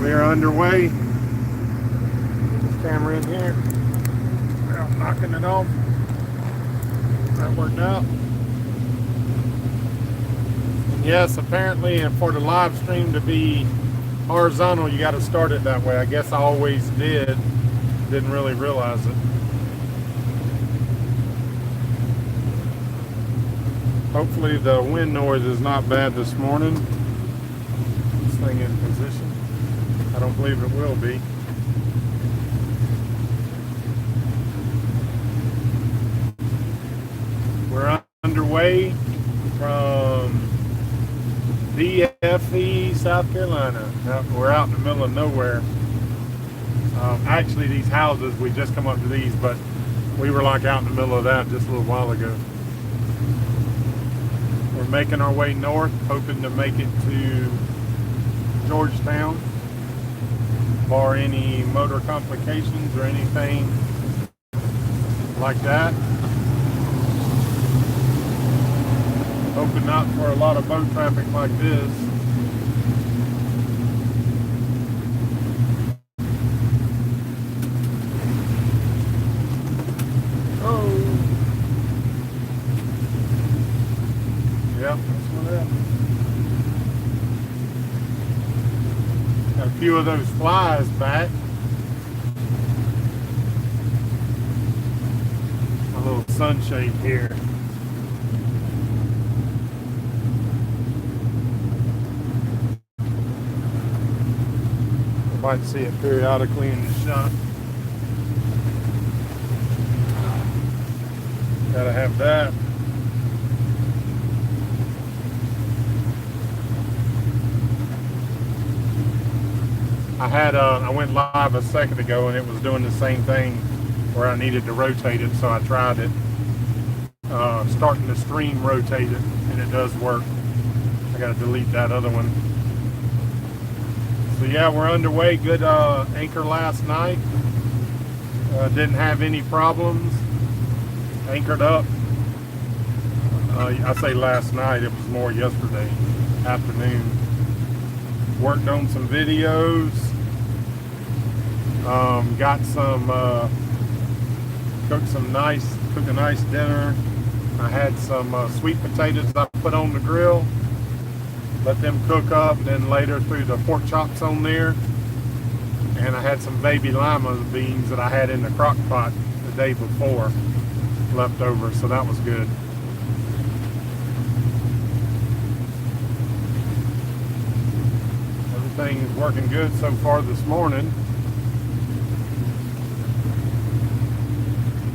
We're underway. Get this camera in here. Well, knocking it off. That worked out. And yes, apparently, and for the live stream to be horizontal, you got to start it that way. I guess I always did. Didn't really realize it. Hopefully the wind noise is not bad this morning. This thing in position. I don't believe it will be. We're underway from DFE, South Carolina. We're out in the middle of nowhere. Actually, these houses, we just come up to these, but we were like out in the middle of that just a little while ago. We're making our way north, hoping to make it to Georgetown, bar any motor complications or anything like that. Hoping not for a lot of boat traffic like this. Oh. Yep, that's what happened. Got a few of those flies back. A little sunshade here. You might see it periodically in the shot. Gotta have that. I went live a second ago and it was doing the same thing where I needed to rotate it, so I tried it. Starting the stream rotate it, and it does work. I gotta delete that other one. So yeah, we're underway. Good anchor last night. Didn't have any problems. Anchored up. I say last night, it was more yesterday afternoon. Worked on some videos. Got some, cooked a nice dinner. I had some sweet potatoes I put on the grill. Let them cook up, then later threw the pork chops on there. And I had some baby lima beans that I had in the crock pot the day before left over, so that was good. Everything is working good so far this morning.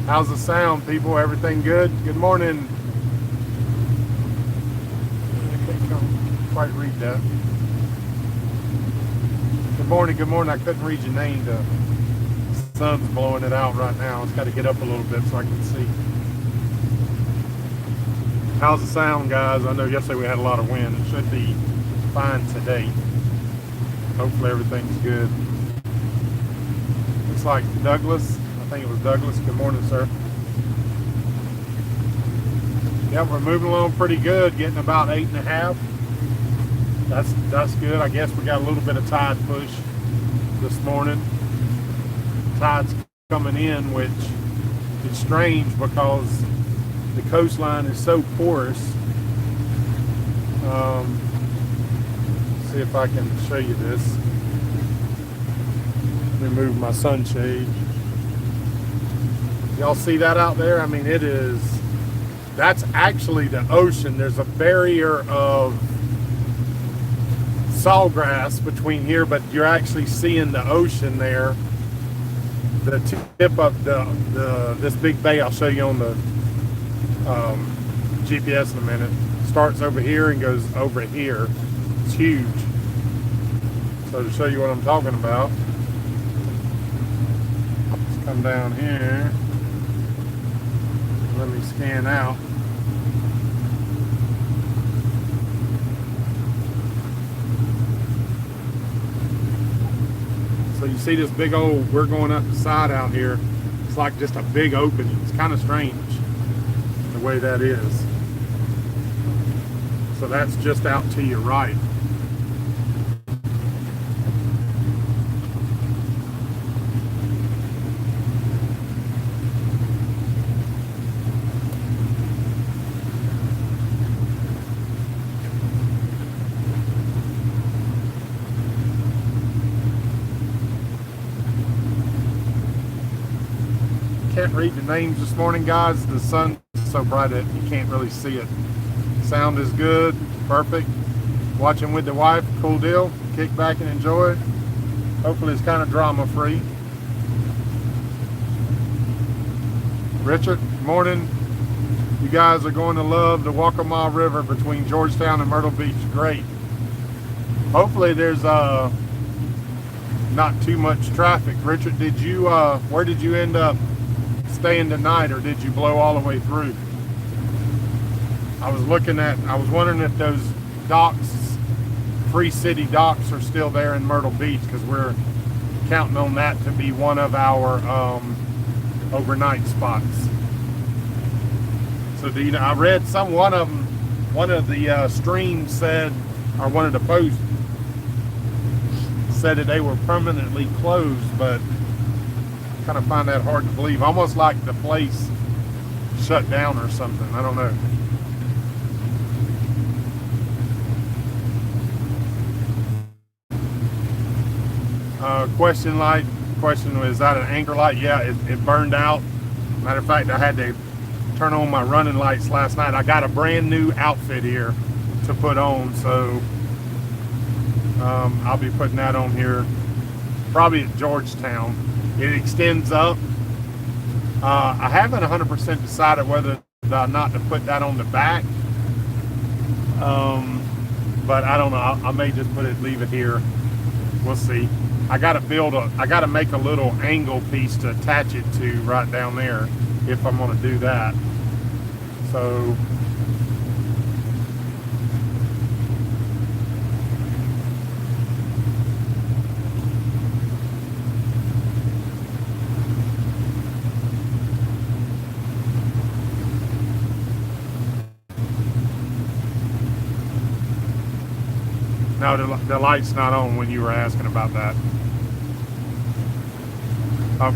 How's the sound, people? Everything good? Good morning. I can't quite read that. Good morning, good morning. I couldn't read your name. The sun's blowing it out right now. It's got to get up a little bit so I can see. How's the sound, guys? I know yesterday we had a lot of wind. It should be fine today. Hopefully everything's good. Looks like Douglas. I think it was Douglas. Good morning, sir. Yep, we're moving along pretty good. Getting about 8.5. That's good. I guess we got a little bit of tide push this morning. Tide's coming in, which is strange because the coastline is so porous. See if I can show you this. Remove my sunshade. Y'all see that out there? I mean, that's actually the ocean. There's a barrier of sawgrass between here, but you're actually seeing the ocean there. The tip of this big bay I'll show you on the GPS in a minute. Starts over here and goes over here. It's huge. So to show you what I'm talking about, let's come down here. Let me scan out. So you see this big old, we're going up the side out here. It's like just a big opening. It's kind of strange the way that is. So that's just out to your right. can't read the names this morning, guys. The sun's so bright that you can't really see it. Sound is good, perfect. Watching with the wife, cool deal. Kick back and enjoy. Hopefully it's kind of drama free. Richard, morning. You guys are going to love the Waccamaw River between Georgetown and Myrtle Beach. Great. Hopefully there's not too much traffic. Richard, did you where did you end up staying tonight, or did you blow all the way through? I was wondering if those docks, Free City docks, are still there in Myrtle Beach, because we're counting on that to be one of our overnight spots. So I read one of the streams said, or one of the posts said that they were permanently closed, but I kind of find that hard to believe. Almost like the place shut down or something. I don't know. Question was that an anchor light? Yeah, it burned out. Matter of fact, I had to turn on my running lights last night. I got a brand new outfit here to put on, so I'll be putting that on here probably at Georgetown. It extends up. I haven't 100% decided whether or not to put that on the back, but I don't know. I may just leave it here. We'll see. I gotta make a little angle piece to attach it to right down there if I'm gonna do that. So no, the light's not on when you were asking about that.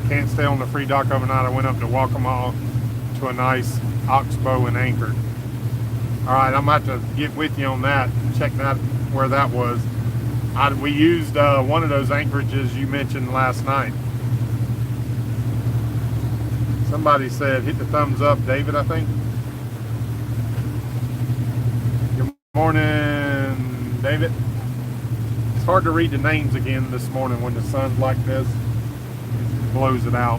Can't stay on the free dock overnight. I went up to Waccamaw to a nice oxbow and anchored. All right, I'm about to get with you on that. Check that where that was. We used one of those anchorages you mentioned last night. Somebody said hit the thumbs up, David, I think. Good morning, David. It's hard to read the names again this morning when the sun's like this. It blows it out.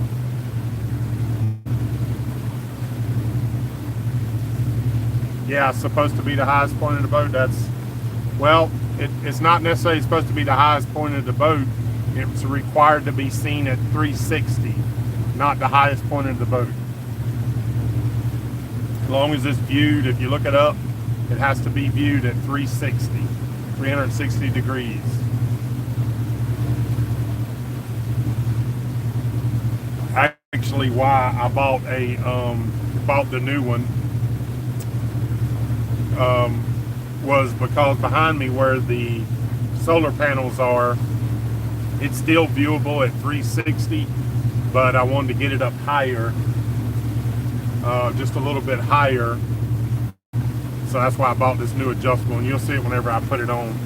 Yeah, it's supposed to be the highest point of the boat. It's not necessarily supposed to be the highest point of the boat. It's required to be seen at 360, not the highest point of the boat. As long as it's viewed, if you look it up, it has to be viewed at 360 degrees. Actually, why I bought the new one was because behind me where the solar panels are, it's still viewable at 360, but I wanted to get it up higher, just a little bit higher. So that's why I bought this new adjustable, and you'll see it whenever I put it on.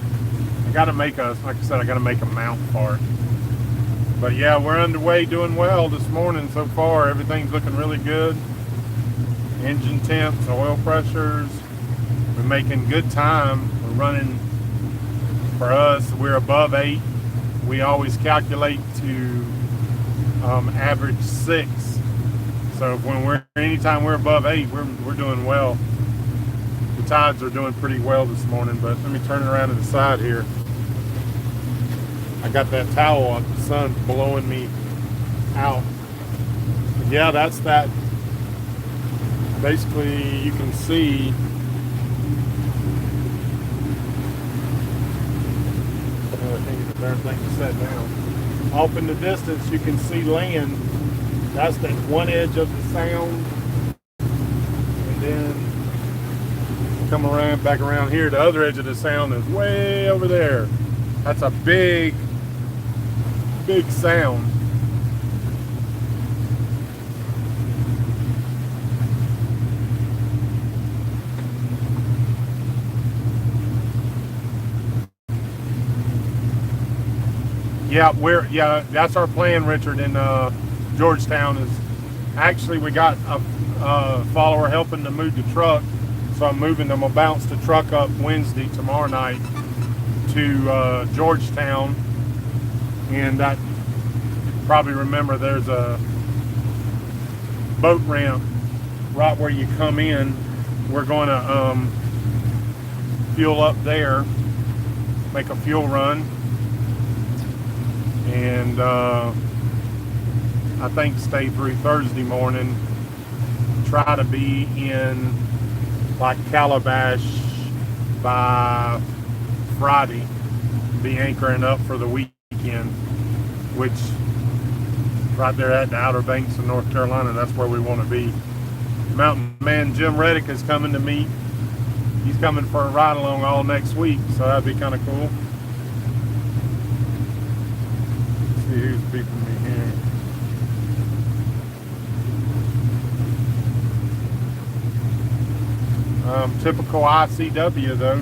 I got to make a mount for it. But yeah, we're underway, doing well this morning so far. Everything's looking really good. Engine temps, oil pressures. We're making good time. We're running, for us, we're above 8. We always calculate to average 6. So anytime we're above 8, we're doing well. The tides are doing pretty well this morning, but let me turn it around to the side here. I got that towel on, the sun's blowing me out. But yeah, that's that. Basically, you can see I can't get the darn thing to set down. Off in the distance, you can see land. That's that one edge of the sound. And then come back around here. The other edge of the sound is way over there. That's a big sound. Yeah, that's our plan, Richard, in Georgetown, is Actually, we got a follower helping to move the truck, so I'm moving them. I'll bounce the truck up Wednesday, tomorrow night, to Georgetown, and that, probably remember, there's a boat ramp right where you come in. We're going to fuel up there, make a fuel run, and I think stay through Thursday morning, try to be in like Calabash by Friday, be anchoring up for the weekend, which right there at the Outer Banks of North Carolina, that's where we want to be. Mountain man Jim Reddick is coming to meet. He's coming for a ride along all next week, so that'd be kind of cool. Let's see who's beeping me here. Typical ICW though,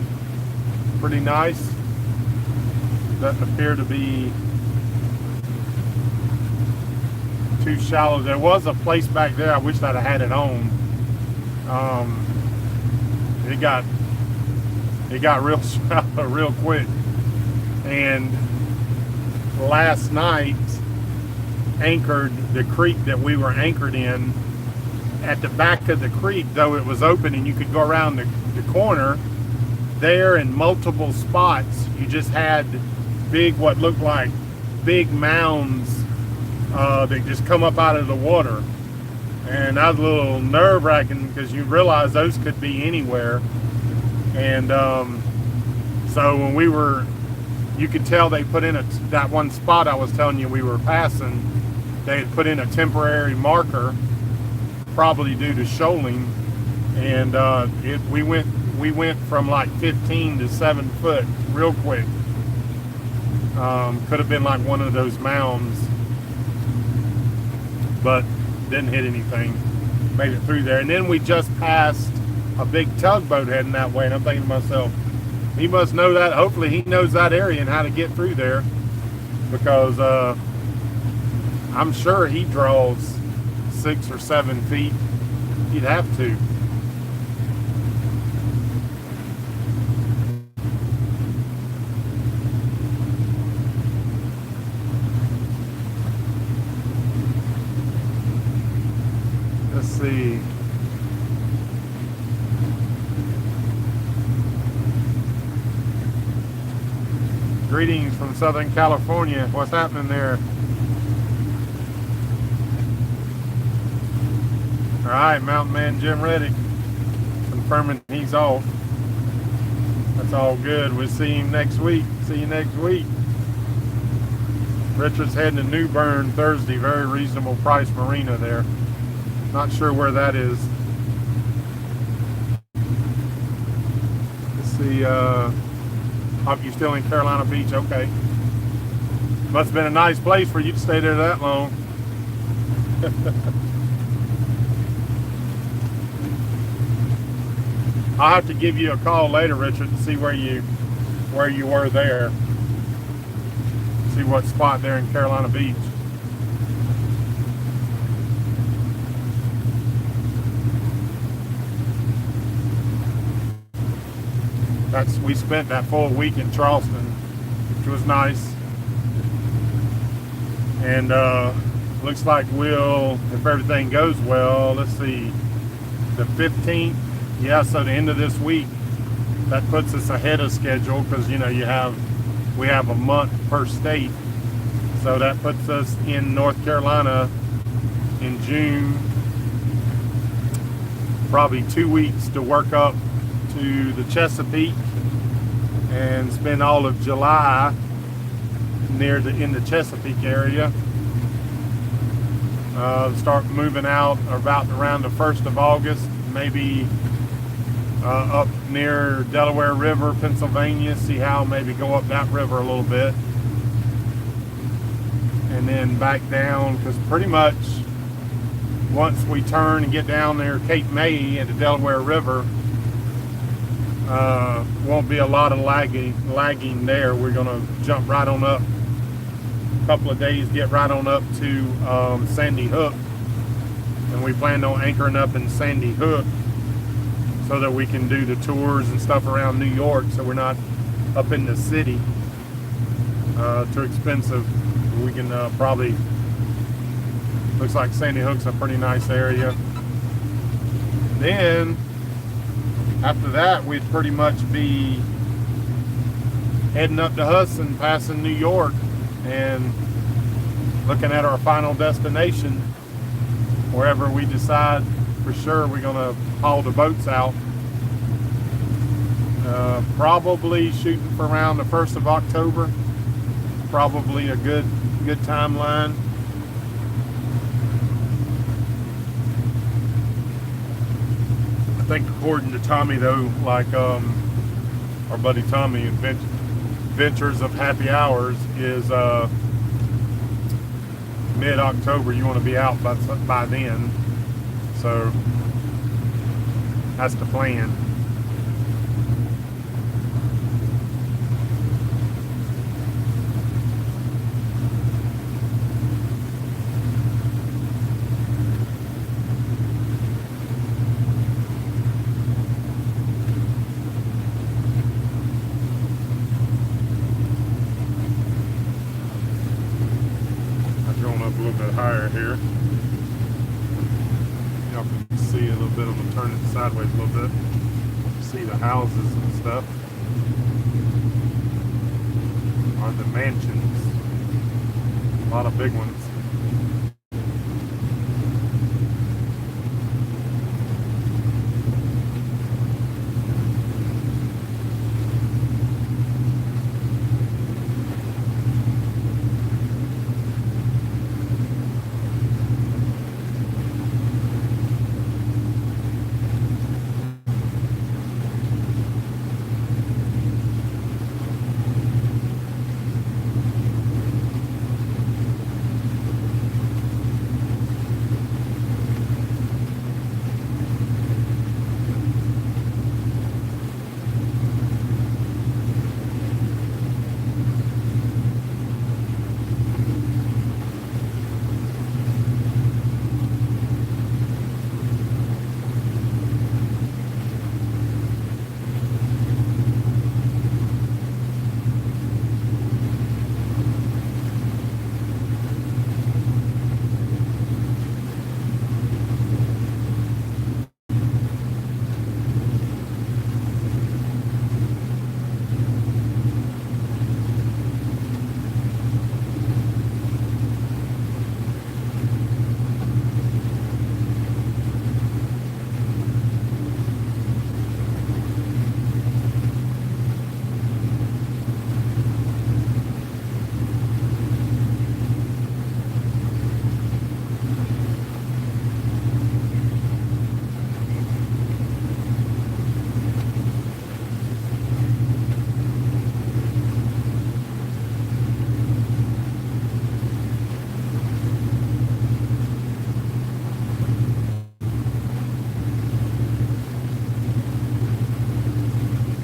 pretty nice. Doesn't appear to be too shallow. There was a place back there I wish I'd have had it on. It got real shallow real quick, and last night anchored the creek that we were anchored in. At the back of the creek, though, it was open and you could go around the corner there in multiple spots. You just had big, what looked like big mounds that just come up out of the water, and that was a little nerve-wracking because you realize those could be anywhere. And so when we were, you could tell they put in that one spot I was telling you we were passing, they had put in a temporary marker, probably due to shoaling, and we went from like 15 to 7 foot real quick. Could have been like one of those mounds, but didn't hit anything. Made it through there, and then we just passed a big tugboat heading that way, and I'm thinking to myself, he must know that. Hopefully he knows that area and how to get through there, because I'm sure he draws 6 or 7 feet. He'd have to. Let's see. Greetings from Southern California. What's happening there? All right, Mountain Man Jim Reddick confirming he's off. That's all good. We'll see him next week. See you next week. Richard's heading to New Bern Thursday. Very reasonable price marina there. Not sure where that is. Let's see. Hope you're still in Carolina Beach. Okay. Must have been a nice place for you to stay there that long. I'll have to give you a call later, Richard, and see where you were there. See what spot there in Carolina Beach. We spent that full week in Charleston, which was nice. And looks like we'll, if everything goes well, let's see, the 15th. Yeah, so the end of this week, that puts us ahead of schedule, because, you know, we have a month per state. So that puts us in North Carolina in June. Probably 2 weeks to work up to the Chesapeake and spend all of July in the Chesapeake area. Start moving out around the 1st of August, maybe up near Delaware River, Pennsylvania, see how maybe go up that river a little bit, and then back down, because pretty much once we turn and get down there Cape May and the Delaware River, won't be a lot of lagging there. We're gonna jump right on up a couple of days, get right on up to Sandy Hook, and we planned on anchoring up in Sandy Hook so that we can do the tours and stuff around New York, so we're not up in the city. Too expensive. We can probably, looks like Sandy Hook's a pretty nice area. Then after that, we'd pretty much be heading up to Hudson, passing New York, and looking at our final destination, wherever we decide for sure we're gonna haul the boats out. Probably shooting for around the 1st of October. Probably a good timeline. I think according to Tommy though, like our buddy Tommy, Adventures of Happy Hours, is mid-October. You want to be out by then, so that's the plan. Higher here. Y'all can see a little bit. I'm gonna turn it sideways a little bit. See the houses and stuff. Or the mansions. A lot of big ones.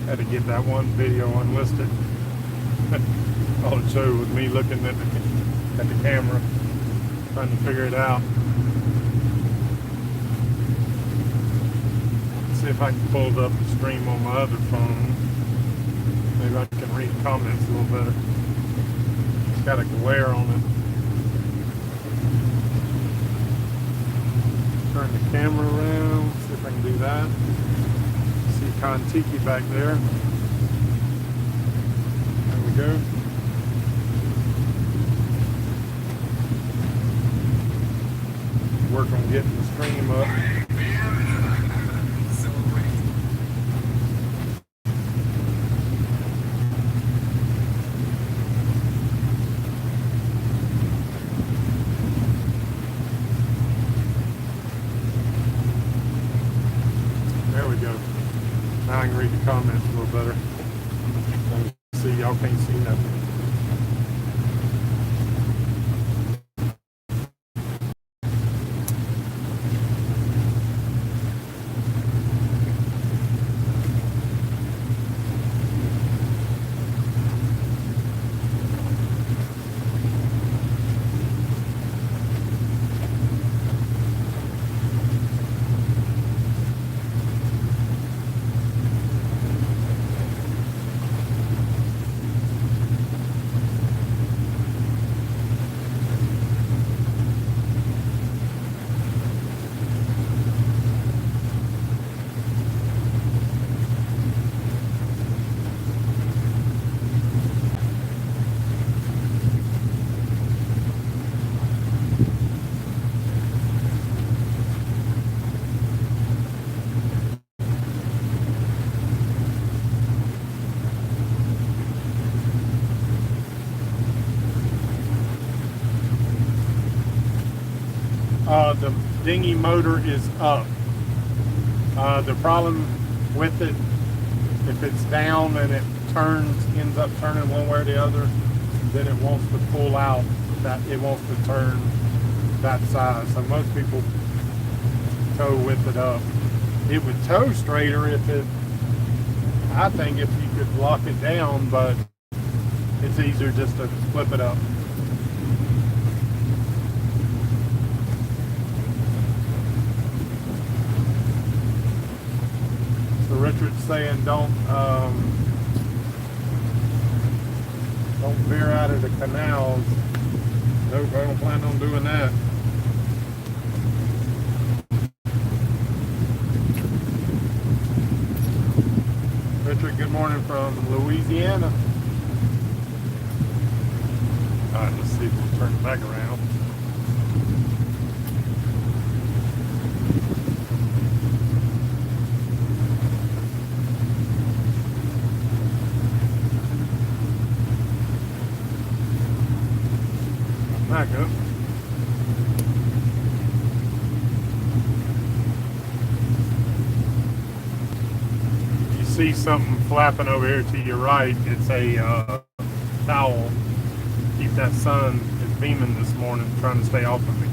Had to get that one video unlisted. All it showed was me looking at the camera, trying to figure it out. Let's see if I can pull up the stream on my other phone. Maybe I can read comments a little better. It's got a glare on it. Turn the camera around, see if I can do that. See Kon-Tiki back there. There we go. Work on getting the stream up. There we go. Now I can read the comments a little better. See, y'all can't see nothing. The dinghy motor is up. The problem with it, if it's down and it ends up turning one way or the other, then it wants to pull out, that it wants to turn that side. So most people tow with it up. It would tow straighter I think if you could lock it down, but it's easier just to flip it up. So Richard's saying don't veer out of the canals. Nope, I don't plan on doing that. Richard, good morning from Louisiana. Alright, let's see if we'll turn it back around. Back up. See something flapping over here to your right. It's a towel. Keep that sun is beaming this morning, trying to stay off of me.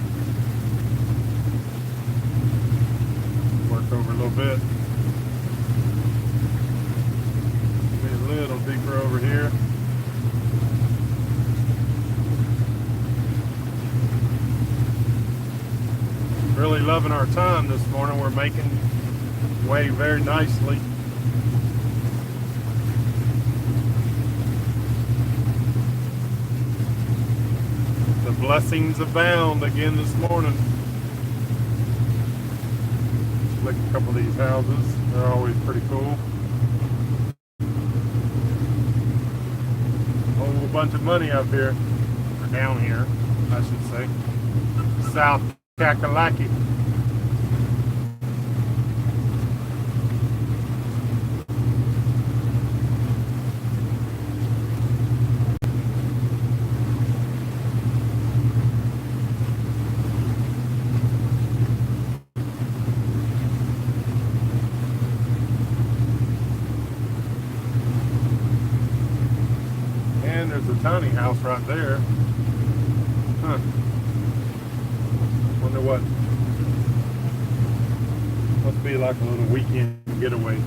Work over a little bit. Get a little deeper over here. Really loving our time this morning. We're making way very nicely. Blessings abound again this morning. Look at a couple of these houses. They're always pretty cool. A whole bunch of money up here. Or down here, I should say. South Kakalaki. Tiny house right there. Huh. Wonder what. Must be like a little weekend getaway.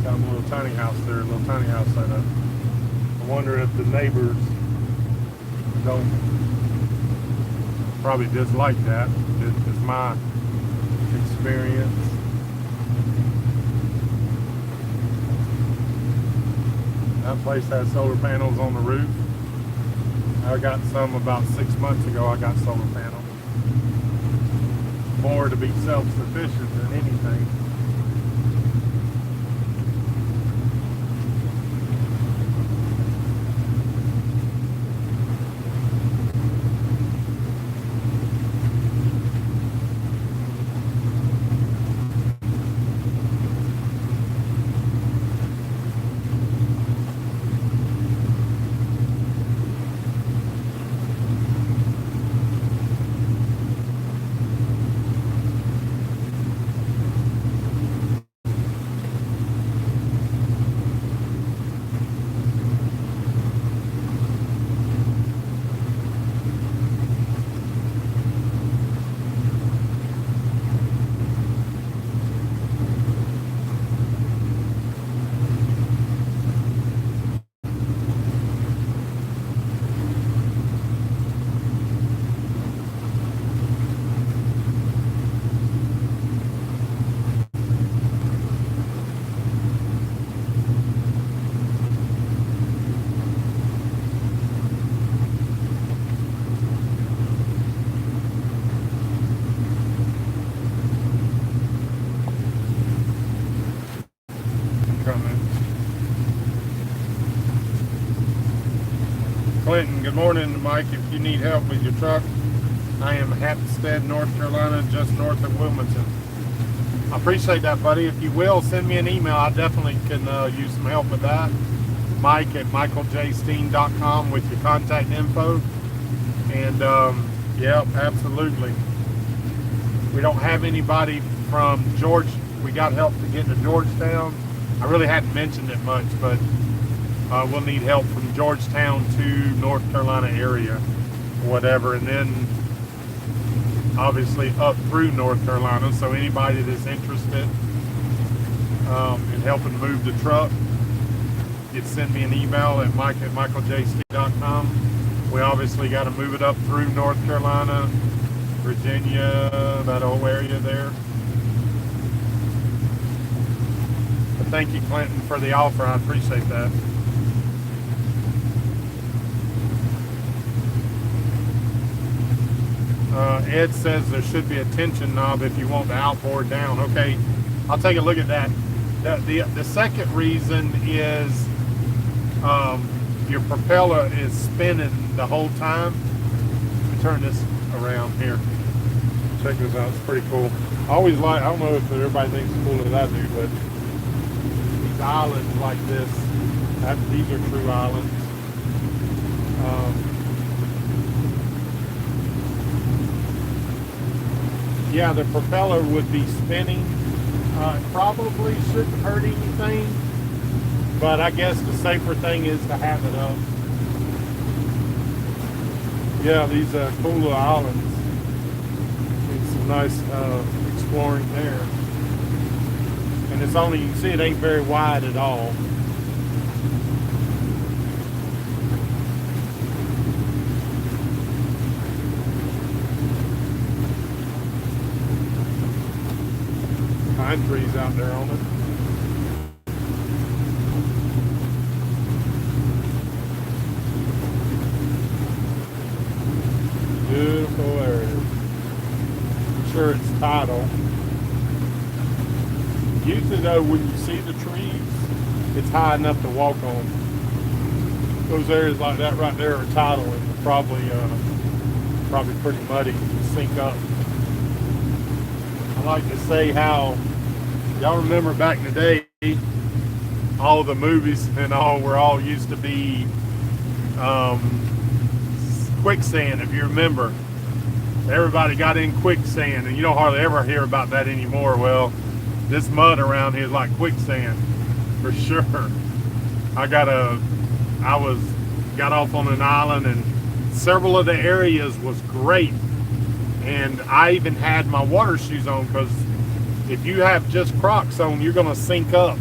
Got a little tiny house there, a little tiny house set up. I wonder if the neighbors don't probably dislike that. It's my experience. That place has solar panels on the roof. I got some about 6 months ago. I got solar panels. More to be self-sufficient than anything. Clinton, good morning, Mike. If you need help with your truck, I am Hampstead, North Carolina, just north of Wilmington. I appreciate that, buddy. If you will, send me an email. I definitely can use some help with that. Mike at michaeljsteen.com with your contact info. And yeah, absolutely. We don't have anybody from George. We got help to get to Georgetown. I really hadn't mentioned it much, but we'll need help from Georgetown to North Carolina area, whatever, and then obviously up through North Carolina. So anybody that's interested in helping move the truck, you can send me an email at mike@michaeljc.com. We obviously got to move it up through North Carolina, Virginia, that whole area there. But thank you, Clinton, for the offer. I appreciate that. Ed says there should be a tension knob if you want the outboard down. Okay, I'll take a look at that. The second reason is your propeller is spinning the whole time. Let me turn this around here. Check this out. It's pretty cool. I always like, I don't know if everybody thinks it's cool as I do, but these islands like this, these are true islands. Yeah, the propeller would be spinning. It probably shouldn't hurt anything, but I guess the safer thing is to have it up. Yeah, these cool little islands. It's some nice exploring there. And it's only, you can see it ain't very wide at all. Pine trees out there on it. Beautiful area. I'm sure it's tidal. Usually though, when you see the trees, it's high enough to walk on. Those areas like that right there are tidal and probably pretty muddy and sink up. I like to say how, y'all remember back in the day, all the movies and all were all used to be quicksand, if you remember. Everybody got in quicksand, and you don't hardly ever hear about that anymore. Well, this mud around here is like quicksand, for sure. Got off on an island, and several of the areas was great. And I even had my water shoes on, because if you have just Crocs on, you're gonna sink up.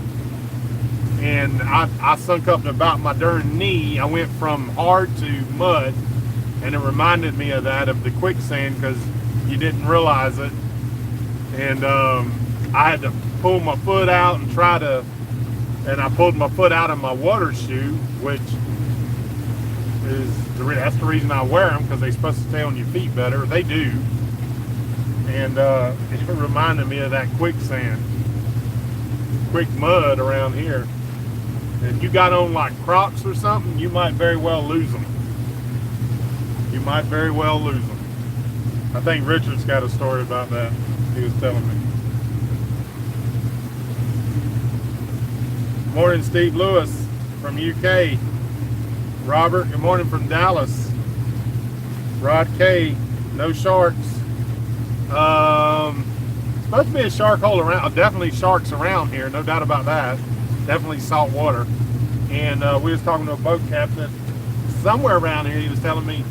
And I sunk up to about my darn knee. I went from hard to mud, and it reminded me of that, of the quicksand, because you didn't realize it. And I had to pull my foot out and and I pulled my foot out of my water shoe, which that's the reason I wear them, because they're supposed to stay on your feet better. They do. And it reminded me of that quicksand, quick mud around here. And if you got on like Crocs or something, you might very well lose them. You might very well lose them. I think Richard's got a story about that. He was telling me. Morning, Steve Lewis from UK. Robert, good morning from Dallas. Rod K, no sharks. Supposed to be a shark hole around. Definitely sharks around here, no doubt about that. Definitely salt water. And we was talking to a boat captain somewhere around here. He was telling me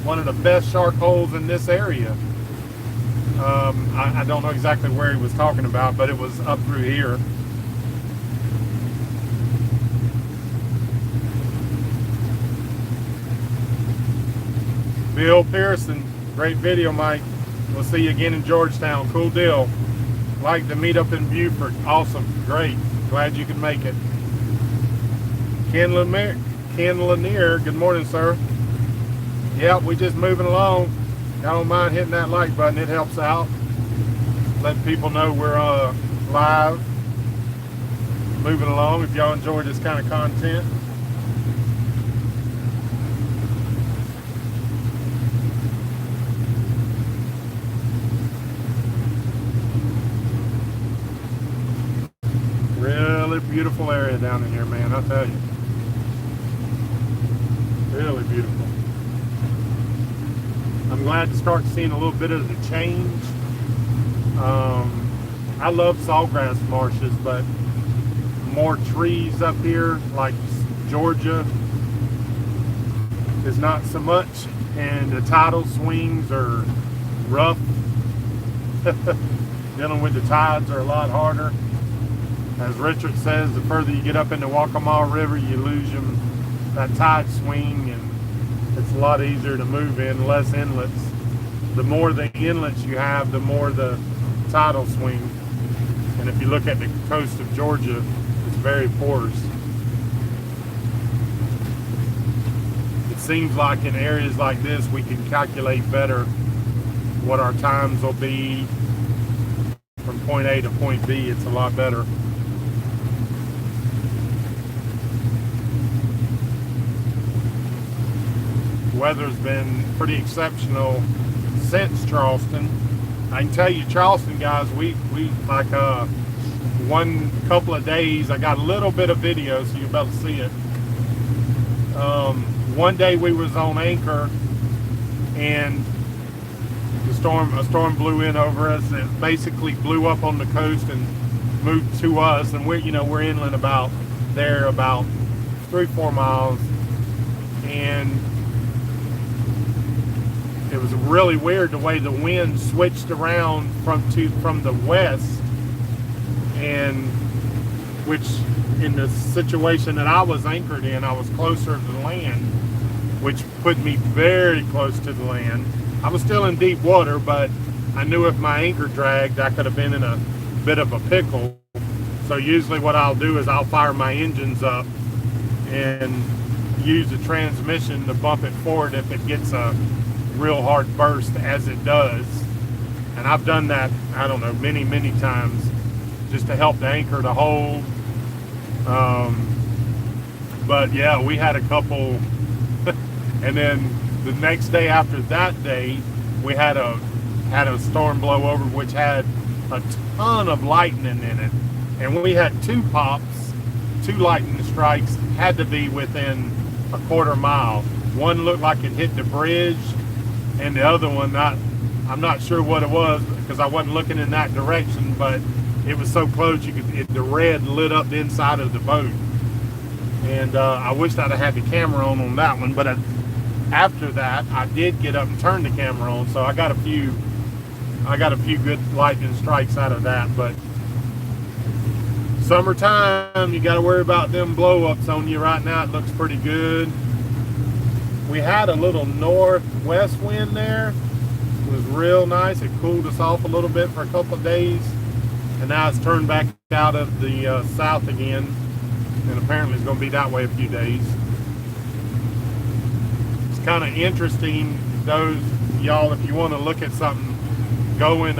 one of the best shark holes in this area. I don't know exactly where he was talking about, but it was up through here. Bill Pearson, great video, Mike. We'll see you again in Georgetown. Cool deal. Like to meet up in Beaufort. Awesome. Great. Glad you could make it. Ken Lanier, good morning, sir. Yep, we just moving along. Y'all don't mind hitting that like button. It helps out. Letting people know we're live. Moving along if y'all enjoy this kind of content. Really beautiful area down in here, man, I'll tell you. Really beautiful. I'm glad to start seeing a little bit of the change. I love saltgrass marshes, but more trees up here, like Georgia, is not so much, and the tidal swings are rough. Dealing with the tides are a lot harder. As Richard says, the further you get up in the Waccamaw River, you lose that tide swing, and it's a lot easier to move in, less inlets. The more the inlets you have, the more the tidal swing. And if you look at the coast of Georgia, it's very porous. It seems like in areas like this, we can calculate better what our times will be from point A to point B. It's a lot better. The weather's been pretty exceptional since Charleston. I can tell you, Charleston guys, we like one couple of days, I got a little bit of video, so you're about to see it. One day we was on anchor, and a storm blew in over us, and it basically blew up on the coast and moved to us, and we're inland about 3-4 miles, and it was really weird the way the wind switched around from the west, and which in the situation that I was anchored in, I was closer to the land, which put me very close to the land. I was still in deep water, but I knew if my anchor dragged, I could have been in a bit of a pickle. So usually what I'll do is I'll fire my engines up and use the transmission to bump it forward if it gets a real hard burst, as it does. And I've done that, I don't know, many times, just to help the anchor to hold. But yeah, we had a couple and then the next day after that day, we had a storm blow over, which had a ton of lightning in it, and we had 2 pops, 2 lightning strikes, had to be within a quarter mile. One looked like it hit the bridge, and the other one, I'm not sure what it was because I wasn't looking in that direction, but it was so close the red lit up the inside of the boat. And I wished I'd have had the camera on that one, but after that I did get up and turn the camera on, so I got a few good lightning strikes out of that. But summertime, you got to worry about them blow-ups on you. Right now it looks pretty good. We had a little northwest wind there. It was real nice. It cooled us off a little bit for a couple of days, and now it's turned back out of the south again, and apparently it's going to be that way a few days. It's kind of interesting, those y'all, if you want to look at something, go and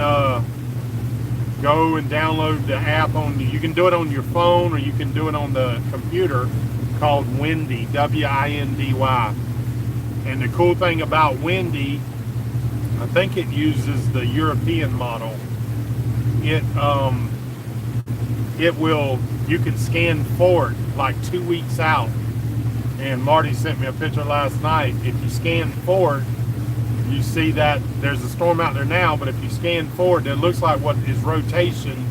download the app you can do it on your phone, or you can do it on the computer, called Windy, W-I-N-D-Y. And the cool thing about Windy, I think it uses the European model. You can scan forward like 2 weeks out. And Marty sent me a picture last night. If you scan forward, you see that there's a storm out there now, but if you scan forward, it looks like what is rotation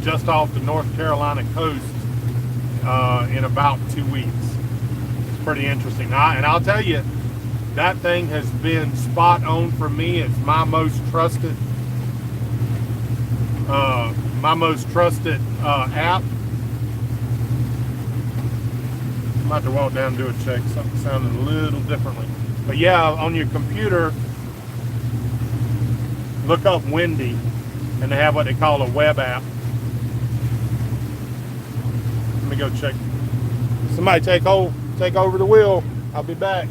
just off the North Carolina coast in about 2 weeks. It's pretty interesting. And I'll tell you, that thing has been spot on for me. It's my most trusted app. I'm about to walk down and do a check. Something sounded a little differently. But yeah, on your computer, look up Windy, and they have what they call a web app. Let me go check. Somebody take over the wheel. I'll be back.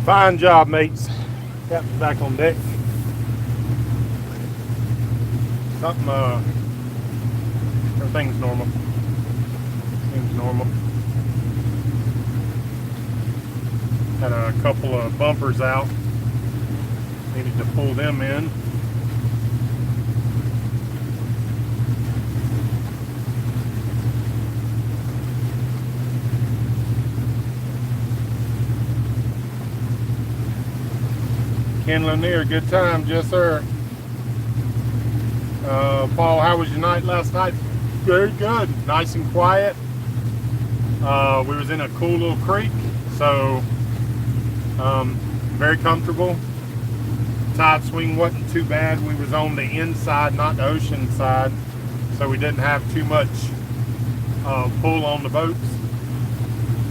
Fine job, mates. Captain's back on deck. Something, everything's normal. Seems normal. Had a couple of bumpers out. Needed to pull them in. Ken Lanier, good time, yes sir. Paul, how was your night last night? Very good, nice and quiet. We was in a cool little creek, so very comfortable. Tide swing wasn't too bad. We was on the inside, not the ocean side, so we didn't have too much pull on the boats.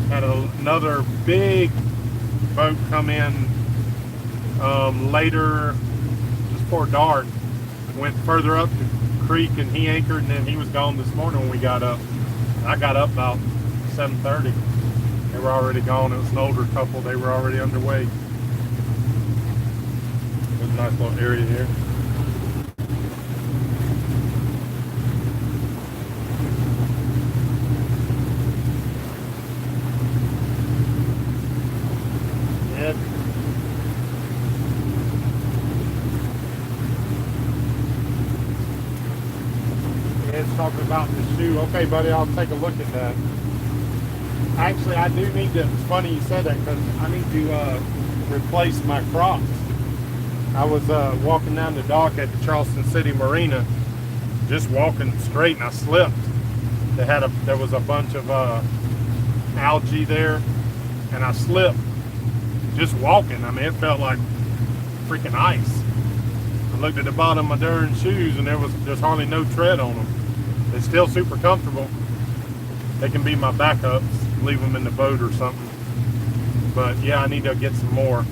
Had another big boat come in later, just before dark. Went further up the creek and he anchored, and then he was gone this morning when we got up. I got up about 7:30. They were already gone. It was an older couple. They were already underway. There's a nice little area here. Yeah. It's talking about the shoe. Okay, buddy, I'll take a look at that. Actually, I do need to, it's funny you said that, because I need to replace my Crocs. I was walking down the dock at the Charleston City Marina, just walking straight, and I slipped. There was a bunch of algae there, and I slipped just walking. I mean, it felt like freaking ice. I looked at the bottom of my darn shoes, and there's hardly no tread on them. They're still super comfortable. They can be my backups, leave them in the boat or something. But yeah, I need to get some more.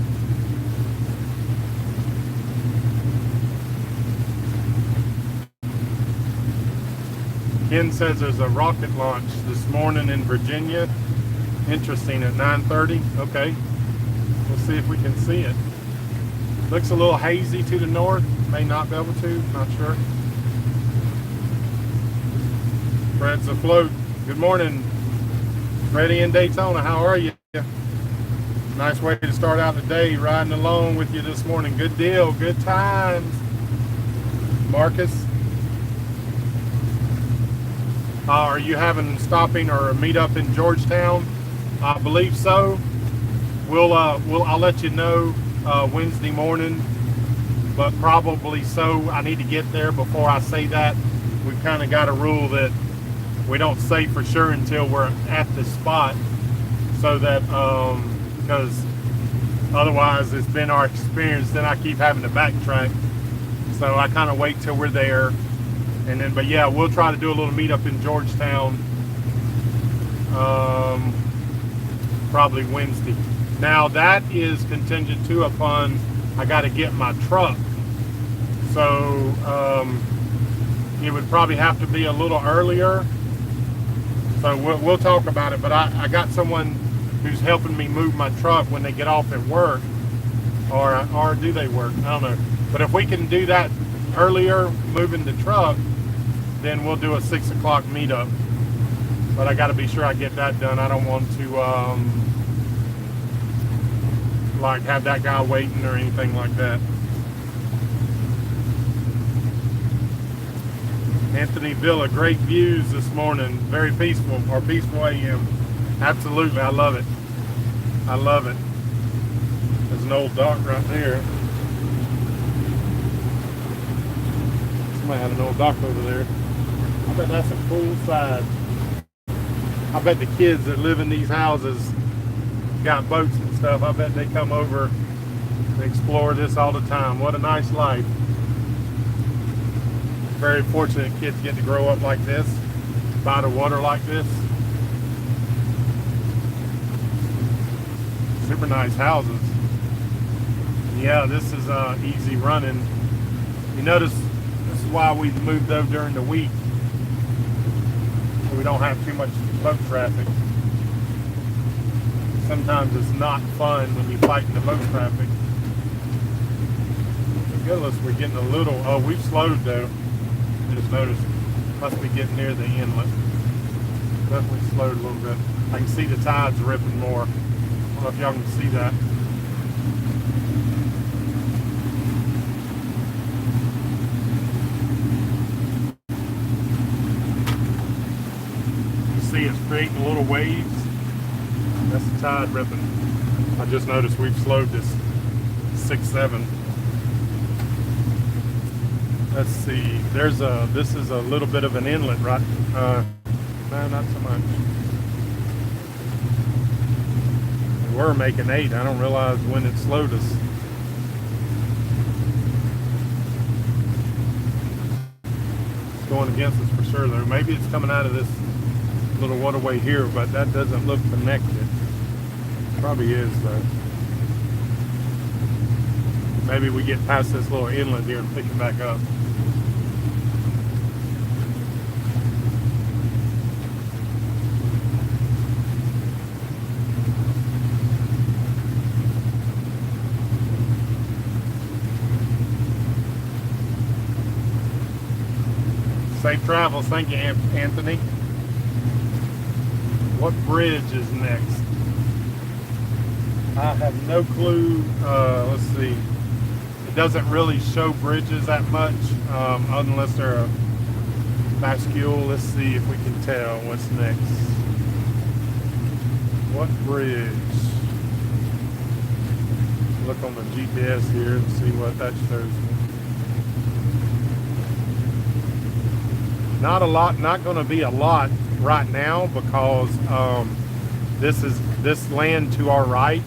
Ken says there's a rocket launch this morning in Virginia. Interesting, at 9:30. Okay, we'll see if we can see it. Looks a little hazy to the north. May not be able to, not sure. Fred's afloat. Good morning. Ready in Daytona, how are you? Nice way to start out the day, riding along with you this morning. Good deal, good times. Marcus, are you having stopping or a meetup in Georgetown? I believe so. I'll let you know Wednesday morning, but probably so. I need to get there before I say that. We've kind of got a rule that we don't say for sure until we're at the spot, so that because otherwise it's been our experience, then I keep having to backtrack. So I kind of wait till we're there, and then, but yeah, we'll try to do a little meetup in Georgetown probably Wednesday. Now that is contingent too upon I got to get my truck, so it would probably have to be a little earlier. So we'll talk about it, but I got someone who's helping me move my truck when they get off at work, or do they work? I don't know. But if we can do that earlier, moving the truck, then we'll do a 6 o'clock meetup. But I got to be sure I get that done. I don't want to like have that guy waiting or anything like that. Anthony Villa, great views this morning. Very peaceful, or peaceful AM. Absolutely, I love it. I love it. There's an old dock right there. Somebody had an old dock over there. I bet that's a cool side. I bet the kids that live in these houses got boats and stuff. I bet they come over and explore this all the time. What a nice life. Very fortunate kids get to grow up like this, by the water like this. Super nice houses. Yeah, this is easy running. You notice this is why we moved though during the week, so we don't have too much boat traffic. sometimes it's not fun when you fight in the boat traffic. Regardless, we're getting a little, oh, we've slowed though. I just noticed, must be getting near the inlet. Definitely slowed a little bit. I can see the tides ripping more. I don't know if y'all can see that. You see it's creating little waves. That's the tide ripping. I just noticed we've slowed this 6-7. Let's see. This is a little bit of an inlet, right? No, not so much. We're making 8. I don't realize when it slowed us. It's going against us for sure, though. Maybe it's coming out of this little waterway here, but that doesn't look connected. Probably is, though. Maybe we get past this little inlet here and pick it back up. Safe travels. Thank you, Anthony. What bridge is next? I have no clue. Let's see. It doesn't really show bridges that much unless they're a bascule. Let's see if we can tell what's next. What bridge? Look on the GPS here and see what that shows me. Not a lot, not going to be a lot right now because this land to our right,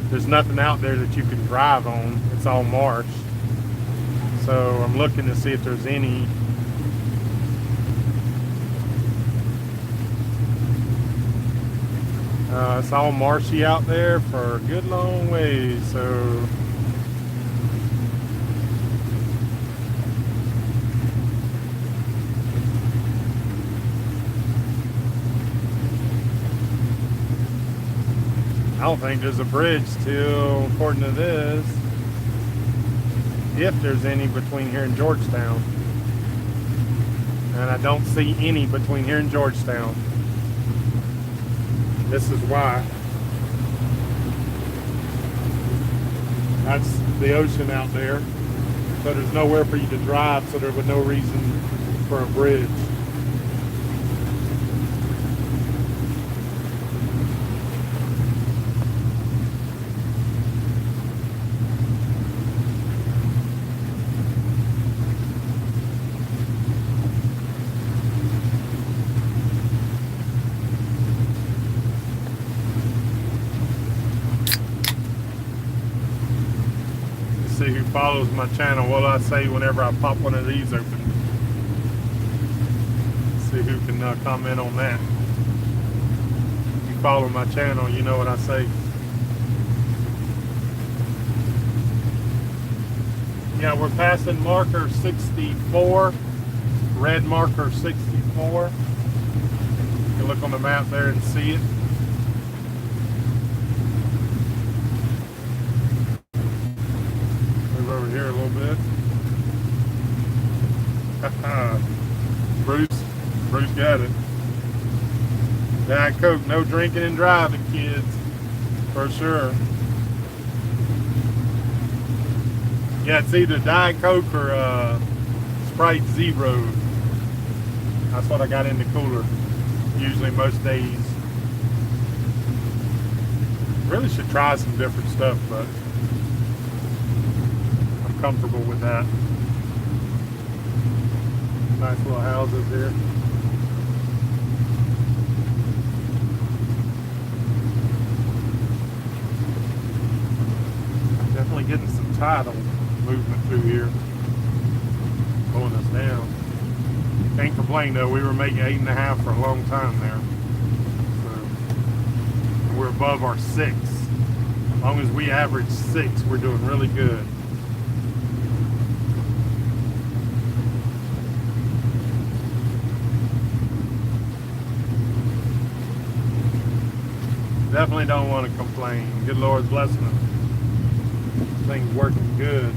there's nothing out there that you can drive on. It's all marsh. So I'm looking to see if there's any. It's all marshy out there for a good long ways. So I don't think there's a bridge till, according to this, if there's any between here and Georgetown. And I don't see any between here and Georgetown. This is why. That's the ocean out there. So there's nowhere for you to drive, so there was no reason for a bridge. See who follows my channel. What I say whenever I pop one of these open. See who can comment on that. If you follow my channel, you know what I say. Yeah, we're passing marker 64, red marker 64. You can look on the map there and see it. Over here a little bit. Bruce got it. Diet Coke, no drinking and driving, kids, for sure. Yeah, it's either Diet Coke or Sprite Zero. That's what I got in the cooler, usually most days. Really should try some different stuff, but comfortable with that. Nice little houses here. Definitely getting some tidal movement through here, pulling us down. Can't complain though. We were making 8.5 for a long time there. So we're above our 6. As long as we average 6, we're doing really good. Definitely don't want to complain. Good Lord's blessing us. Things working good.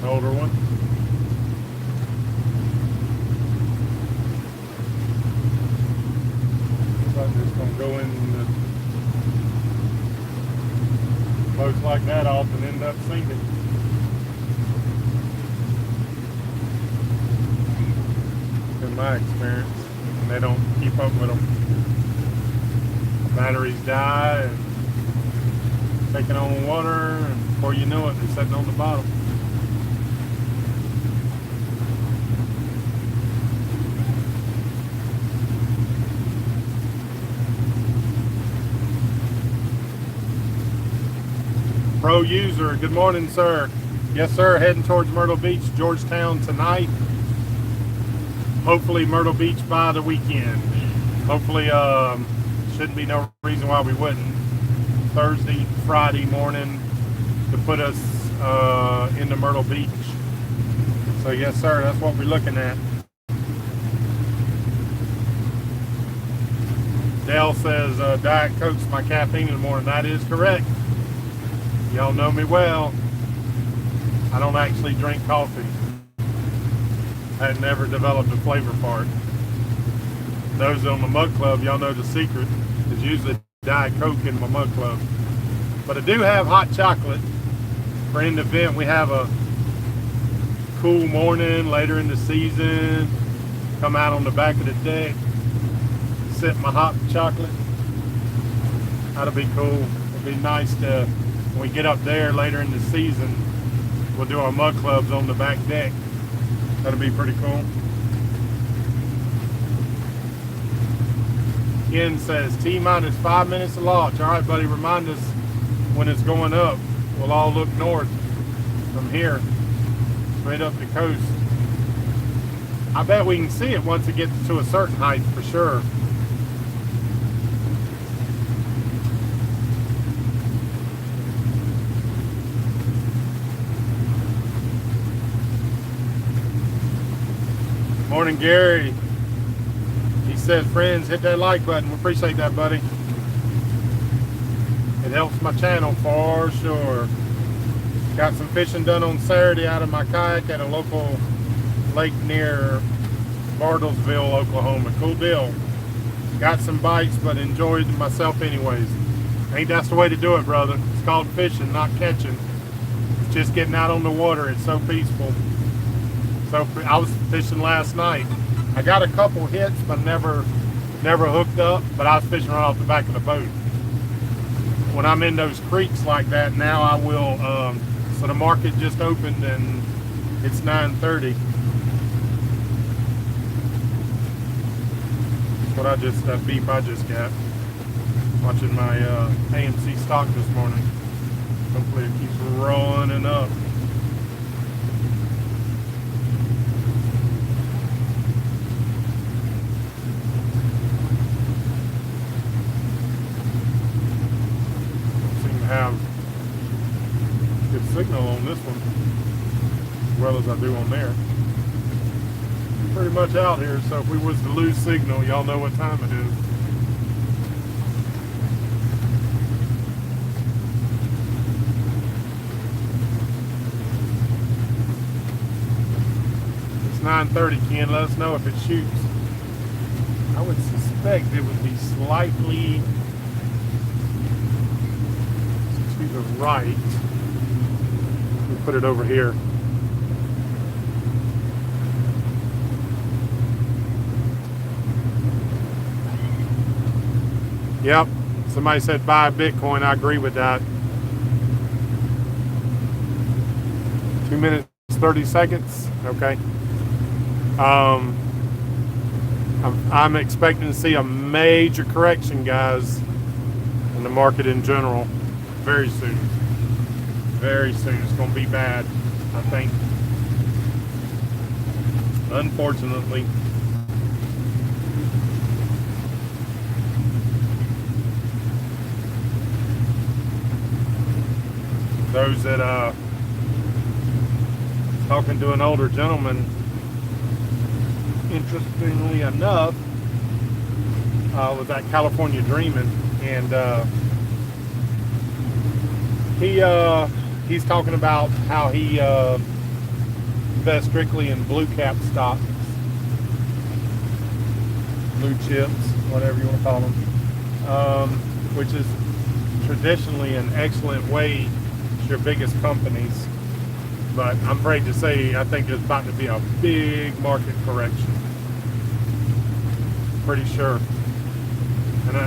Older one. So I'm just gonna go in boats like that off and end up sinking. In my experience, and they don't keep up with them. Batteries die and taking on water, and before you know it, they're sitting on the bottom. Pro user, good morning, sir. Yes, sir, heading towards Myrtle Beach, Georgetown tonight. Hopefully Myrtle Beach by the weekend. Hopefully, shouldn't be no reason why we wouldn't. Thursday, Friday morning to put us into Myrtle Beach. So yes, sir, that's what we're looking at. Dale says, Diet Coke's my caffeine in the morning. That is correct. Y'all know me well. I don't actually drink coffee. I had never developed a flavor for it. Those on my mug club, y'all know the secret is usually Diet Coke in my mug club. But I do have hot chocolate for in the event we have a cool morning later in the season. Come out on the back of the deck, sip my hot chocolate. That'll be cool. It'll be nice to, when we get up there later in the season, we'll do our mug clubs on the back deck. That'll be pretty cool. Ken says, T-minus 5 minutes to launch. All right, buddy, remind us when it's going up. We'll all look north from here, straight up the coast. I bet we can see it once it gets to a certain height for sure. Morning, Gary. He says, friends, hit that like button. We appreciate that, buddy. It helps my channel for sure. Got some fishing done on Saturday out of my kayak at a local lake near Bartlesville, Oklahoma. Cool deal. Got some bites, but enjoyed myself anyways. Ain't that's the way to do it, brother. It's called fishing, not catching. It's just getting out on the water. It's so peaceful. So I was fishing last night. I got a couple hits, but never hooked up. But I was fishing right off the back of the boat. When I'm in those creeks like that, now I will. So the market just opened and it's 9:30. What that beep I just got. Watching my AMC stock this morning. Hopefully it keeps running up. Have good signal on this one as well as I do on there. Pretty much out here, so if we was to lose signal, y'all know what time it is. It's 9:30, Ken. Let us know if it shoots. I would suspect it would be slightly to the right. We'll put it over here. Yep, somebody said buy Bitcoin. I agree with that. 2 minutes, 30 seconds. Okay. I'm expecting to see a major correction, guys, in the market in general very soon. Very soon. It's going to be bad, I think. Unfortunately. Those that talking to an older gentleman, interestingly enough, was at California Dreaming, and he's talking about how he invests strictly in blue cap stocks, blue chips, whatever you want to call them, which is traditionally an excellent way to your biggest companies. But I'm afraid to say, I think there's about to be a big market correction. Pretty sure. And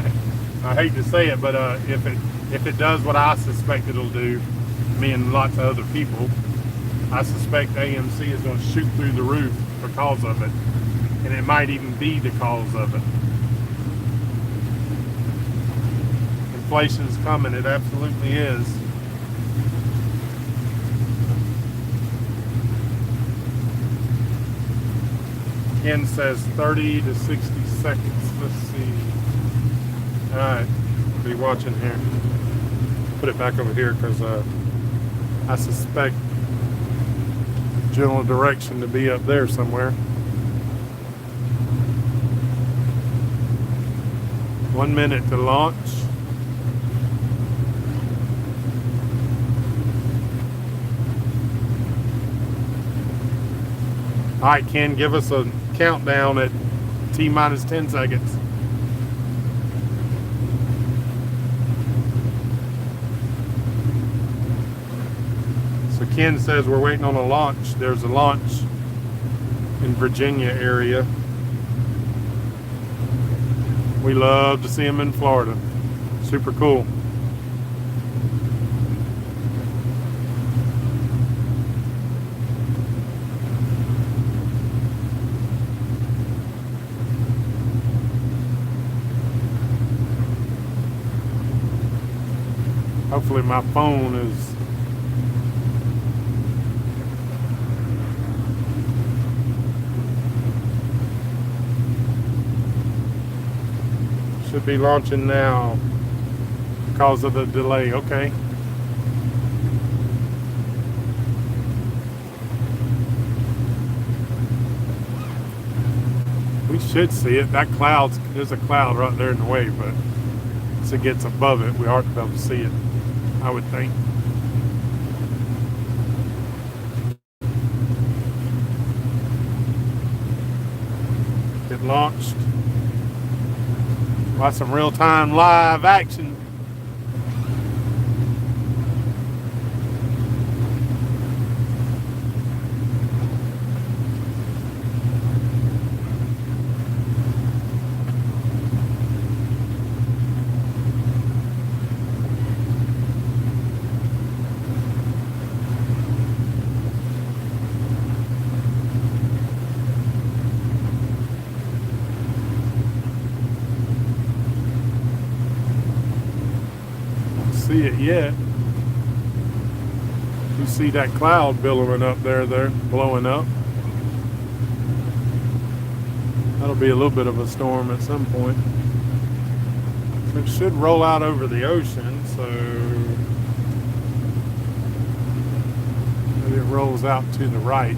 I hate to say it, but if it does what I suspect it'll do, me and lots of other people, I suspect AMC is going to shoot through the roof because of it. And it might even be the cause of it. Inflation's coming, it absolutely is. Ken says 30 to 60 seconds. Let's see. Alright, I'll be watching here. Put it back over here because I suspect general direction to be up there somewhere. 1 minute to launch. Alright, Ken, give us a countdown at T-minus 10 seconds. So Ken says we're waiting on a launch. There's a launch in Virginia area. We love to see them in Florida. Super cool. Hopefully my phone is should be launching now because of the delay. Okay. We should see it. That there's a cloud right there in the way, but once it gets above it, we ought to be able to see it, I would think. Get launched. Watch some real-time live action. See it yet. You see that cloud billowing up there, blowing up. That'll be a little bit of a storm at some point. It should roll out over the ocean, so maybe it rolls out to the right.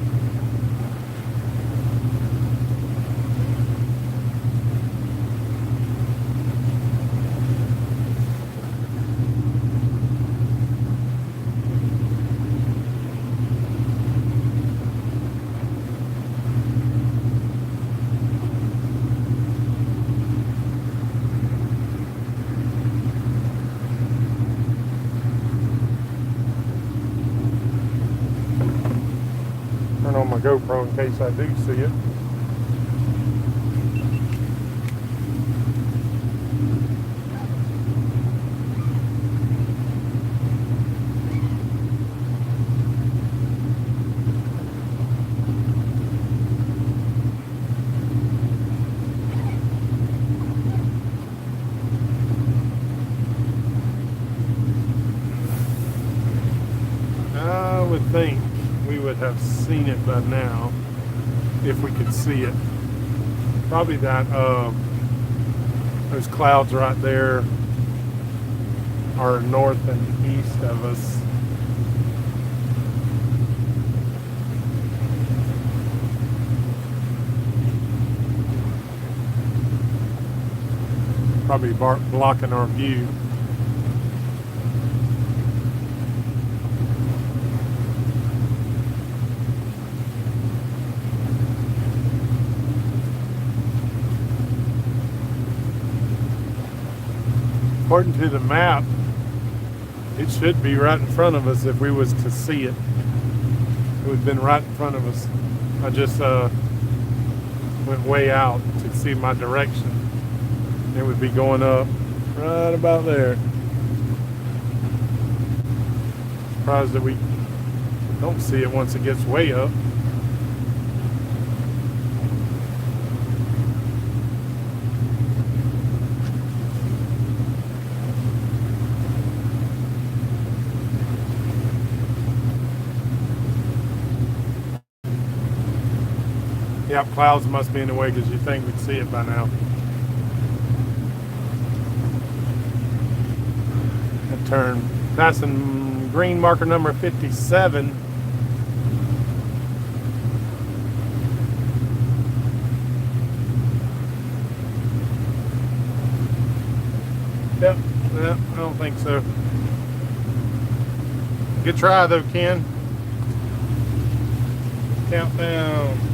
On my GoPro in case I do see it. have seen it by now, if we could see it. Probably that, those clouds right there are north and east of us. Probably blocking our view. According to the map, it should be right in front of us if we was to see it. It would have been right in front of us. I just went way out to see my direction. It would be going up right about there. Surprised that we don't see it once it gets way up. Yep, clouds must be in the way because you think we'd see it by now. That turn, passing green marker number 57. Yep, I don't think so. Good try though, Ken. Countdown.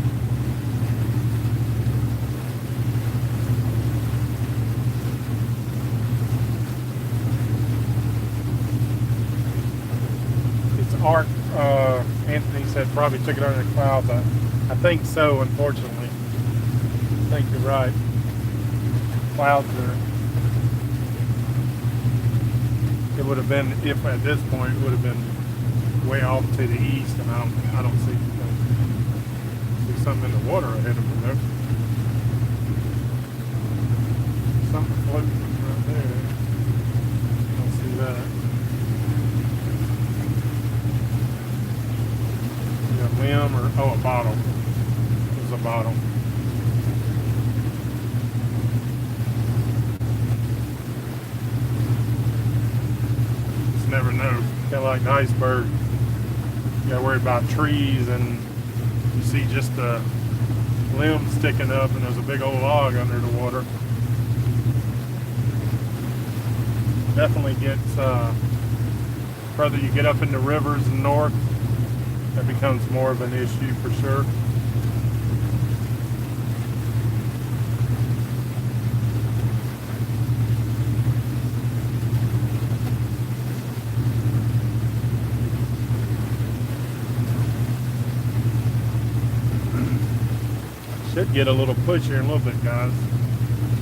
Art, Anthony said probably took it under the clouds. I think so, unfortunately. I think you're right. Clouds are, it would have been, if at this point, it would have been way off to the east, and I don't see something in the water ahead of me though. Something floating right there. I don't see that. Limb or a bottle. It was a bottle. Just never know. Kind of like an iceberg. You gotta worry about trees and you see just a limb sticking up and there's a big old log under the water. Definitely gets further you get up in the rivers and north, that becomes more of an issue for sure. Should get a little push here in a little bit, guys.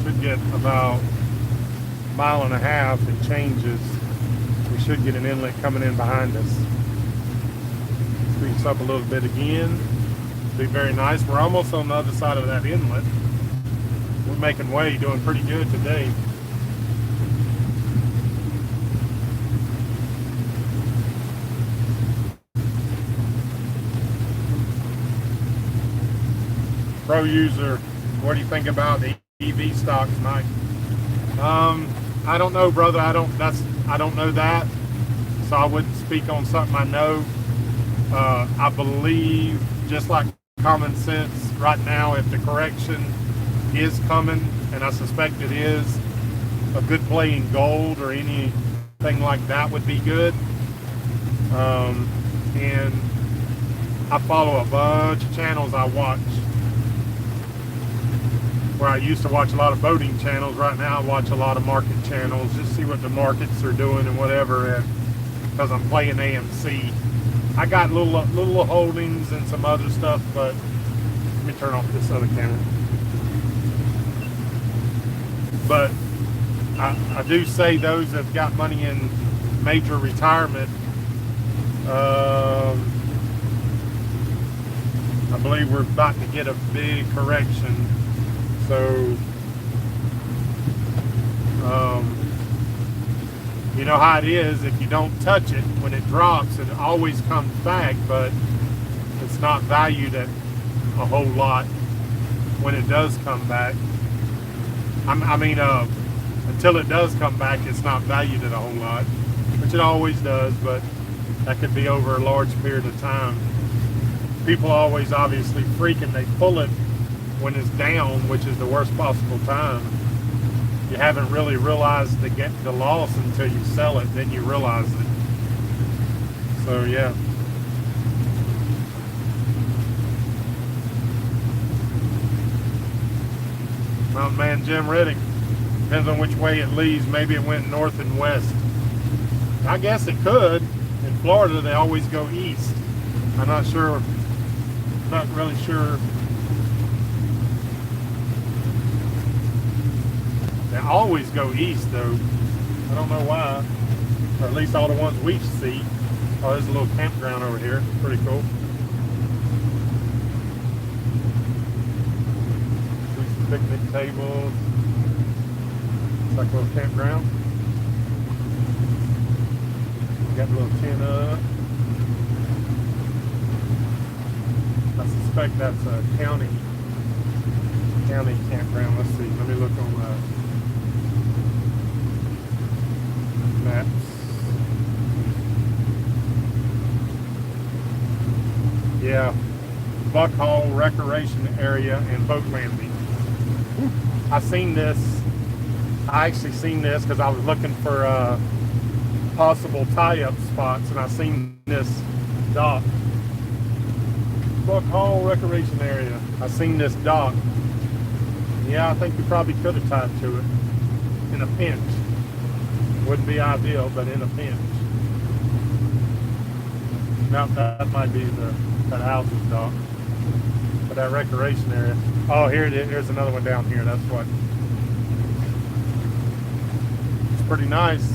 Should get about a mile and a half and changes. We should get an inlet coming in behind us. Speeds up a little bit again. Be very nice. We're almost on the other side of that inlet. We're making way, doing pretty good today. Pro user, what do you think about the EV stocks, Mike? I don't know, brother. I don't know that, so I wouldn't speak on something I know. I believe, just like common sense, right now, if the correction is coming, and I suspect it is, a good play in gold or anything like that would be good. And I follow a bunch of channels I watch. Where I used to watch a lot of boating channels, right now I watch a lot of market channels, just see what the markets are doing and whatever, because I'm playing AMC. I got little holdings and some other stuff, but let me turn off this other camera. But I do say those that have got money in major retirement, I believe we're about to get a big correction. So, you know how it is, if you don't touch it, when it drops, it always comes back, but it's not valued at a whole lot when it does come back. Until it does come back, it's not valued at a whole lot, which it always does, but that could be over a large period of time. People always obviously freak and they pull it when it's down, which is the worst possible time. You haven't really realized the loss until you sell it, then you realize it. So yeah. Mountain Man Jim Riddick. Depends on which way it leaves. Maybe it went north and west. I guess it could. In Florida, they always go east. I'm not sure. Not really sure. They always go east, though. I don't know why. Or at least all the ones we see. Oh, there's a little campground over here. Pretty cool. See some picnic tables. It's like a little campground. Got a little tin up. I suspect that's a county campground. Let's see. Let me look on maps. Yeah, Buck Hall Recreation Area and Boat Landing. I actually seen this because I was looking for possible tie-up spots, and I seen this dock. Buck Hall Recreation Area. I seen this dock. Yeah, I think you probably could have tied to it in a pinch. Wouldn't be ideal, but in a pinch. Now that might be that house's dock. But that recreation area. Oh, here it is. Here's another one down here. That's what. It's pretty nice.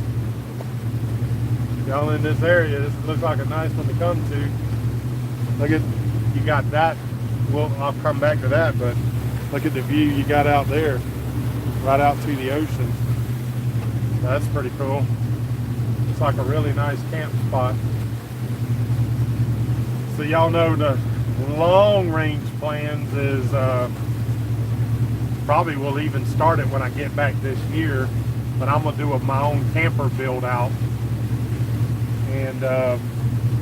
Y'all in this area, this looks like a nice one to come to. Look at, you got that. Well, I'll come back to that, but look at the view you got out there, right out to the ocean. That's pretty cool. It's like a really nice camp spot. So y'all know the long range plans is probably will even start it when I get back this year, but I'm gonna do my own camper build out. And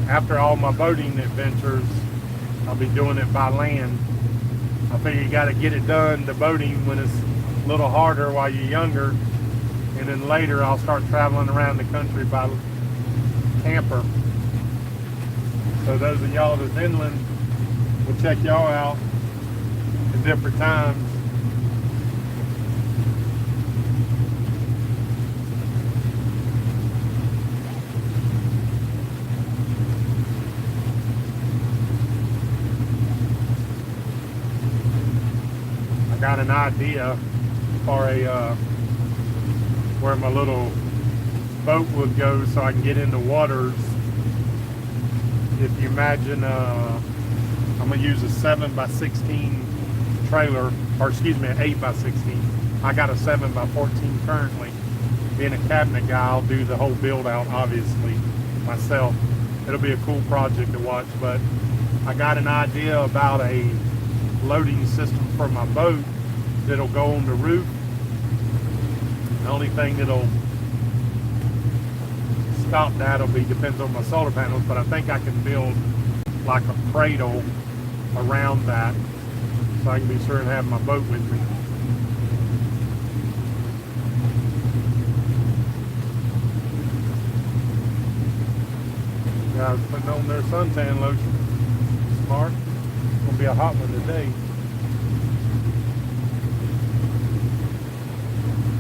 after all my boating adventures, I'll be doing it by land. I figure you got to get it done, the boating, when it's a little harder while you're younger, and then later I'll start traveling around the country by camper. So those of y'all that's inland, we'll check y'all out at different times. Got an idea for where my little boat would go so I can get in the waters. If you imagine, I'm gonna use a 7x16 trailer, or excuse me, an 8x16. I got a 7x14 currently. Being a cabinet guy, I'll do the whole build out, obviously, myself. It'll be a cool project to watch, but I got an idea about a loading system for my boat that'll go on the roof. The only thing that'll stop that will be, depends on my solar panels, but I think I can build like a cradle around that so I can be sure and have my boat with me. Guys putting on their suntan lotion. Smart. Gonna be a hot one today.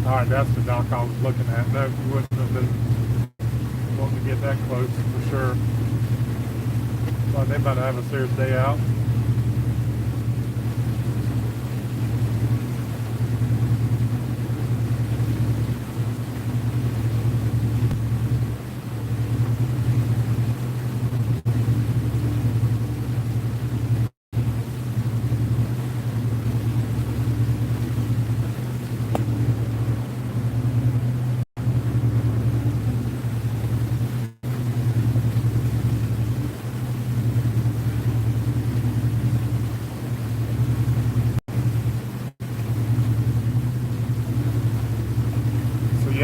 Alright, that's the dock I was looking at. No, you wouldn't have been wanting to get that close for sure. Thought they about to have a serious day out.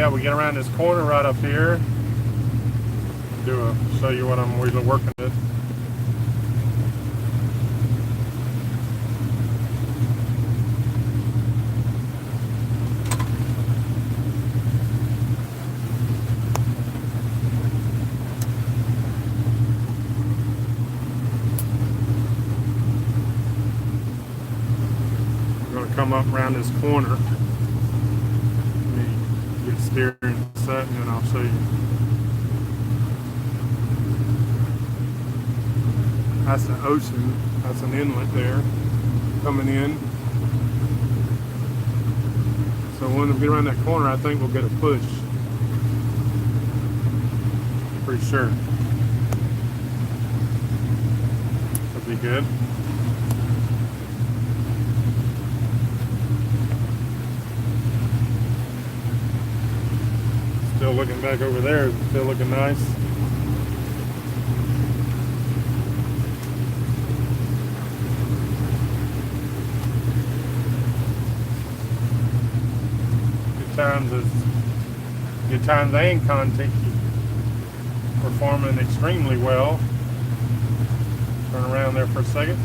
yeah, we get around this corner right up here. Show you what I'm really working with. Come up around this corner. Let me get steering set and then I'll show you. That's the ocean. That's an inlet there coming in. So when we get around that corner, I think we'll get a push. Pretty sure. That'll be good. Still looking back over there, still looking nice. Good times and content performing extremely well. Turn around there for a second.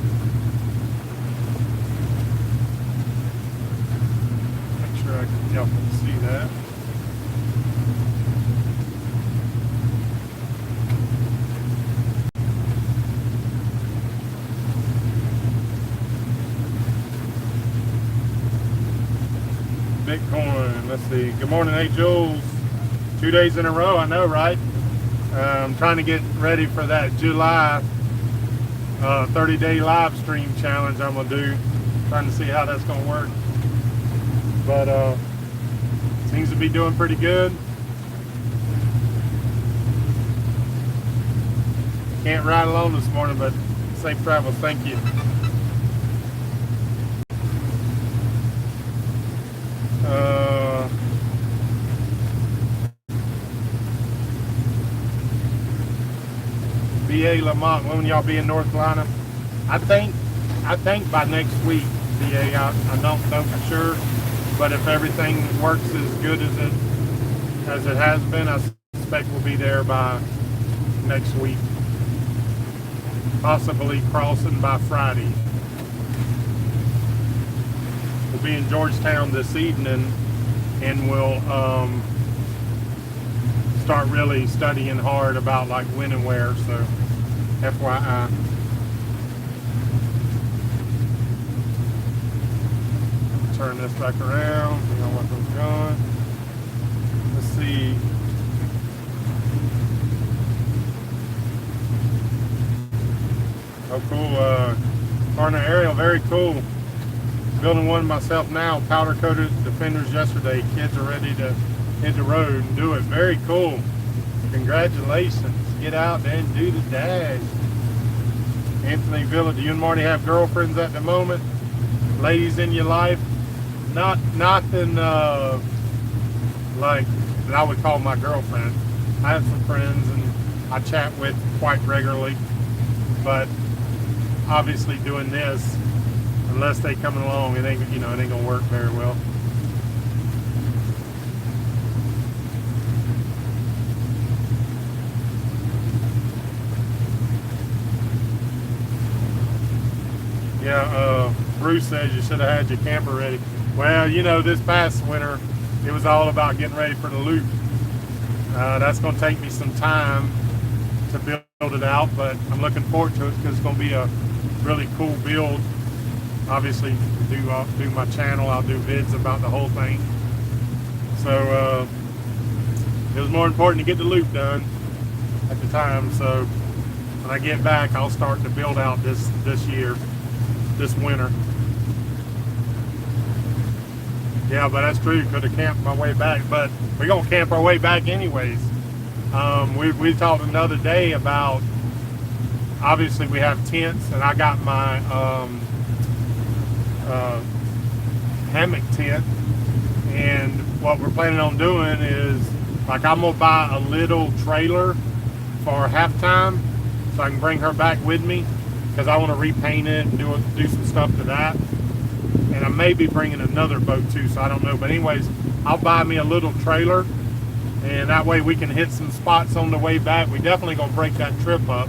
Make sure y'all can see that. Bitcoin. Let's see. Good morning, hey Jules. 2 days in a row, I know, right? I'm trying to get ready for that July 30-day live stream challenge I'm gonna do. Trying to see how that's gonna work. But seems to be doing pretty good. Can't ride alone this morning, but safe travels. Thank you. BA Lamont, when y'all be in North Carolina? I think by next week, BA. I don't know for sure, but if everything works as good as it has been, I suspect we'll be there by next week. Possibly crossing by Friday. We'll be in Georgetown this evening, and we'll start really studying hard about like when and where. So, FYI. Turn this back around. See how much it's going. Let's see. Oh, cool. Partner aerial, very cool. Building one myself now. Powder coated Defenders yesterday. Kids are ready to hit the road and do it. Very cool. Congratulations. Get out there and do the dash. Anthony Villa, do you and Marty have girlfriends at the moment? Ladies in your life? Nothing like that I would call my girlfriend. I have some friends and I chat with quite regularly, but obviously doing this, unless they coming along, it ain't gonna work very well. Yeah, Bruce says you should have had your camper ready. Well, this past winter, it was all about getting ready for the loop. That's going to take me some time to build it out, but I'm looking forward to it because it's going to be a really cool build. Obviously, do my channel, I'll do vids about the whole thing. So it was more important to get the loop done at the time. So when I get back, I'll start to build out this year. This winter. Yeah, but that's true. Could have camped my way back, but we're gonna camp our way back anyways. We talked another day about, obviously we have tents, and I got my hammock tent, and what we're planning on doing is, like, I'm gonna buy a little trailer for halftime so I can bring her back with me, because I want to repaint it and do some stuff to that. And I may be bringing another boat too, so I don't know. But anyways, I'll buy me a little trailer and that way we can hit some spots on the way back. We definitely gonna break that trip up.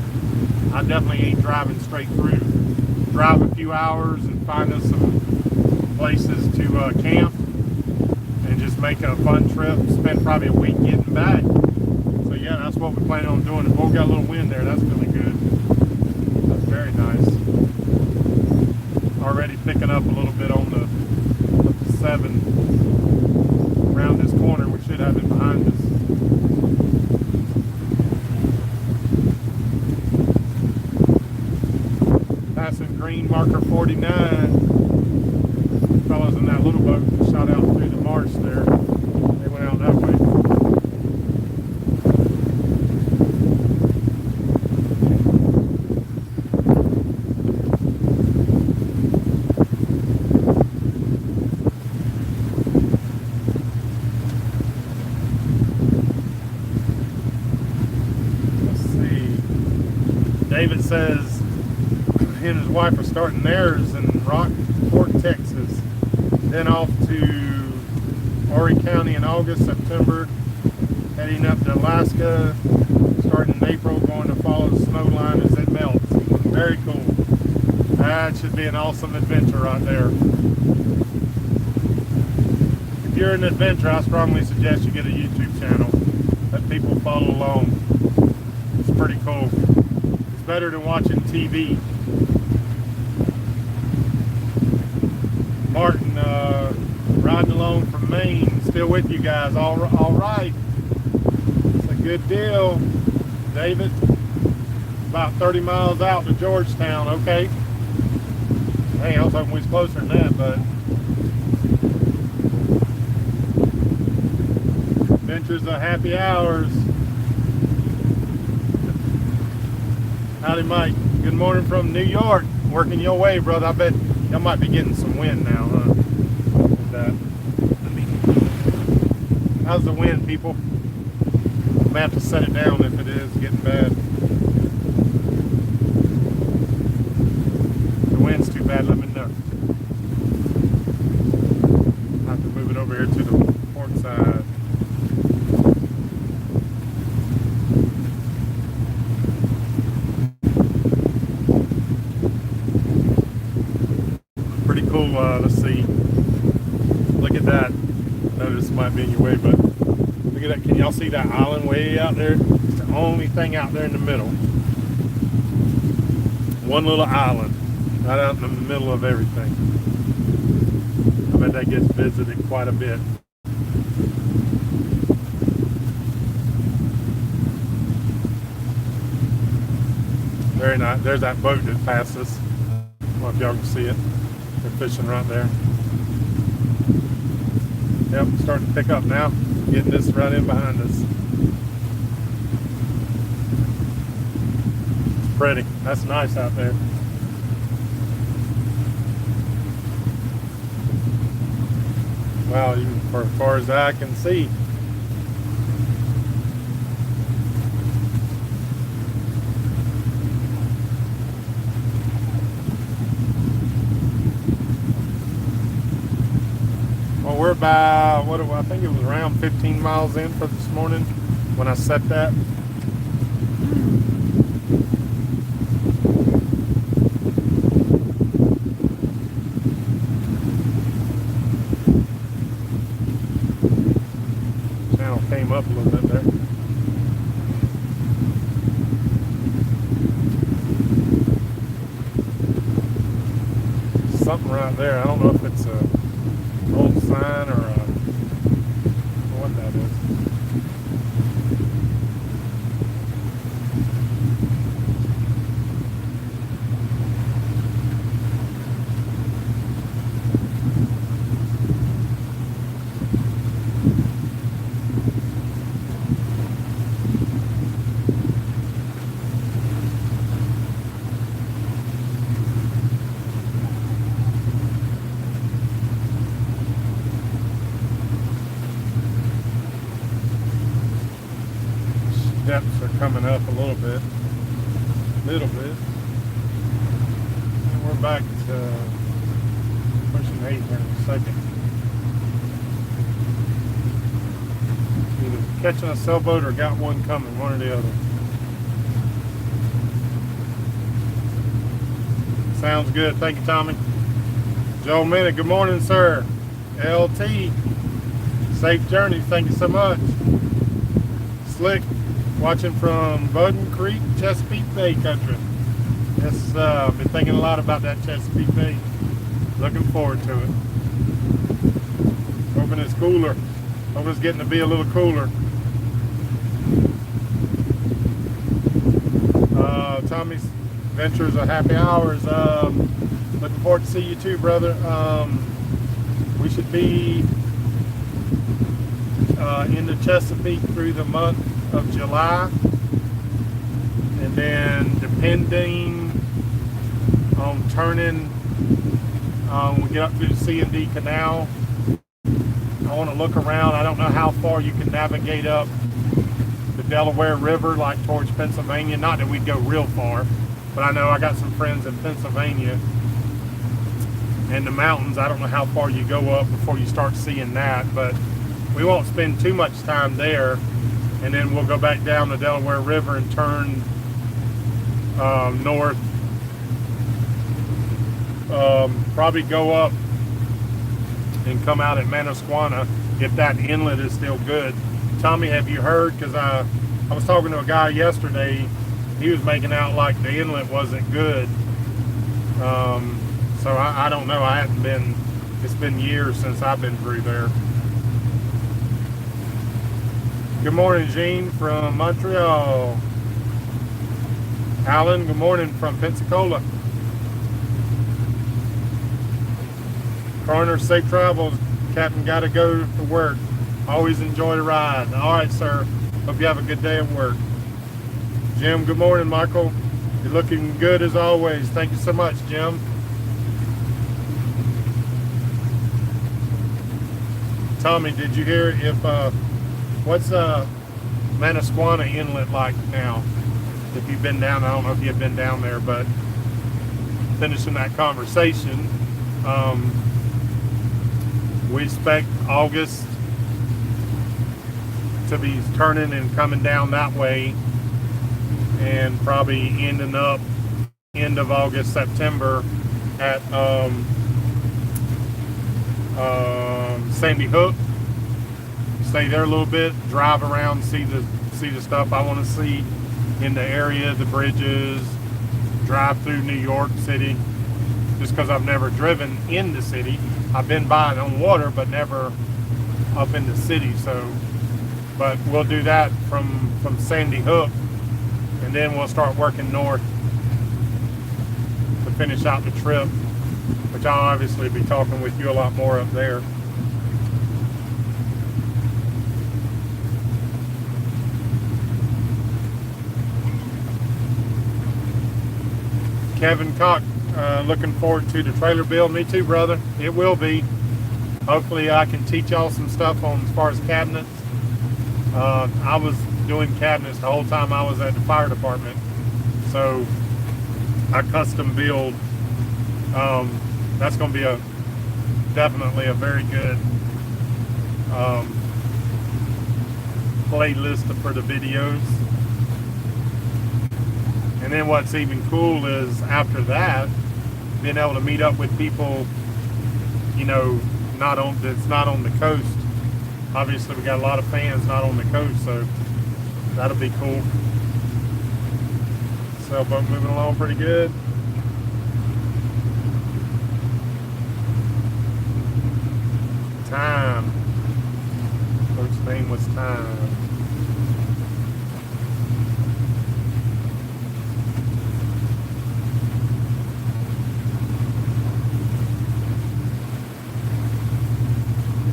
I definitely ain't driving straight through. Drive a few hours and find us some places to camp and just make a fun trip. Spend probably a week getting back. So yeah, that's what we plan on doing. We've got a little wind there. That's really good. That's very nice. Already picking up a little bit on the 7 around this corner. We should have it behind us. Passing green marker 49. Fellas in that little boat shot out through the marsh there. They went out that way. David says he and his wife are starting theirs in Rockport, Texas. Then off to Horry County in August, September. Heading up to Alaska, starting in April, going to follow the snow line as it melts. Very cool. That should be an awesome adventure right there. If you're an adventurer, I strongly suggest you get a YouTube channel. Let people follow along. It's pretty cool. Better than watching TV. Martin, riding along from Maine, still with you guys. All right. It's a good deal. David, about 30 miles out to Georgetown. Okay. Hey, I was hoping we was closer than that, but adventures of happy hours. Howdy, Mike. Good morning from New York. Working your way, brother. I bet y'all might be getting some wind now, huh? With that. How's the wind, people? I'm gonna have to set it down if it is getting bad. If the wind's too bad, let me know. I have to move it over here to the port side. Pretty cool. Let's see. Look at that. I know this might be in your way, but look at that. Can y'all see that island way out there? It's the only thing out there in the middle. One little island right out in the middle of everything. I bet that gets visited quite a bit. Very nice. There's that boat that passed us. I don't know if y'all can see it. They're fishing right there. Yep, starting to pick up now. Getting this right in behind us. It's pretty. That's nice out there. Wow, even for as far as I can see. Well, we're about, I think it was around 15 miles in for this morning when I set that. Channel came up a little bit there. Something right there. I don't know if it's a old sign or what that is. Depths are coming up a little bit. And we're back to pushing 8 here in a second. catching a sailboat or got one coming, one or the other. Sounds good. Thank you, Tommy. Joe Minute, good morning, sir. LT, safe journey. Thank you so much. Slick, watching from Bowden Creek, Chesapeake Bay country. Yes, been thinking a lot about that Chesapeake Bay. Looking forward to it. Hoping it's cooler. Hoping it's getting to be a little cooler. Tommy's Ventures are happy hours. Looking forward to see you too, brother. We should be in the Chesapeake through the month of July, and then depending on turning, we get up through the C&D Canal. I want to look around. I don't know how far you can navigate up the Delaware River, like towards Pennsylvania. Not that we'd go real far, but I know I got some friends in Pennsylvania and the mountains. I don't know how far you go up before you start seeing that, but we won't spend too much time there, and then we'll go back down the Delaware River and turn north. Probably go up and come out at Manasquana if that inlet is still good. Tommy, have you heard? Because I was talking to a guy yesterday. He was making out like the inlet wasn't good. So I don't know. I haven't been. It's been years since I've been through there. Good morning, Jean from Montreal. Alan, good morning from Pensacola. Coroner, safe travels. Captain, got to go to work. Always enjoy the ride. All right, sir. Hope you have a good day at work. Jim, good morning, Michael. You're looking good as always. Thank you so much, Jim. Tommy, did you hear if what's Manasquana Inlet like now? If you've been down, I don't know if you've been down there, but finishing that conversation, we expect August to be turning and coming down that way, and probably ending up end of August, September at Sandy Hook. Stay there a little bit, drive around, see the stuff I want to see in the area, the bridges, drive through New York City, just because I've never driven in the city. I've been by it on water, but never up in the city. So, but we'll do that from Sandy Hook, and then we'll start working north to finish out the trip, which I'll obviously be talking with you a lot more up there. Kevin Cock, looking forward to the trailer build. Me too, brother. It will be. Hopefully I can teach y'all some stuff on as far as cabinets. I was doing cabinets the whole time I was at the fire department. So I custom build. That's going to be definitely a very good playlist for the videos. And then what's even cool is after that, being able to meet up with people, you know, that's not on the coast. Obviously, we got a lot of fans not on the coast, so that'll be cool. Sailboat moving along pretty good. Time. Coach's name was Time.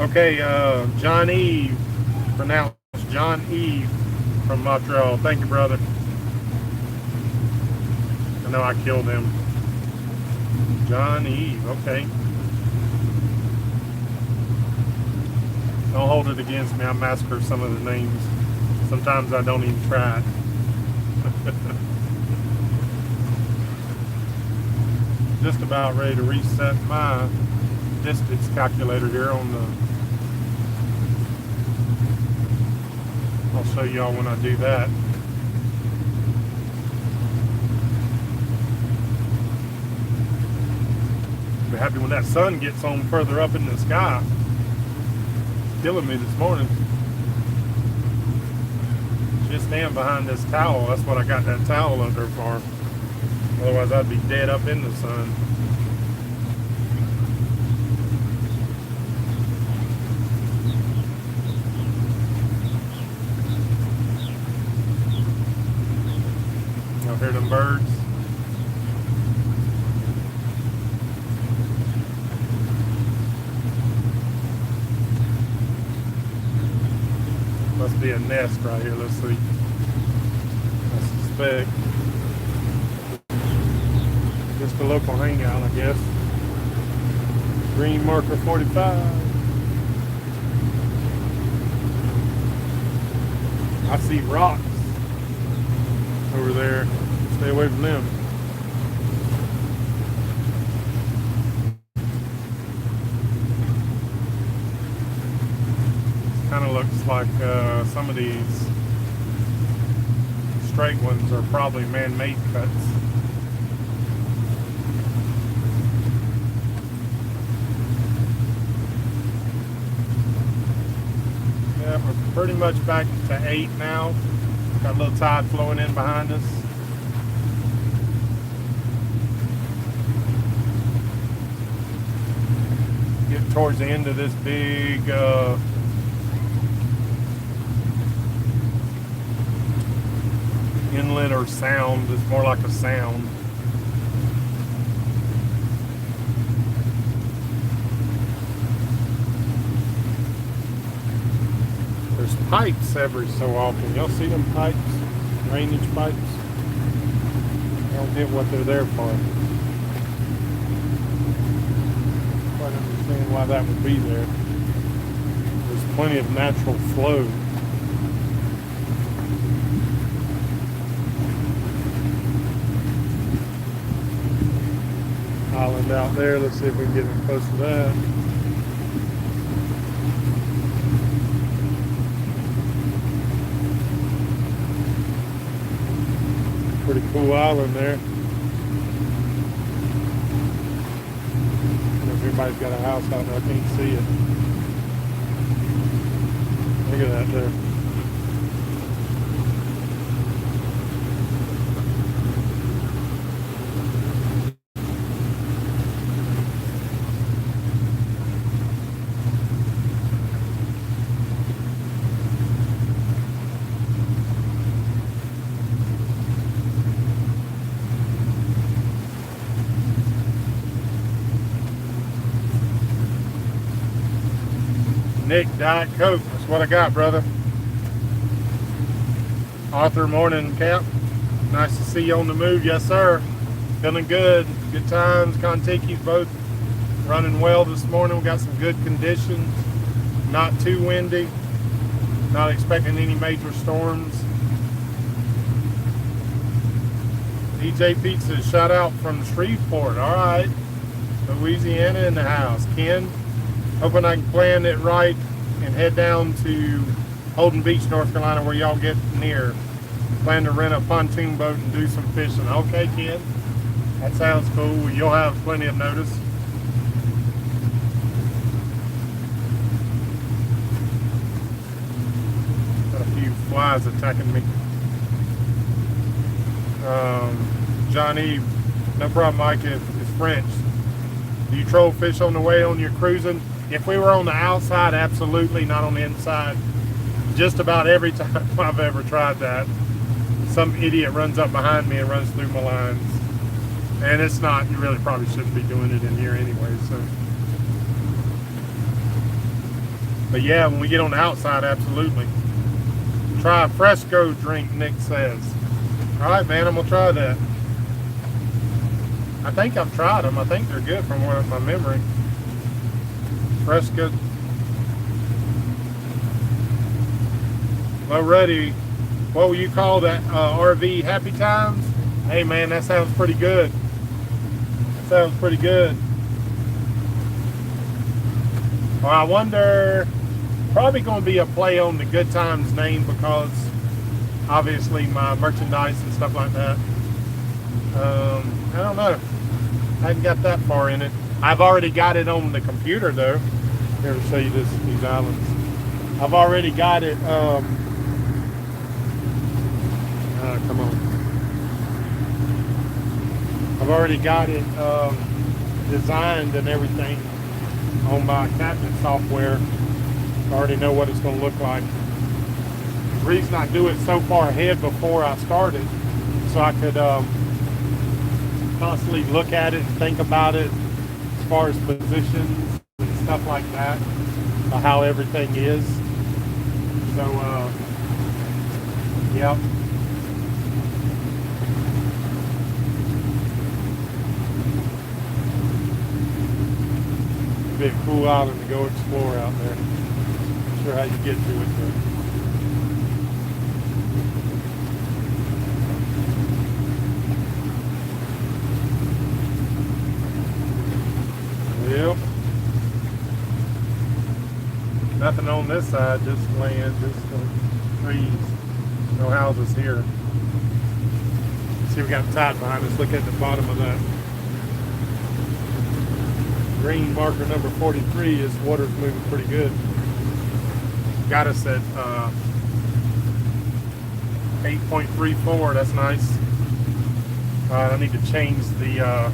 Okay, John Eve, pronounced John Eve from Montreal. Thank you, brother. I know I killed him. John Eve, okay. Don't hold it against me. I massacre some of the names. Sometimes I don't even try. Just about ready to reset my distance calculator here on the show y'all when I do that. Be happy when that sun gets on further up in the sky. It's killing me this morning. Just stand behind this towel. That's what I got that towel under for. Otherwise I'd be dead up in the sun. Y'all hear them birds? Must be a nest right here. Let's see. I suspect. Just a local hangout, I guess. Green marker 45. I see rocks over there. Stay away from them. Kind of looks like some of these straight ones are probably man-made cuts. Yeah, we're pretty much back to 8 now. Got a little tide flowing in behind us. Get towards the end of this big inlet or sound. It's more like a sound. There's pipes every so often. Y'all see them pipes? Drainage pipes? I don't get what they're there for. I don't understand why that would be there. There's plenty of natural flow. Island out there. Let's see if we can get in close to that. Pretty cool island there. I don't know if everybody's got a house out there. I can't see it. Look at that there. Nick, Diet Coke. That's what I got, brother. Arthur, morning, Cap. Nice to see you on the move. Yes, sir. Feeling good. Good times. Contiki's both running well this morning. We got some good conditions. Not too windy. Not expecting any major storms. DJ Pizza, shout out from Shreveport. All right. Louisiana in the house. Ken, hoping I can plan it right and head down to Holden Beach, North Carolina, where y'all get near. Plan to rent a pontoon boat and do some fishing. Okay, Ken. That sounds cool. You'll have plenty of notice. Got a few flies attacking me. Johnny, no problem, Mike. It's French. Do you troll fish on the way on your cruising? If we were on the outside, absolutely, not on the inside. Just about every time I've ever tried that, some idiot runs up behind me and runs through my lines. And it's not, you really probably shouldn't be doing it in here anyway, so. But yeah, when we get on the outside, absolutely. Try a Fresco drink, Nick says. All right, man, I'm gonna try that. I think I've tried them. I think they're good from what my memory. Fresco. Well, ready. What will you call that RV? Happy Times? Hey, man, that sounds pretty good. That sounds pretty good. Well, I wonder. Probably going to be a play on the Good Times name because obviously my merchandise and stuff like that. I don't know. I haven't got that far in it. I've already got it on the computer though. Here to show you these islands. I've already got it. Come on. I've already got it designed and everything on my cabinet software. I already know what it's going to look like. The reason I do it so far ahead before I started, so I could constantly look at it and think about it as far as positions and stuff like that, how everything is. So, yep. Be a cool island to go explore out there. Not sure how you get to it, but yep. Nothing on this side, just land, just trees. No houses here. See, we got the tide behind us. Look at the bottom of that. Green marker number 43 is water's moving pretty good. Got us at 8.34. That's nice. I need to change the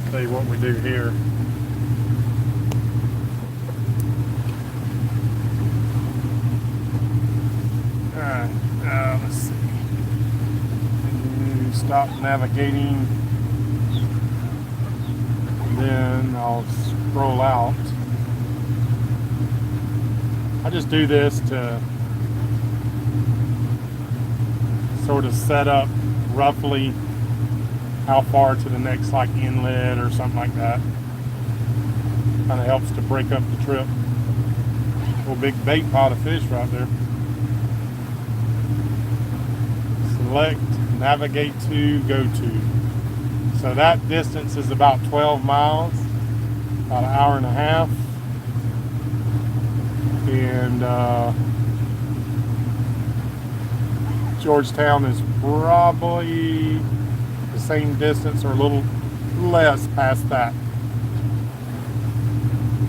tell you what we do here. Alright, let's see. Stop navigating. Then I'll scroll out. I just do this to sort of set up roughly how far to the next like inlet or something like that. Kind of helps to break up the trip. Little big bait pot of fish right there. Select, navigate to, go to. So that distance is about 12 miles, about an hour and a half. And Georgetown is probably the same distance or a little less past that.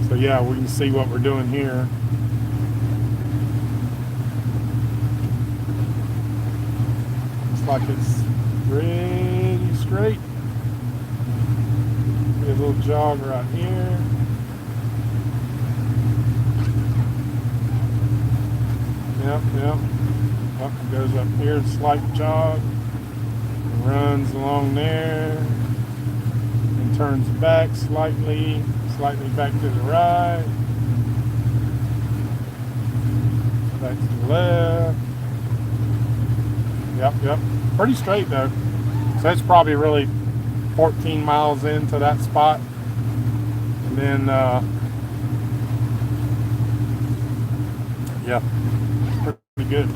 So yeah, we can see what we're doing here. Looks like it's pretty straight. A little jog right here. Yep. Up it goes up here, slight jog. Runs along there. And turns back slightly back to the right. Back to the left. Yep. Pretty straight though. So that's probably really 14 miles into that spot, and then yeah, it's pretty good.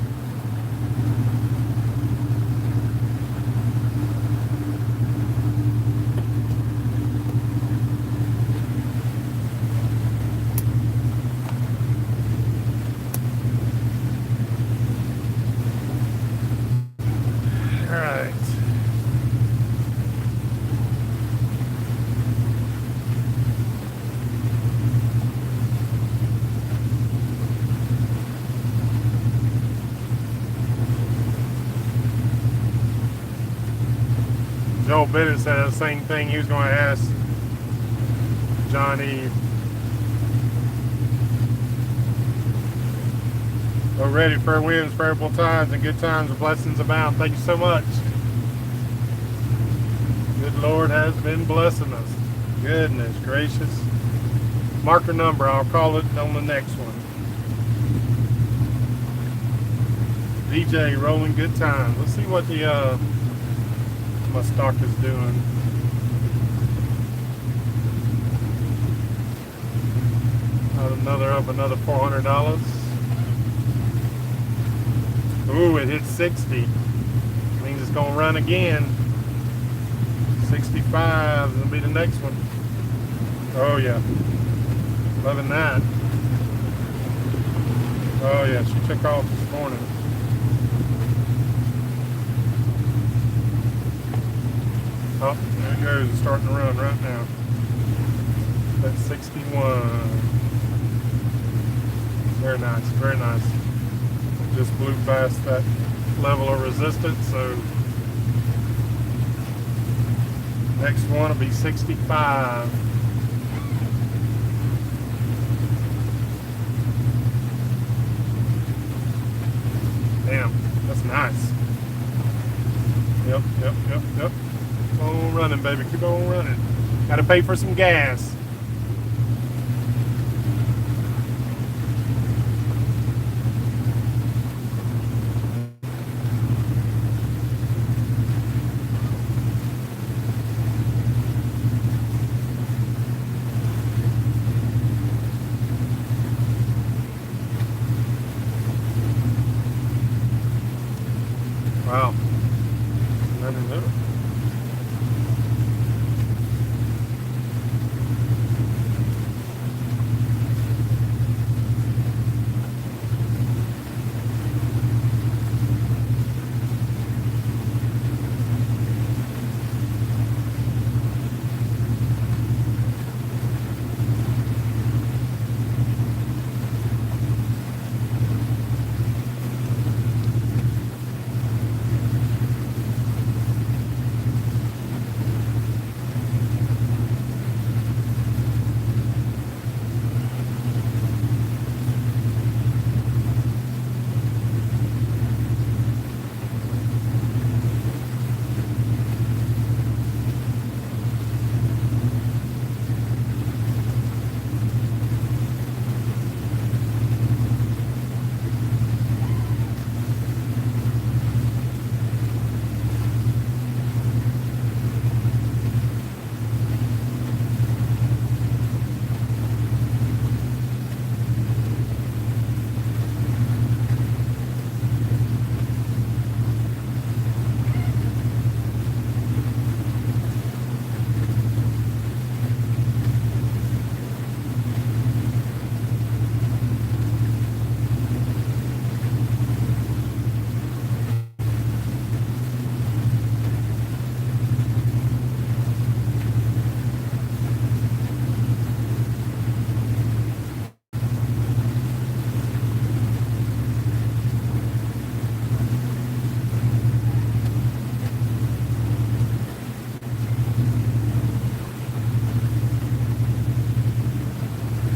All right. Joe Bennett said the same thing. He was going to ask Johnny. We're ready for winds, favorable times, and good times and blessings abound. Thank you so much. Good Lord has been blessing us. Goodness gracious. Marker number, I'll call it on the next one. DJ rolling good times. Let's see what the my stock is doing. Another $400. Ooh, it hit 60. Means it's gonna run again. 65 is gonna be the next one. Oh yeah, loving that. Oh yeah, she took off this morning. Oh, there it goes. It's starting to run right now. That's 61. Very nice, very nice. Just blew past that level of resistance, so next one will be 65. Damn, that's nice. Yep. Keep on running, baby. Keep on running. Gotta pay for some gas. Wow. Nothing new.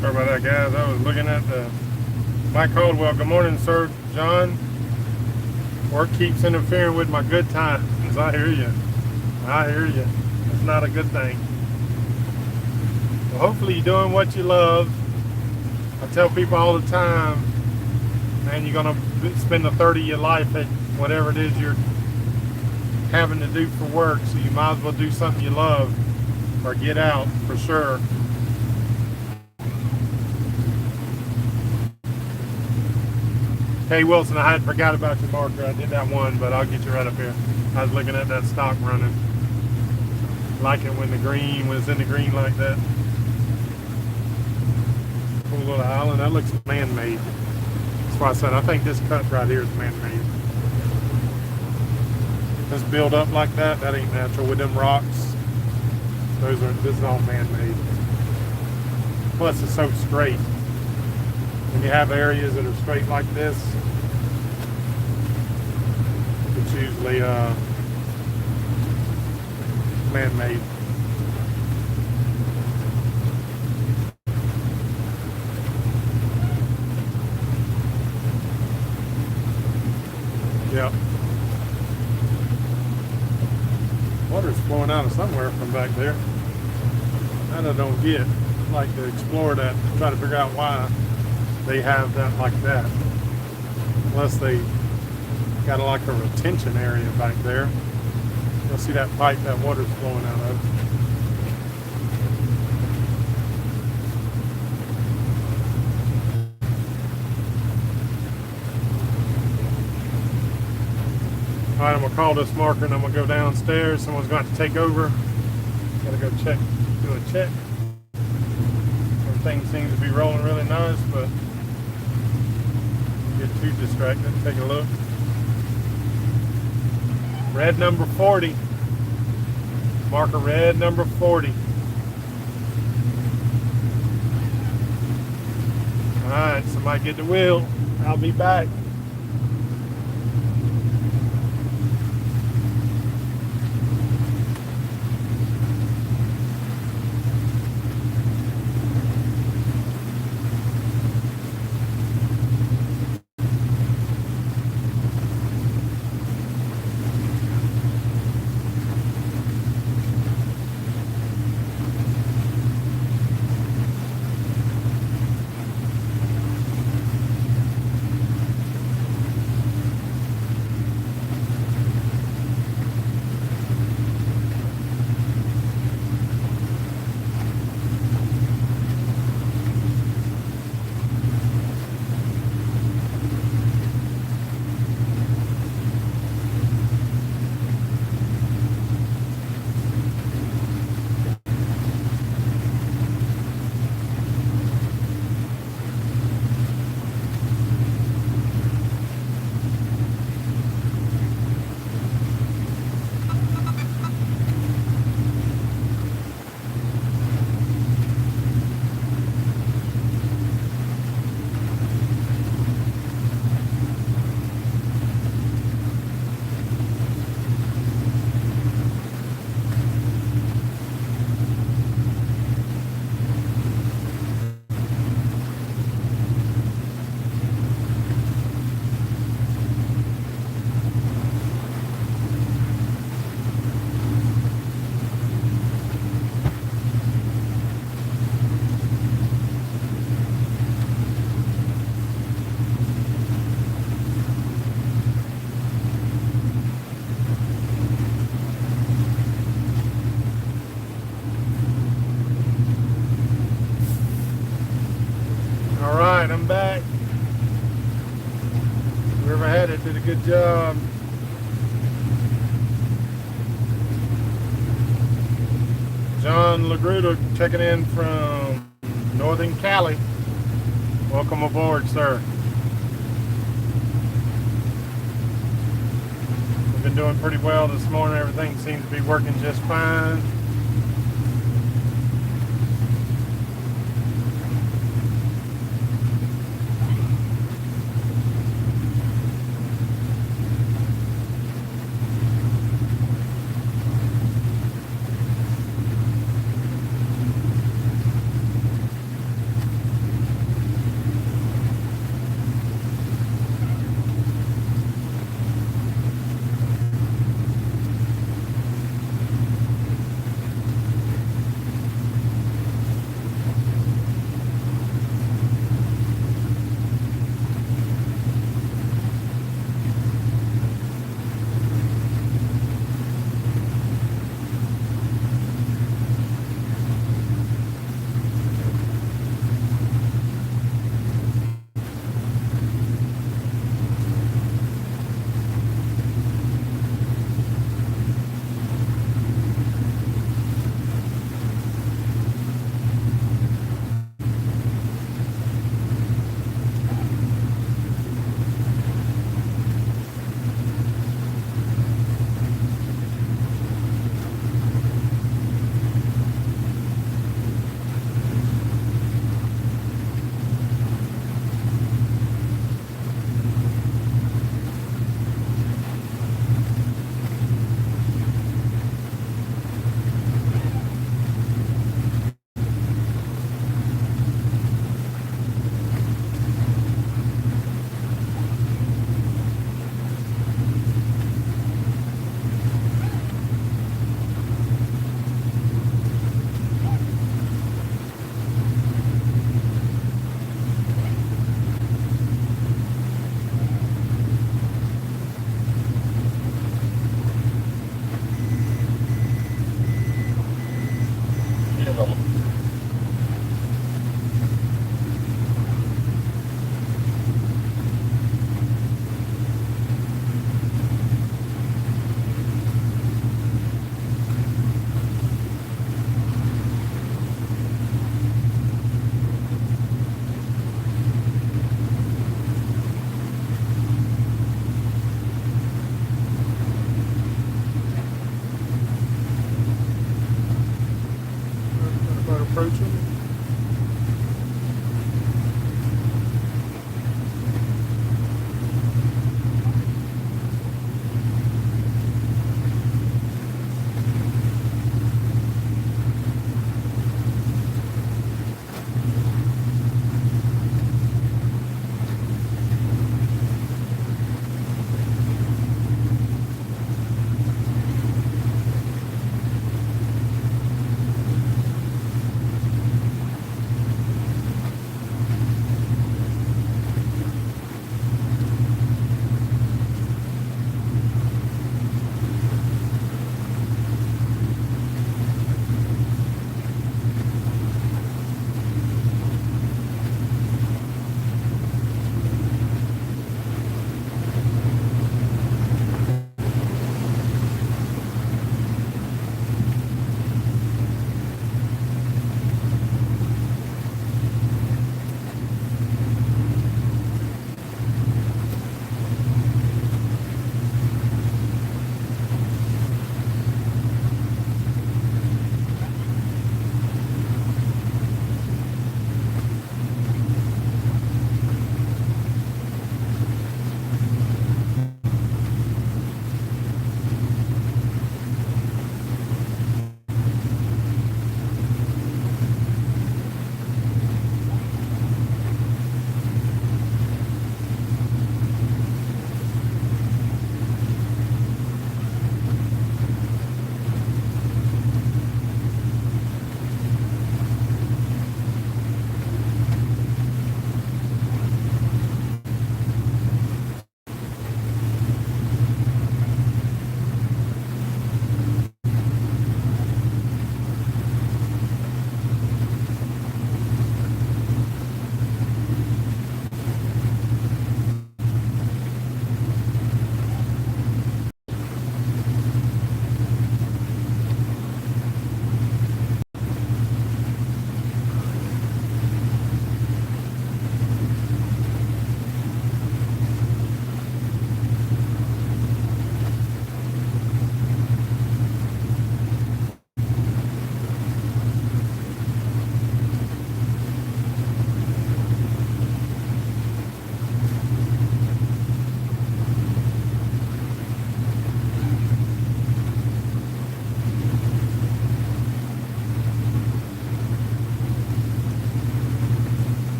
Sorry about that, guys. I was looking at the Mike Caldwell. Good morning, Sir John. Work keeps interfering with my good times. I hear you. It's not a good thing. Well, hopefully you're doing what you love. I tell people all the time, man, you're going to spend a third of your life at whatever it is you're having to do for work, so you might as well do something you love or get out for sure. Hey Wilson, I had forgot about your marker. I did that one, but I'll get you right up here. I was looking at that stock running. Like it when it's in the green like that. Cool little island. That looks man-made. That's why I said I think this cut right here is man-made. This build up like that ain't natural with them rocks. This is all man-made. Plus it's so straight. When you have areas that are straight like this, it's usually man-made. Yep. Water's flowing out of somewhere from back there. That I don't get. I'd like to explore that, try to figure out why they have that like that. Unless they got like a retention area back there. You'll see that pipe that water's flowing out of. All right, I'm gonna call this marker and I'm gonna go downstairs. Someone's going to have to take over. Gotta go check, do a check. Everything seems to be rolling really nice, but don't get too distracted. Take a look. Red number 40. Marker red, number 40. All right, somebody get the wheel. I'll be back. All right, I'm back. Whoever had it did a good job. John LaGruda checking in from Northern Cali. Welcome aboard, sir. We've been doing pretty well this morning. Everything seems to be working just fine.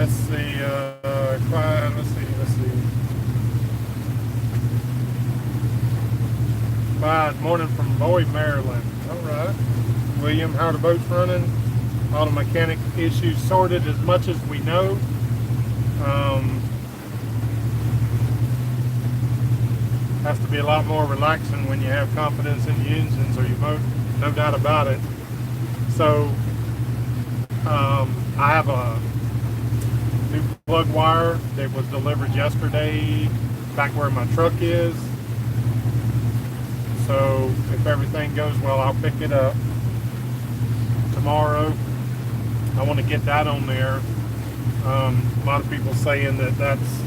Let's see, let's see. Clyde, morning from Bowie, Maryland. All right. William, how are the boats running? All the mechanic issues sorted as much as we know. Has to be a lot more relaxing when you have confidence in the engines, or your boat, no doubt about it. So, I have a new plug wire that was delivered yesterday back where my truck is. So if everything goes well, I'll pick it up tomorrow. I want to get that on there. A lot of people saying that that's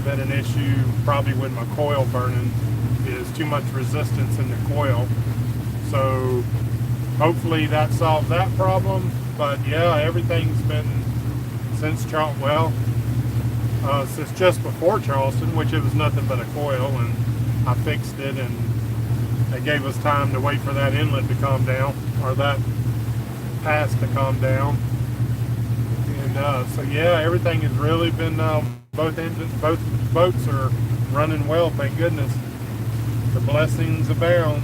been an issue probably with my coil burning, is too much resistance in the coil. So hopefully that solves that problem. But yeah, everything's been since since just before Charleston, which it was nothing but a coil, and I fixed it, and it gave us time to wait for that inlet to calm down, or that pass to calm down. And so yeah, everything has really been, both boats are running well, thank goodness. The blessings abound.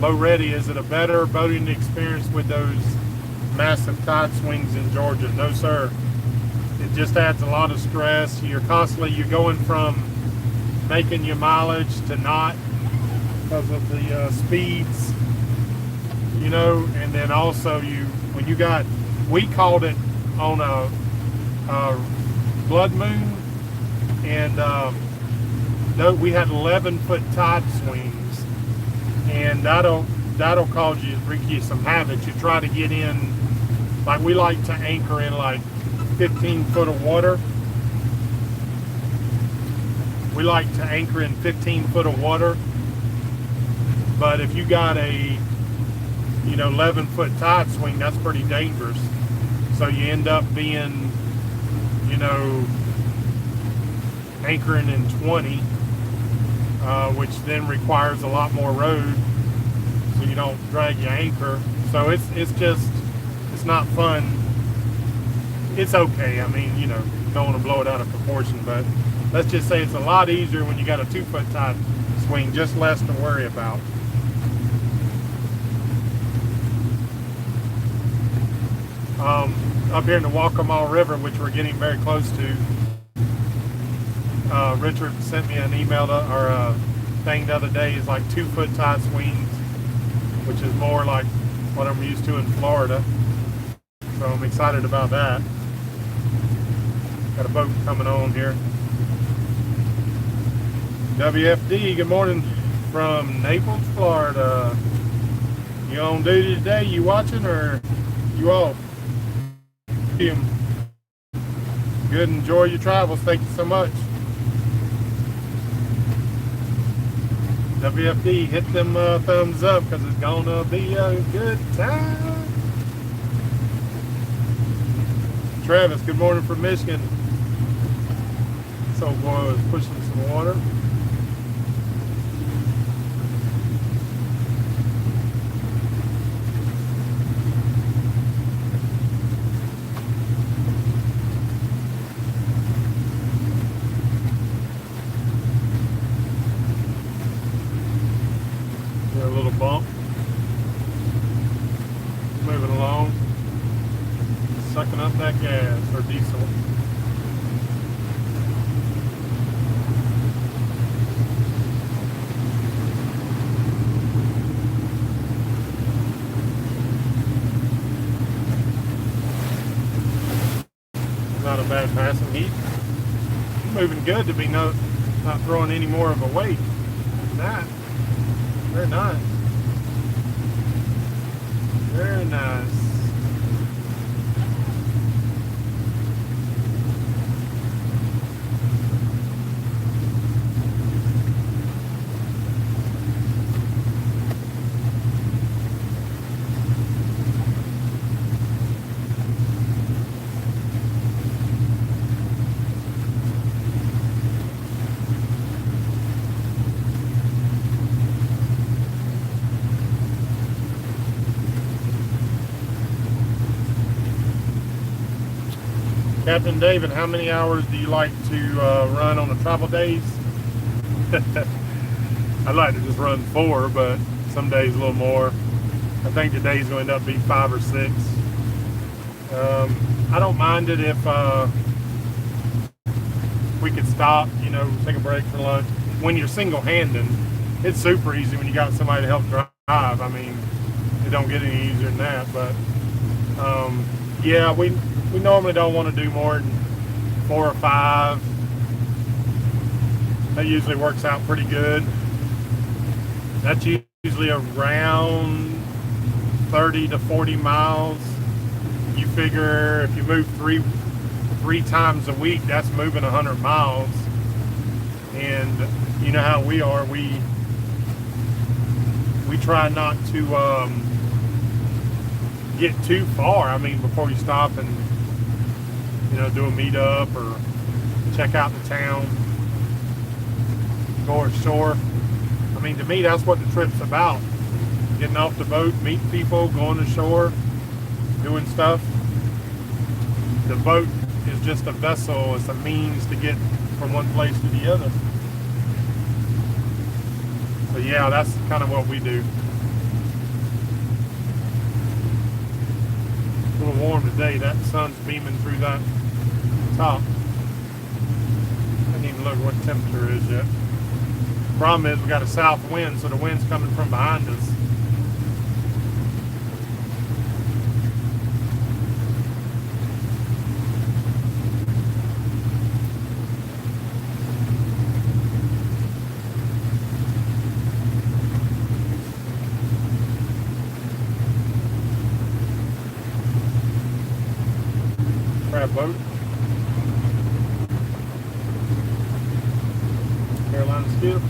Low ready, is it a better boating experience with those massive tide swings in Georgia? No, sir. It just adds a lot of stress. You're going from making your mileage to not, because of the speeds, you know. And then also we called it on a blood moon, and we had 11-foot tide swings. And that'll cause you, wreak you some havoc. You try to get in, like we like to anchor in like 15 foot of water. We like to anchor in 15 foot of water. But if you got a 11-foot tide swing, that's pretty dangerous. So you end up being, anchoring in 20. Which then requires a lot more road, so you don't drag your anchor. So it's not fun. It's okay. I mean, don't want to blow it out of proportion, but let's just say it's a lot easier when you got a 2-foot tide swing, just less to worry about. Up here in the Waccamaw River, which we're getting very close to, Richard sent me an email or a thing the other day. Is like 2-foot tide swings, which is more like what I'm used to in Florida. So I'm excited about that. Got a boat coming on here. WFD, good morning from Naples, Florida. You on duty today? You watching or you off? Good, enjoy your travels. Thank you so much. WFD, hit them thumbs up, because it's gonna be a good time. Travis, good morning from Michigan. This old boy was pushing some water. Bump. Moving along. Sucking up that gas or diesel. Not a bad passing heat. Moving good to be not throwing any more of a weight than that. Very nice. Very nice. Captain David, how many hours do you like to run on a travel days? I'd like to just run 4, but some days a little more. I think today's going to end up being 5 or 6. I don't mind it if we could stop, you know, take a break for lunch. When you're single-handed, it's super easy when you got somebody to help drive. I mean, it don't get any easier than that. But yeah, we normally don't want to do more than 4 or 5. That usually works out pretty good. That's usually around 30 to 40 miles. You figure if you move three times a week, that's moving 100 miles. And you know how we are. We try not to get too far. I mean, before you stop and, you know, do a meetup or check out the town, go ashore. I mean, to me, that's what the trip's about. Getting off the boat, meeting people, going ashore, doing stuff. The boat is just a vessel. It's a means to get from one place to the other. So yeah, that's kind of what we do. A little warm today. That sun's beaming through that top. I didn't even look what the temperature is yet. Problem is we got a south wind, so the wind's coming from behind us. Crab boat. Carolina's beautiful.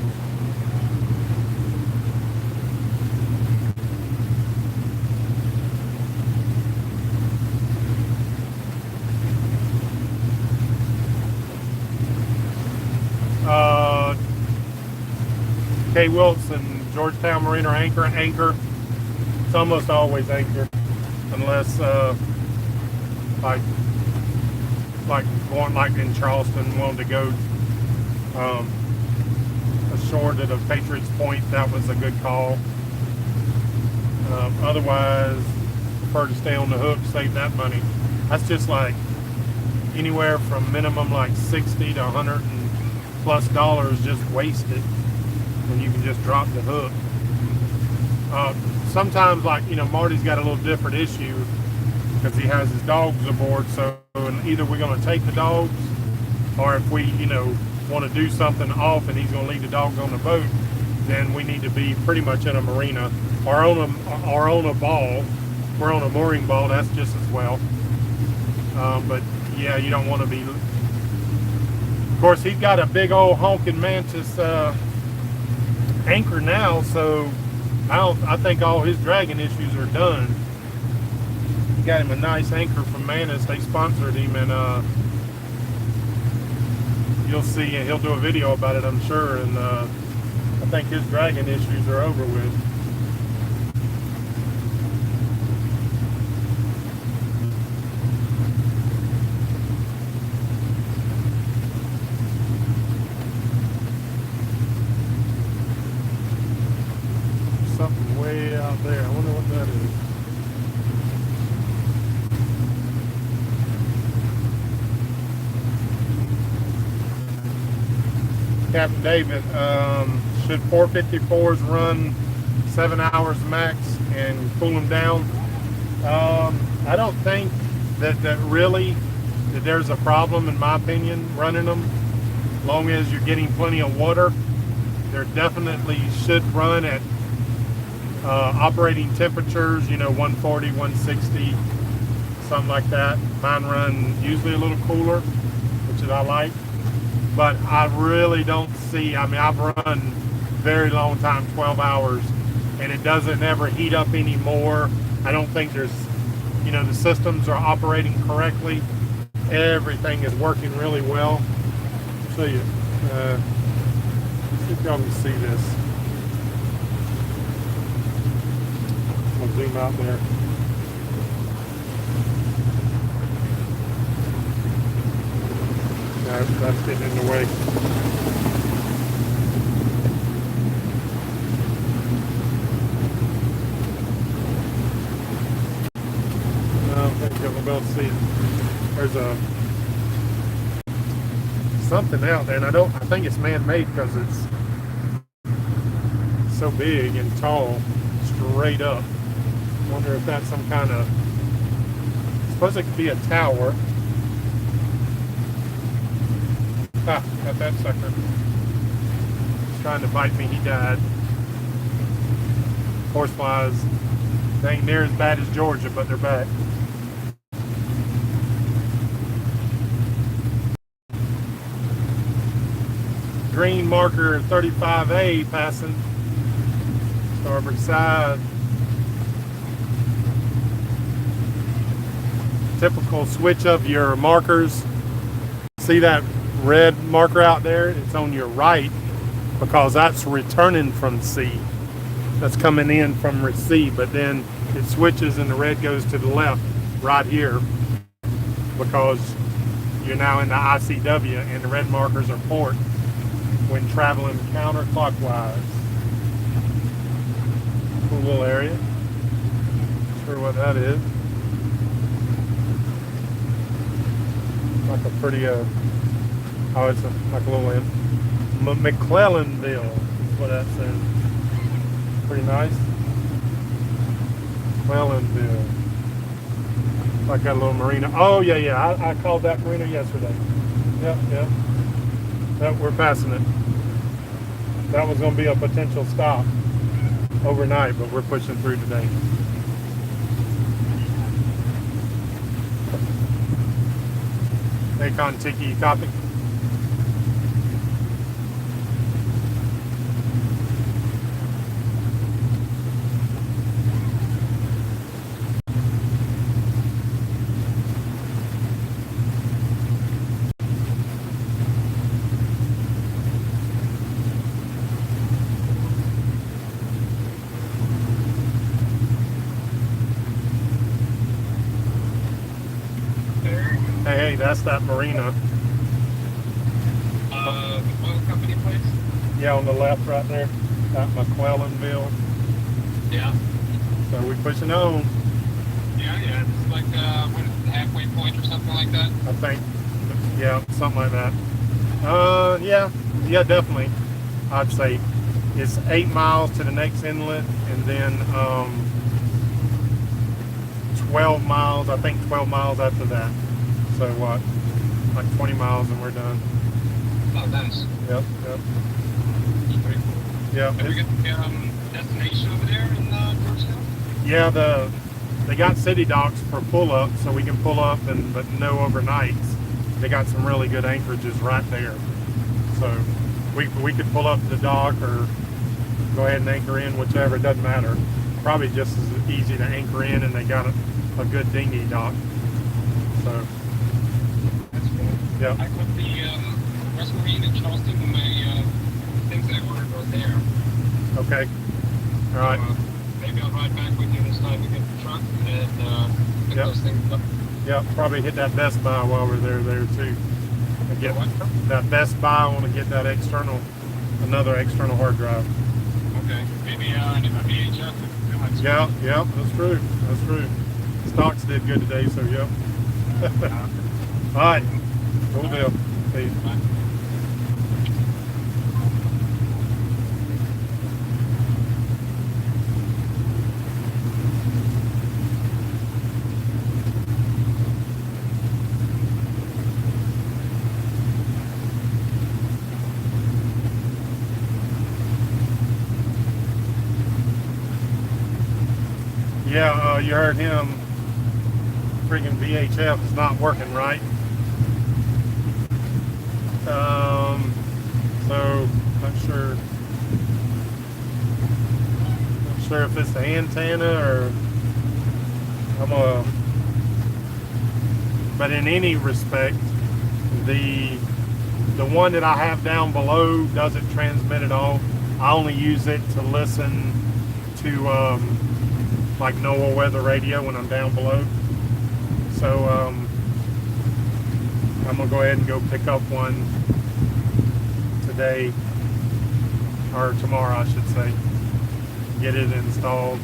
K. Wilson, Georgetown Marina, anchor. It's almost always anchor, unless like going like in Charleston, wanted to go ashore to the Patriots Point. That was a good call. Otherwise, prefer to stay on the hook, save that money. That's just like anywhere from minimum like $60 to $100 and plus just wasted when you can just drop the hook. Sometimes, like, you know, Marty's got a little different issue because he has his dogs aboard, so either we're going to take the dogs, or if we, you know, want to do something off and he's going to leave the dogs on the boat, then we need to be pretty much in a marina or on a ball. We're on a mooring ball, that's just as well. But yeah, you don't want to be. Of course, he's got a big old honking Mantis anchor now, so I think all his dragging issues are done. He got him a nice anchor from Mantis. They sponsored him, and you'll see, and he'll do a video about it, I'm sure. And I think his dragging issues are over with. Something way out there. I wonder what that is. Captain David, should 454s run 7 hours max and cool them down? I don't think that there's a problem, in my opinion, running them. As long as you're getting plenty of water, they definitely should run at operating temperatures, you know, 140, 160, something like that. Mine run usually a little cooler, which is I like. But I really don't see, I mean, I've run very long time, 12 hours, and it doesn't ever heat up anymore. I don't think there's, you know, the systems are operating correctly. Everything is working really well. I'll show you. See if y'all can see this. I'm going to zoom out there. No, that's getting in the way. I don't think I'm about to see it. There's something out there, and I think it's man-made because it's so big and tall, straight up. Wonder if that's some kind of. I suppose it could be a tower. Ah, got that sucker. He's trying to bite me. He died. Horseflies, they ain't near as bad as Georgia, but they're back. Green marker 35A passing. Starboard side. Typical switch of your markers. See that red marker out there? It's on your right because that's returning from sea. That's coming in from receive, but then it switches and the red goes to the left right here because you're now in the ICW and the red markers are port when traveling counterclockwise. Cool little area. Not sure what that is. Like a pretty, oh, it's like a little McClellanville is what that says. Pretty nice. McClellanville. Like that little marina. Oh, yeah. I called that marina yesterday. Yep. We're passing it. That was going to be a potential stop overnight, but we're pushing through today. Hey, Kon-Tiki, copy. Hey, that's that marina. The oil company place? Yeah, on the left right there. That McClellanville. Yeah. So we pushing on. Yeah. It's like, what is it, the halfway point or something like that? I think. Yeah, something like that. Yeah, definitely. I'd say it's 8 miles to the next inlet and then 12 miles, I think 12 miles after that. So what? Like 20 miles and we're done. Oh, nice. Yep. That's pretty cool. Yeah. Have we got the destination over there in Georgetown? Yeah, they got city docks for pull up, so we can pull up but no overnights. They got some really good anchorages right there. So we could pull up to the dock or go ahead and anchor in, whichever, it doesn't matter. Probably just as easy to anchor in, and they got a good dinghy dock. So that's cool. Yeah. I put the West Marine in Charleston and my things that I ordered are there. Okay. All right. So, maybe I'll ride back with you this time to get the truck and pick Yep. those things up. Yeah, probably hit that Best Buy while we're there too. And get What? that Best Buy. I want to get that another external hard drive. Okay. Maybe a VHF. Yeah, that's true. Stocks did good today, so yeah. All right, cool deal. Peace. Bye. Yeah, you heard him. Freaking VHF is not working right. So not sure if it's the antenna or but in any respect, the one that I have down below doesn't transmit at all. I only use it to listen to like NOAA weather radio when I'm down below. So I'm gonna go ahead and go pick up one today, or tomorrow I should say, get it installed.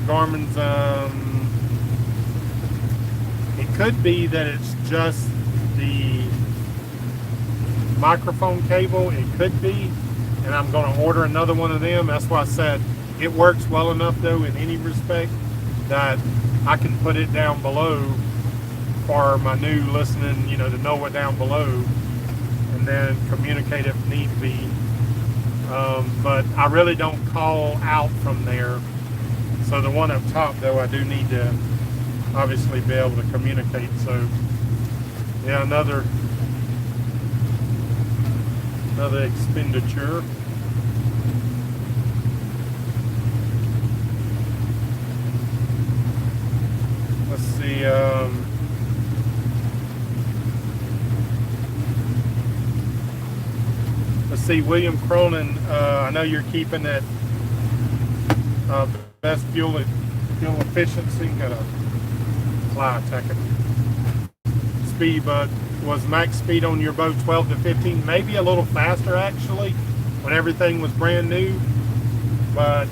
Garmin's, it could be that it's just the microphone cable, it could be, and I'm going to order another one of them. That's why I said it works well enough though in any respect that I can put it down below for my new listening, you know, to know it down below and then communicate if need be. But I really don't call out from there. So the one up top though, I do need to obviously be able to communicate. So yeah, another expenditure. Let's see. Let's see, William Cronin. I know you're keeping that best fuel efficiency. Got a fly attacking. Speed, but was max speed on your boat 12 to 15? Maybe a little faster actually when everything was brand new. But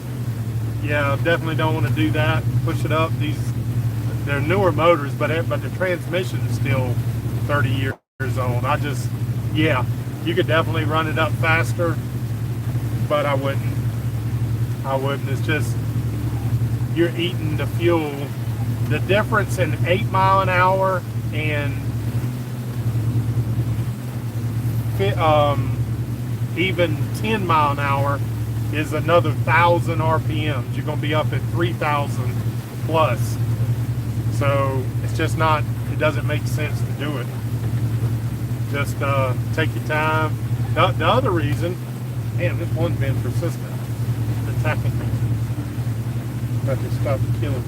yeah, definitely don't want to do that. Push it up. They're newer motors, but the transmission is still 30 years old. Yeah, you could definitely run it up faster, but I wouldn't. It's just, you're eating the fuel. The difference in 8 mile an hour and even 10 mile an hour is another 1,000 RPMs. You're going to be up at 3,000 plus. So it's just not, it doesn't make sense to do it. Just take your time. The other reason, man, this one's been persistent. It's attacking me. About to stop killing.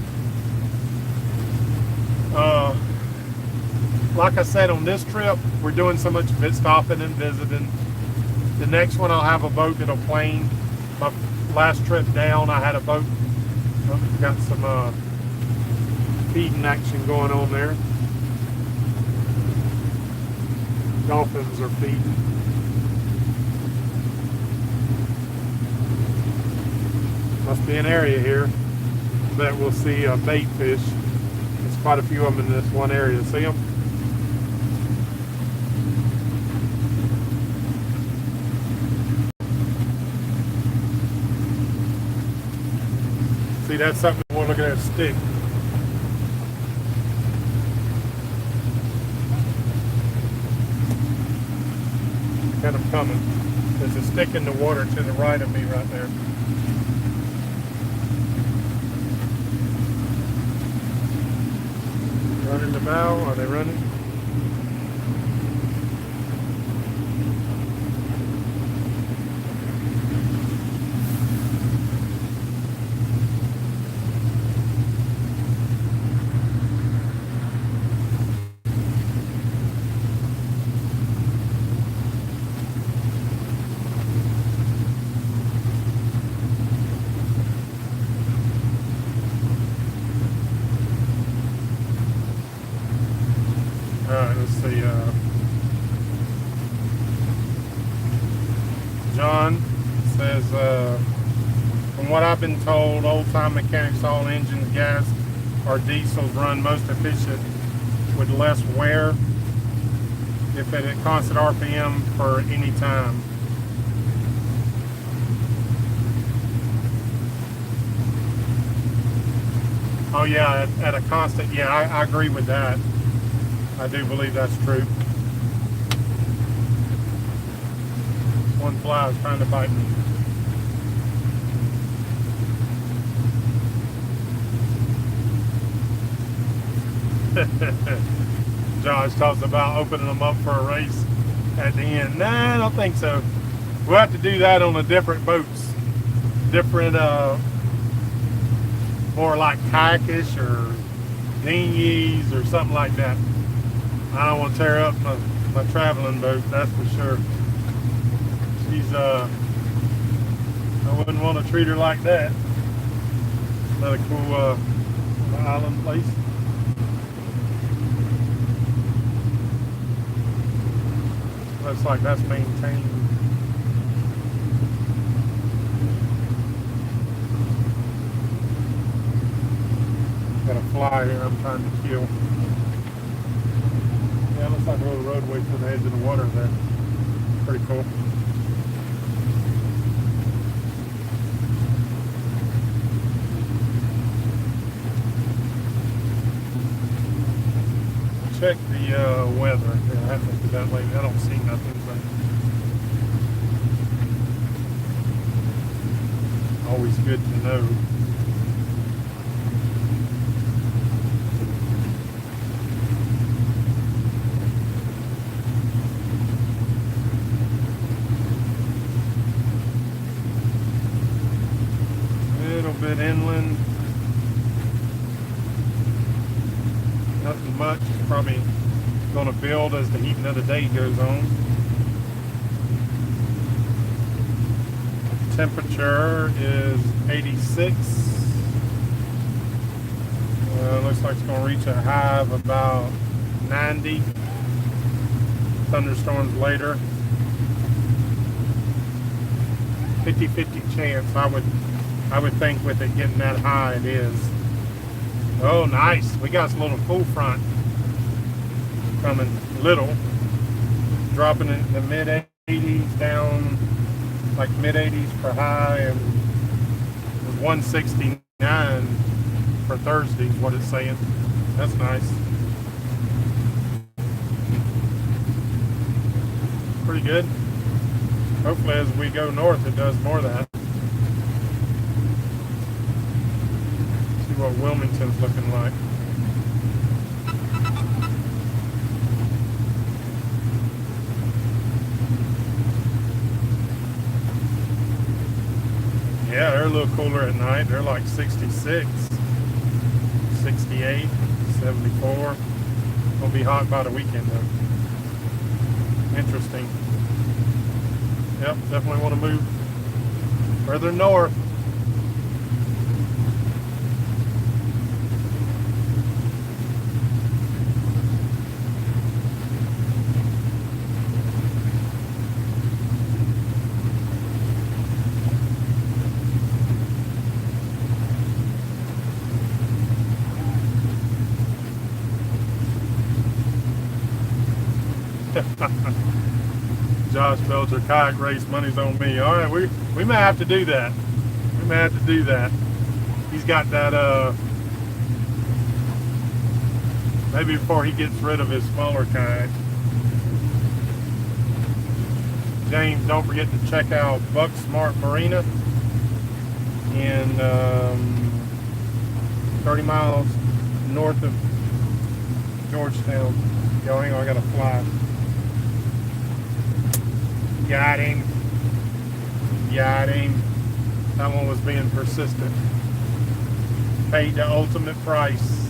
Like I said, on this trip, we're doing so much stopping and visiting. The next one, I'll have a boat that'll plane. My last trip down, I had a boat. Got some feeding action going on there. Dolphins are feeding. Must be an area here that we'll see bait fish. There's quite a few of them in this one area. See them? See, that's something we want to look at that stick. Got them coming. There's a stick in the water to the right of me right there. Running the bow. Are they running? John says, from what I've been told, old-time mechanics, all engines, gas, or diesels run most efficient with less wear if at a constant RPM for any time. Oh yeah, at a constant, yeah, I agree with that. I do believe that's true. One fly is trying to bite me. Josh talks about opening them up for a race at the end. Nah, I don't think so. We'll have to do that on the different boats. Different, more like kayakish or dinghies or something like that. I don't want to tear up my traveling boat, that's for sure. She's, I wouldn't want to treat her like that. Another cool island place. Looks like that's maintained. Got a fly here I'm trying to kill. Yeah, it looks like a little roadway to the edge of the water there. Pretty cool. Check the weather. Yeah, I haven't looked at that lately. I don't see nothing, but always good to know. Bit inland, nothing much. Probably going to build as the heating of the day goes on. Temperature is 86. Looks like it's going to reach a high of about 90. Thunderstorms later. 50-50 chance. I would think with it getting that high, it is. Oh, nice. We got a little cool front coming. Little. Dropping in the mid-80s down like mid-80s for high, and 169 for Thursday is what it's saying. That's nice. Pretty good. Hopefully as we go north, it does more of that. What Wilmington's looking like. Yeah, they're a little cooler at night. They're like 66, 68, 74. Gonna be hot by the weekend though. Interesting. Yep, definitely want to move further north. Josh Belcher kayak race, money's on me. All right, we may have to do that. We may have to do that. He's got that. Maybe before he gets rid of his smaller kayak. James, don't forget to check out Buck Smart Marina in 30 miles north of Georgetown. Yo, hang on, I gotta fly. Got him. Got him. That one was being persistent. Paid the ultimate price.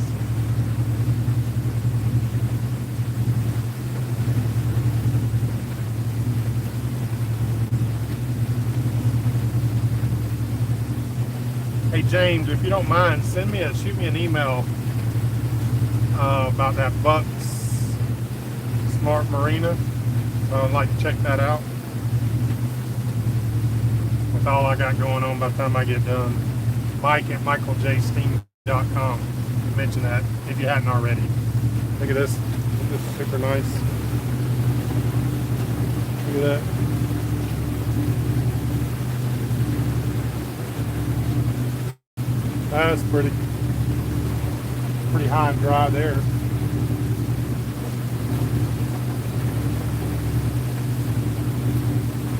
Hey James, if you don't mind, shoot me an email about that Bucks Smart Marina. I'd like to check that out. With all I got going on by the time I get done. Mike at michaeljsteam.com. Mention that if you hadn't already. Look at this. This is super nice. Look at that. That's pretty high and dry there.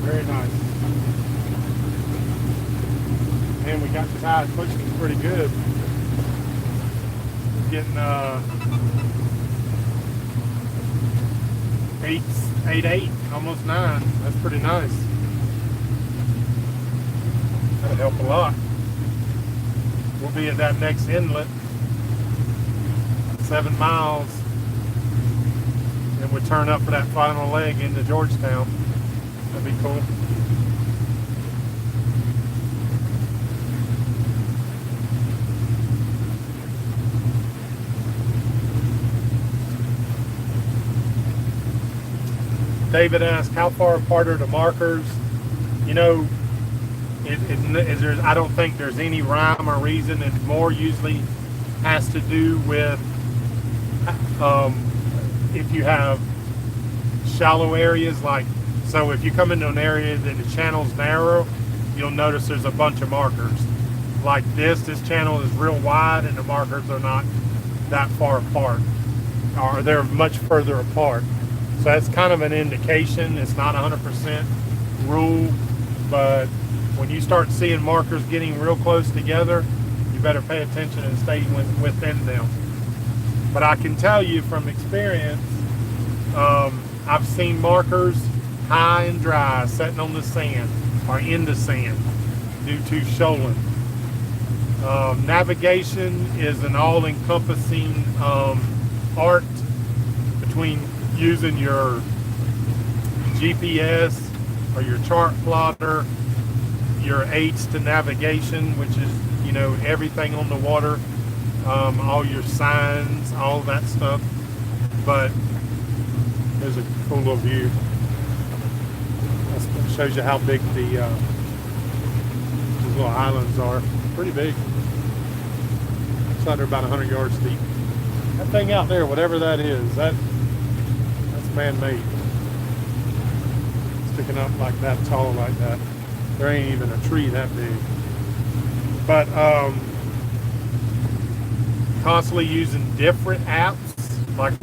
Very nice. And we got the tide pushing pretty good. Getting 8, almost 9. That's pretty nice. That'll help a lot. We'll be at that next inlet, 7 miles, and we'll turn up for that final leg into Georgetown. That'd be cool. David asked, how far apart are the markers? You know, I don't think there's any rhyme or reason. It more usually has to do with if you have shallow areas, like, so if you come into an area that the channel's narrow, you'll notice there's a bunch of markers. Like this channel is real wide and the markers are not that far apart, or they're much further apart. So that's kind of an indication. It's not 100% rule, but when you start seeing markers getting real close together, you better pay attention and stay within them. But I can tell you from experience, I've seen markers high and dry sitting on the sand or in the sand due to shoaling. Navigation is an all-encompassing art between using your GPS or your chart plotter, your aids to navigation, which is, you know, everything on the water, all your signs, all that stuff. But there's a cool little view. That shows you how big these little islands are. Pretty big. Looks like they're about 100 yards deep. That thing out there, whatever that is, that's man-made. Sticking up like that, tall like that. There ain't even a tree that big. But constantly using different apps. Like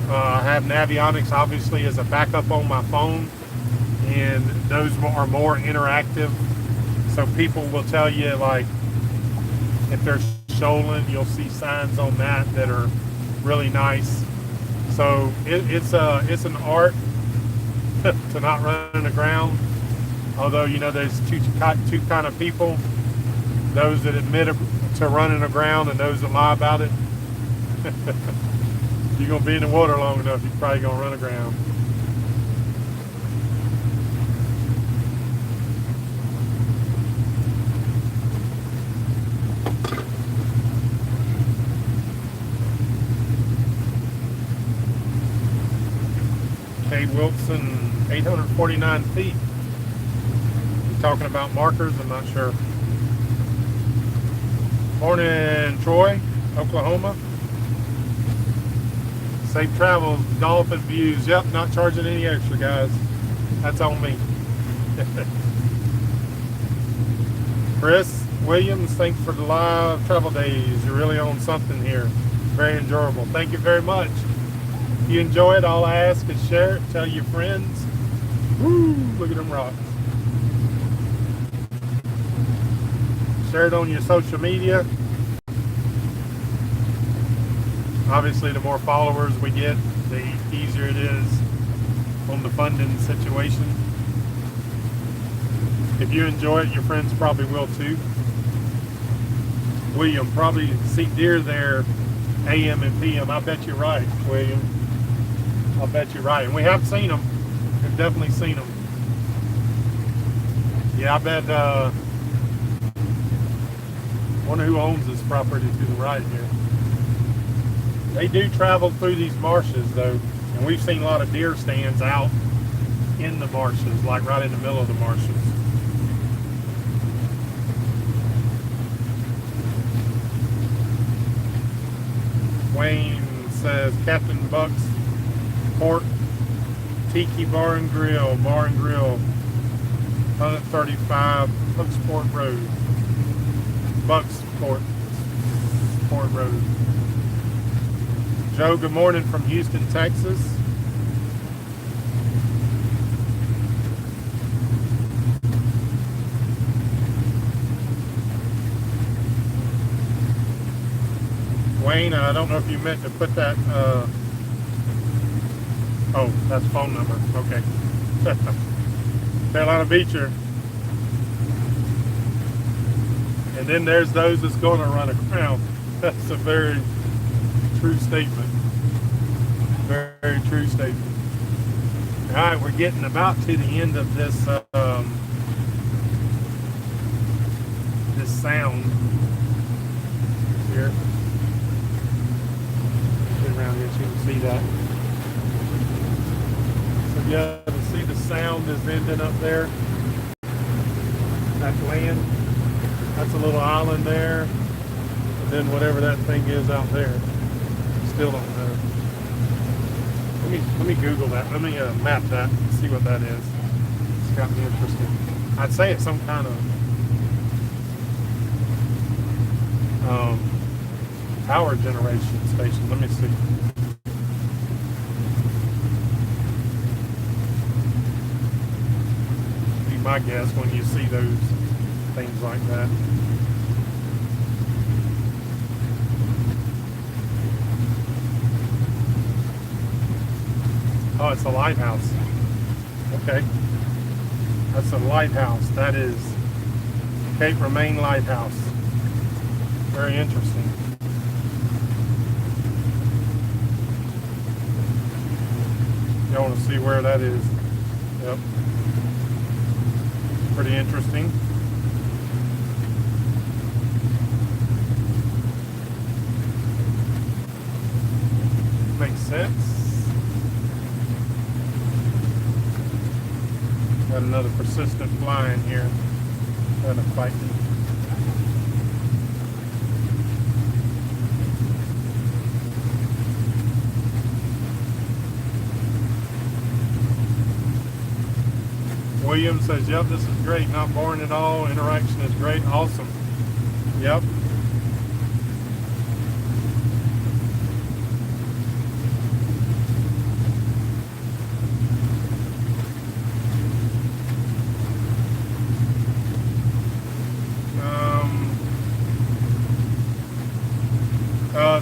I have Navionics obviously as a backup on my phone, and those are more interactive. So people will tell you, like, if they're shoaling, you'll see signs on that are really nice. So it's an art to not run aground. Although, you know, there's two kind of people: those that admit to running aground and those that lie about it. You're gonna be in the water long enough, you're probably gonna run aground. K. Wilson, 849 feet. You talking about markers? I'm not sure. Morning, Troy, Oklahoma. Safe travels, dolphin views. Yep, not charging any extra, guys. That's on me. Chris Williams, thanks for the live travel days. You're really on something here. Very enjoyable. Thank you very much. If you enjoy it, all I ask is share it, tell your friends. Woo, look at them rocks. Share it on your social media. Obviously, the more followers we get, the easier it is on the funding situation. If you enjoy it, your friends probably will too. William, probably see deer there AM and PM. I bet you're right, William. I'll bet you're right. And we have seen them. We've definitely seen them. Yeah, I bet wonder who owns this property to the right here. They do travel through these marshes though, and we've seen a lot of deer stands out in the marshes, like right in the middle of the marshes. Wayne says Captain Buck's Port Tiki Bar and Grill, 135 Hooksport Road, Bucksport Road. Joe, good morning from Houston, Texas. Wayne, I don't know if you meant to put that, oh, that's phone number, okay. Carolina Beacher. And then there's those that's going to run aground. That's a very true statement. Very, very true statement. All right, we're getting about to the end of this this sound here. Get around here so you can see that. Yeah, to see the sound is ending up there. That land. That's a little island there. And then whatever that thing is out there. Still don't know. Let me Google that. Let me map that and see what that is. It's got me interested. I'd say it's some kind of power generation station. Let me see. Be my guess when you see those things like that. Oh, it's a lighthouse. Okay. That's a lighthouse. That is Cape Remain Lighthouse. Very interesting. You want to see where that is? Yep. Pretty interesting. Makes sense. Got another persistent fly in here. Trying to fight me. William says, yep, this is great. Not boring at all. Interaction is great. Awesome. Yep.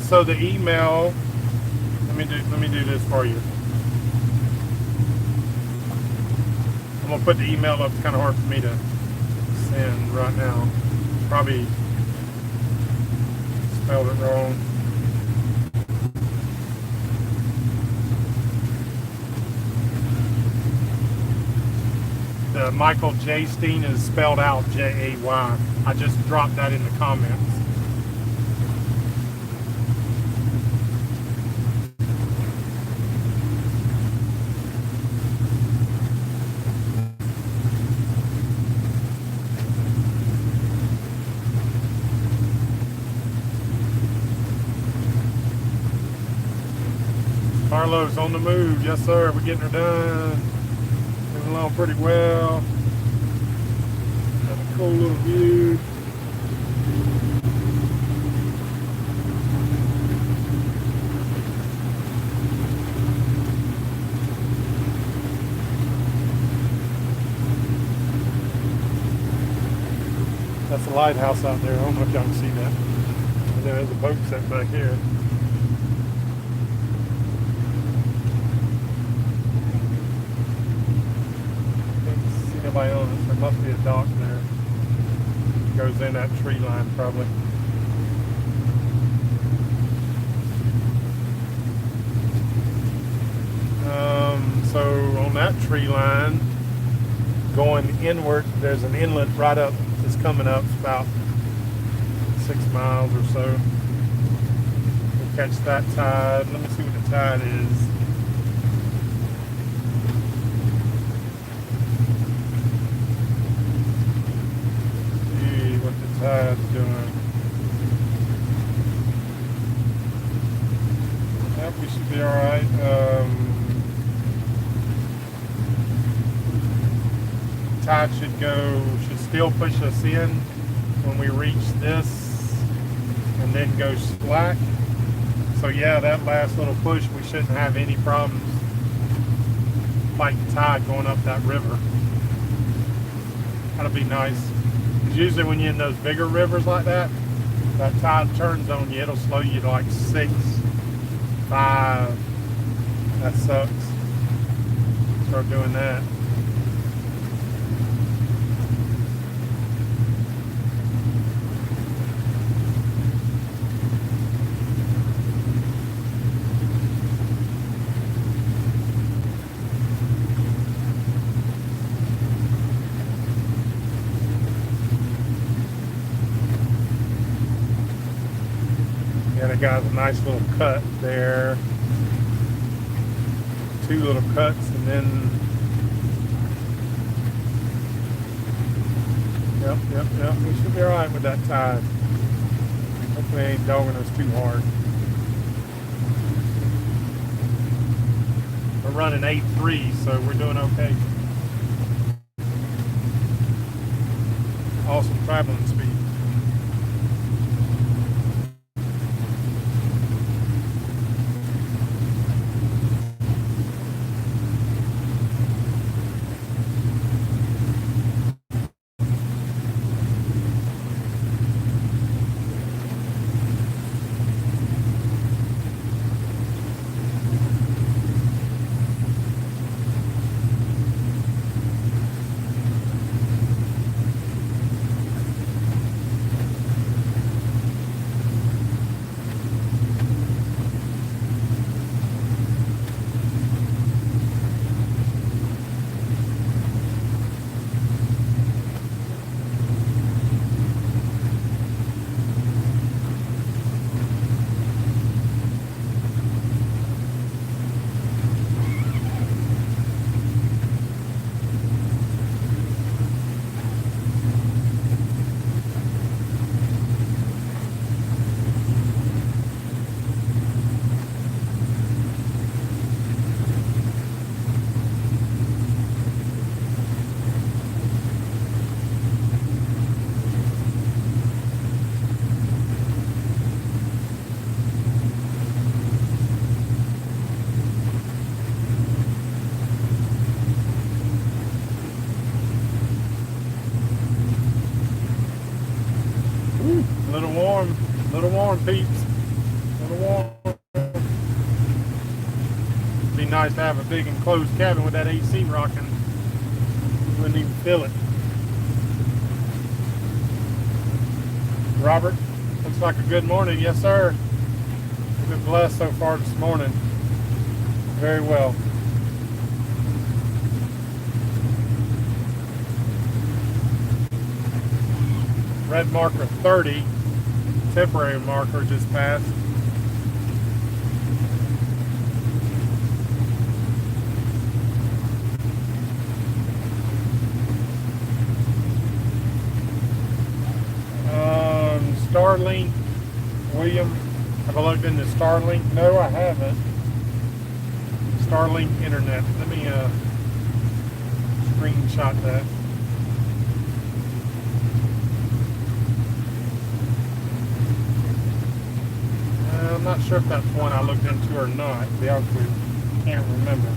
So the email, let me do this for you. I'm gonna put the email up. It's kind of hard for me to send right now. Probably spelled it wrong. The Michael J. Steen is spelled out Jay. I just dropped that in the comments. Carlos on the move. Yes, sir. We're getting her done. Moving along pretty well. Got a cool little view. That's a lighthouse out there. I don't know if y'all can see that. And there's a boat set back here. Else. There must be a dock there. Goes in that tree line probably. So on that tree line, going inward, there's an inlet right up that's coming up. It's about 6 miles or so. We'll catch that tide. Let me see what the tide is. Tide's doing. Yep, we should be alright. Tide should still push us in when we reach this and then go slack. So yeah, that last little push, we shouldn't have any problems fighting tide going up that river. That'll be nice. Usually when you're in those bigger rivers like that, that tide turns on you, it'll slow you to like 6, 5. That sucks. Start doing that. And it got a nice little cut there to 2 little cuts, and then yep. We should be all right with that tide. Hopefully, it ain't dogging us too hard. We're running 8.3, so we're doing okay. Awesome traveling speed. Little warm, peeps. Little warm. Be nice to have a big enclosed cabin with that AC rocking. You wouldn't even feel it. Robert, looks like a good morning. Yes, sir. We've been blessed so far this morning. Very well. Red marker 30. Temporary marker just passed. Starlink, William, have I logged into Starlink? No, I haven't. Starlink Internet. Let me screenshot that. I'm not sure if that's one I looked into or not. The honestly can't remember.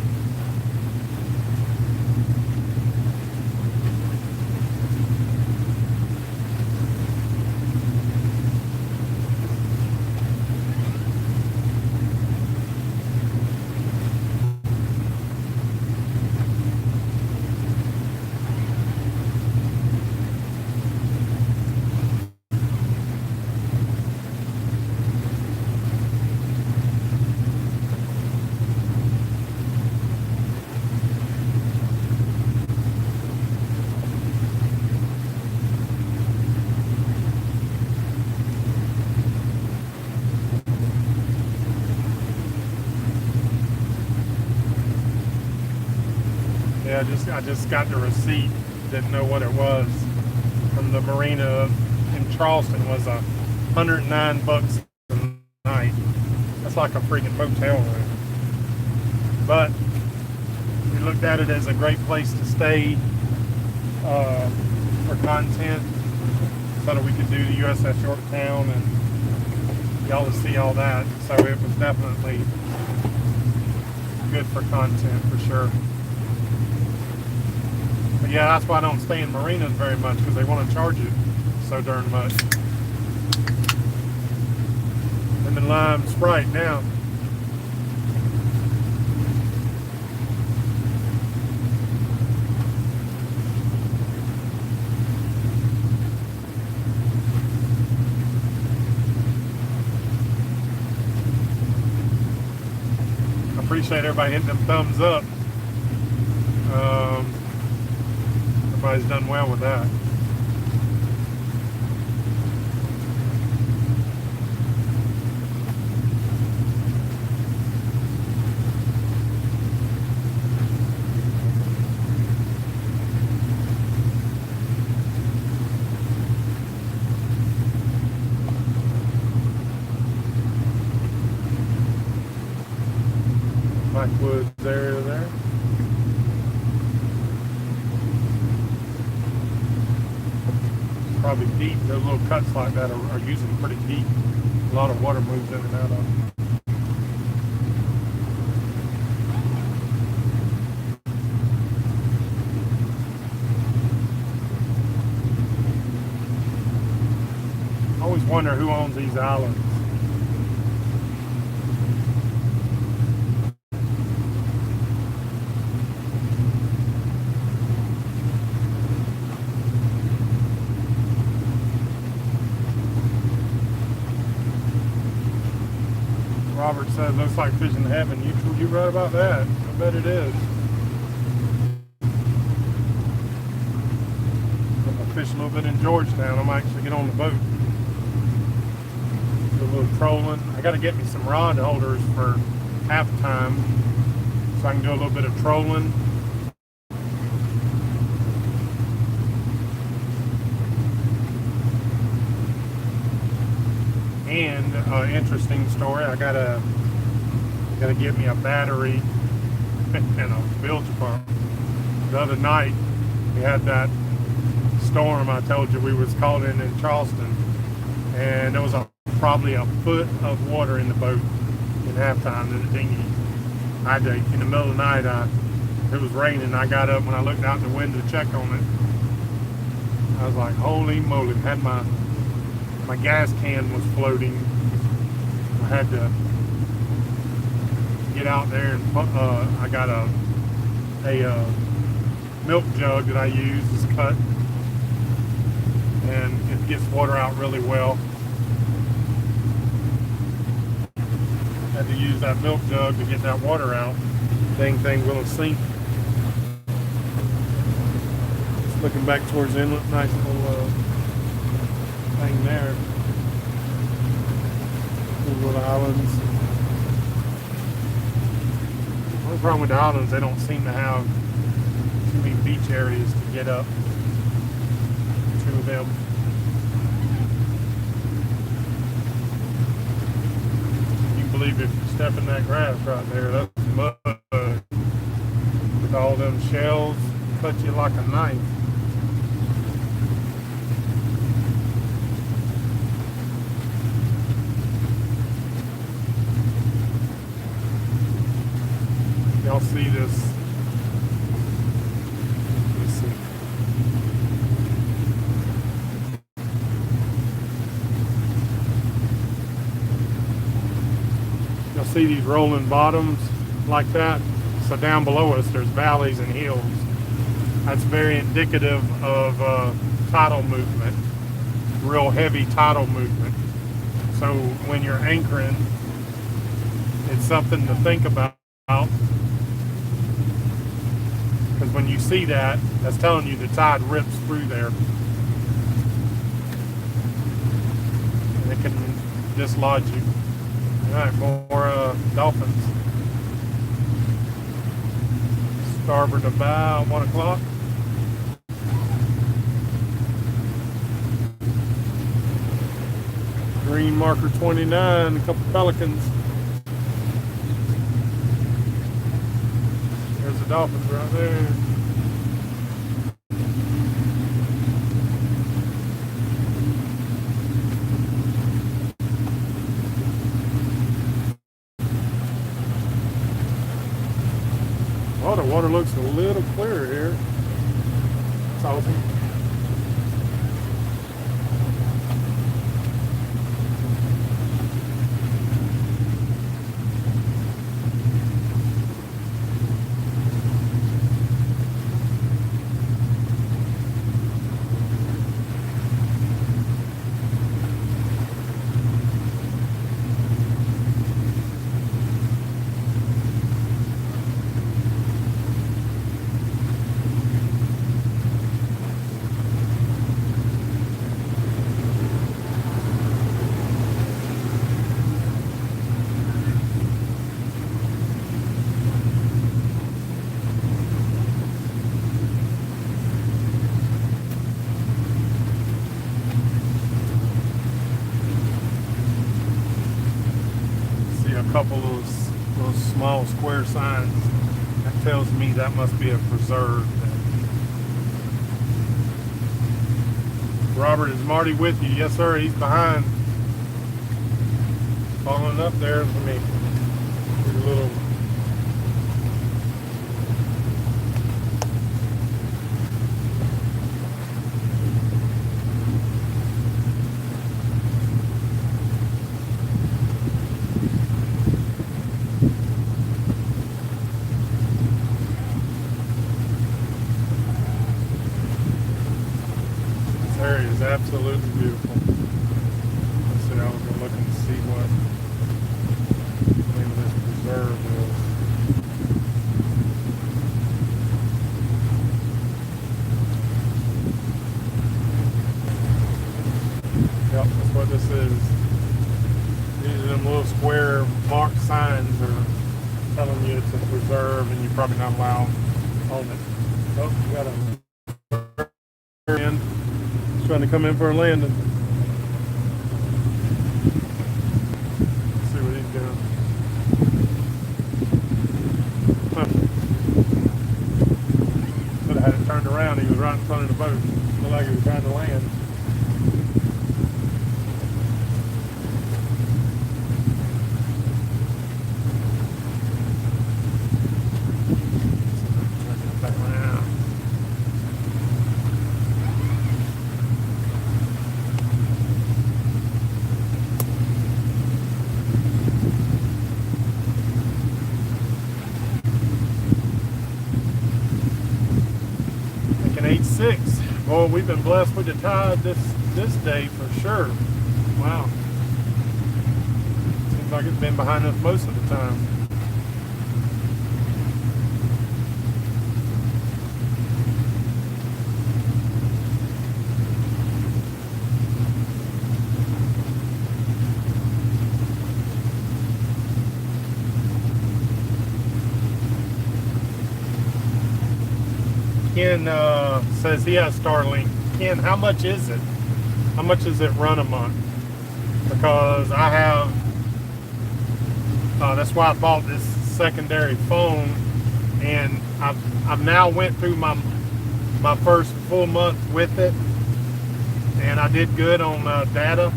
Yeah, I just got the receipt. Didn't know what it was. From the marina in Charleston was $109 a night. That's like a freaking motel room. But we looked at it as a great place to stay for content, so that we could do the USS Georgetown and y'all to see all that. So it was definitely good for content for sure. But yeah, that's why I don't stay in marinas very much, because they want to charge you so darn much. Lemon lime Sprite now. I appreciate everybody hitting them thumbs up. Everybody's done well with that. probably deep. Those little cuts like that are usually pretty deep. A lot of water moves in and out of them. I always wonder who owns these islands. Robert said, looks like fishing heaven. You right about that. I bet it is. I'm gonna fish a little bit in Georgetown. I might actually get on the boat. Do a little trolling. I gotta get me some rod holders for halftime so I can do a little bit of trolling. And interesting story, I gotta get me a battery and a bilge pump. The other night we had that storm I told you we was caught in Charleston, and there was probably a foot of water in the boat in halftime in the dinghy. I had to, in the middle of the night, it was raining. I got up when I looked out the window to check on it. I was like, holy moly! Had my gas can was floating. I had to get out there and I got a milk jug that I use is cut, and it gets water out really well. Had to use that milk jug to get that water out. Dang thing will sink. Just looking back towards the inlet, nice little thing there. Little islands. The only problem with the islands, they don't seem to have too many beach areas to get up to them. You can believe if you step in that grass right there, that's mud with all them shells, cut you like a knife. Y'all see this? Let's see. You'll see these rolling bottoms like that. So down below us, there's valleys and hills. That's very indicative of tidal movement, real heavy tidal movement. So when you're anchoring, it's something to think about. Because when you see that, that's telling you the tide rips through there. And it can dislodge you. Alright, more dolphins. Starboard about 1 o'clock. Green marker 29, a couple pelicans. There's the dolphins right there. Oh, the water looks a little clearer here. It's awesome. Couple of those small square signs. That tells me that must be a preserve. Robert, is Marty with you? Yes, sir. He's behind. Following up there. Let me do a little. This area is absolutely beautiful. Let's see, I was going to look and see what the name of this preserve is. Yep, that's what this is. These are them little square marked signs are telling you it's a preserve and you're probably not allowed on it. Oh, you got a in. He's trying to come in for a landing. Let's see what he's doing. Huh. Could have had it turned around. He was right in front of the boat. Looked like he was trying to land. Boy, we've been blessed with the tide this day for sure. Wow. Seems like it's been behind us most of the time. Ken says he has Starlink. Ken, how much is it? How much does it run a month? Because I have, that's why I bought this secondary phone, and I've now went through my first full month with it, and I did good on data,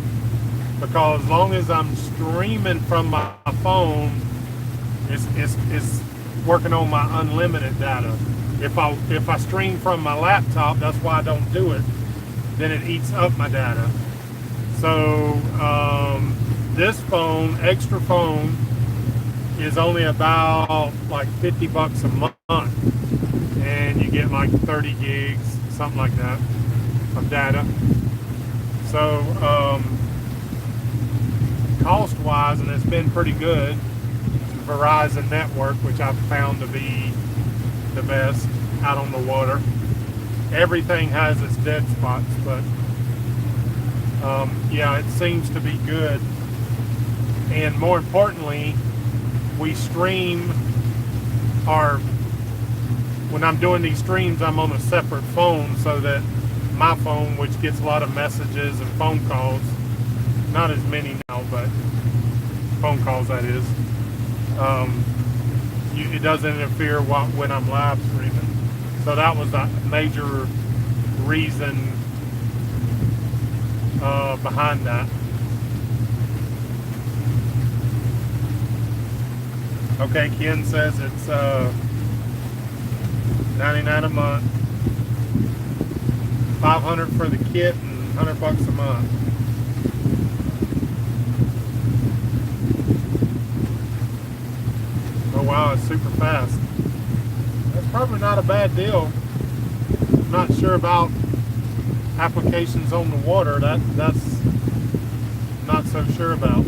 because as long as I'm streaming from my phone, it's working on my unlimited data. If I stream from my laptop, that's why I don't do it, then it eats up my data. So this phone, extra phone, is only about like $50 a month, and you get like 30 gigs, something like that, of data. So cost-wise, and it's been pretty good, Verizon network, which I've found to be the best out on the water. Everything has its dead spots, but yeah, it seems to be good. And more importantly, we stream when I'm doing these streams, I'm on a separate phone, so that my phone, which gets a lot of messages and phone calls, not as many now, but phone calls, that is, it doesn't interfere when I'm live streaming. So that was a major reason behind that. Okay, Ken says it's $99 a month, $500 for the kit, and $100 a month. Oh wow, it's super fast. That's probably not a bad deal. I'm not sure about applications on the water. That's not so sure about.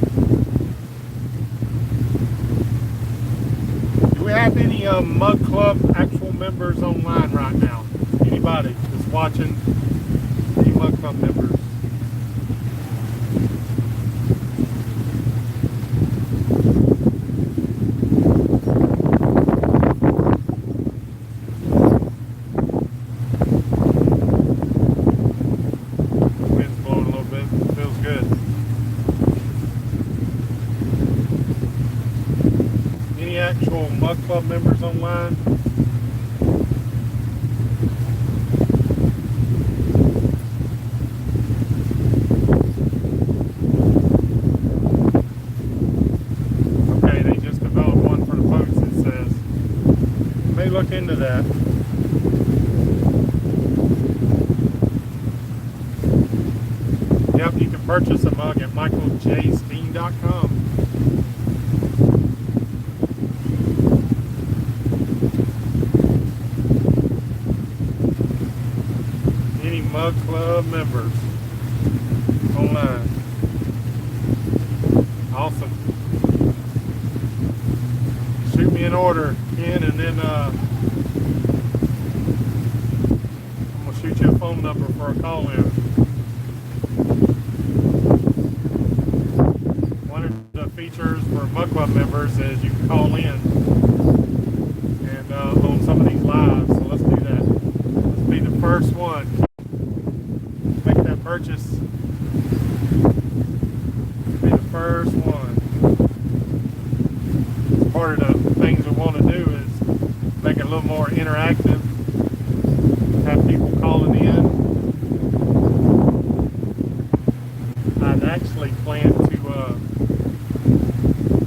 Do we have any Mug Club actual members online right now? Anybody that's watching? Any Mug Club members? Mug Club members online? that. Yep, you can purchase a mug at michaeljstein.com. Any Mug Club members online. Awesome. Shoot me an order, Ken, and then I'm going to shoot you a phone number for a call-in. One of the features for Mug Club members is you can call in and on some of these lives, so let's do that. Let's be the first one. Make that purchase. Be the first one. Part of the things we want to do is make it a little more interactive. Have people calling in. I'd actually plan to,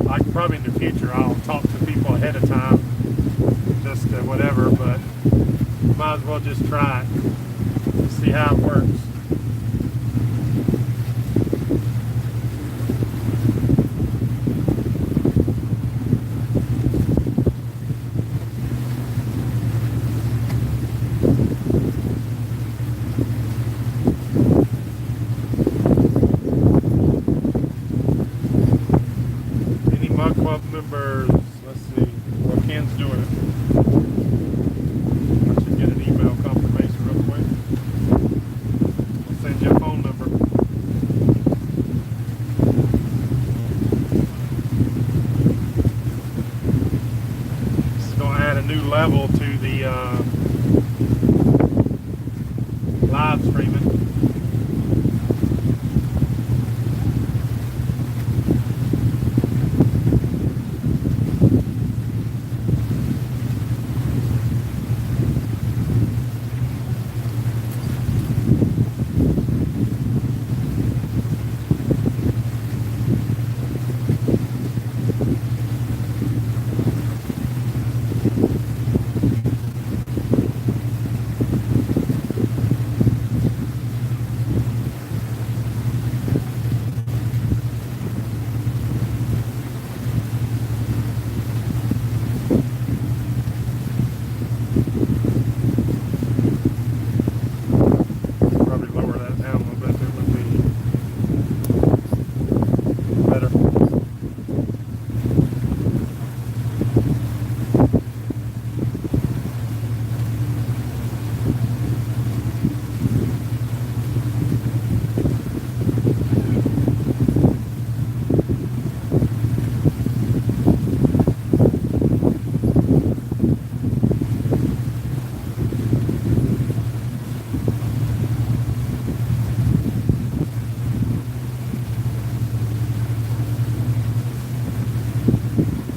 like probably in the future, I'll talk to people ahead of time, just whatever, but might as well just try it, see how it works. Members, let's see, well, Ken's doing it. I should get an email confirmation real quick. I'll send you a phone number. Just going to add a new level to the live streaming.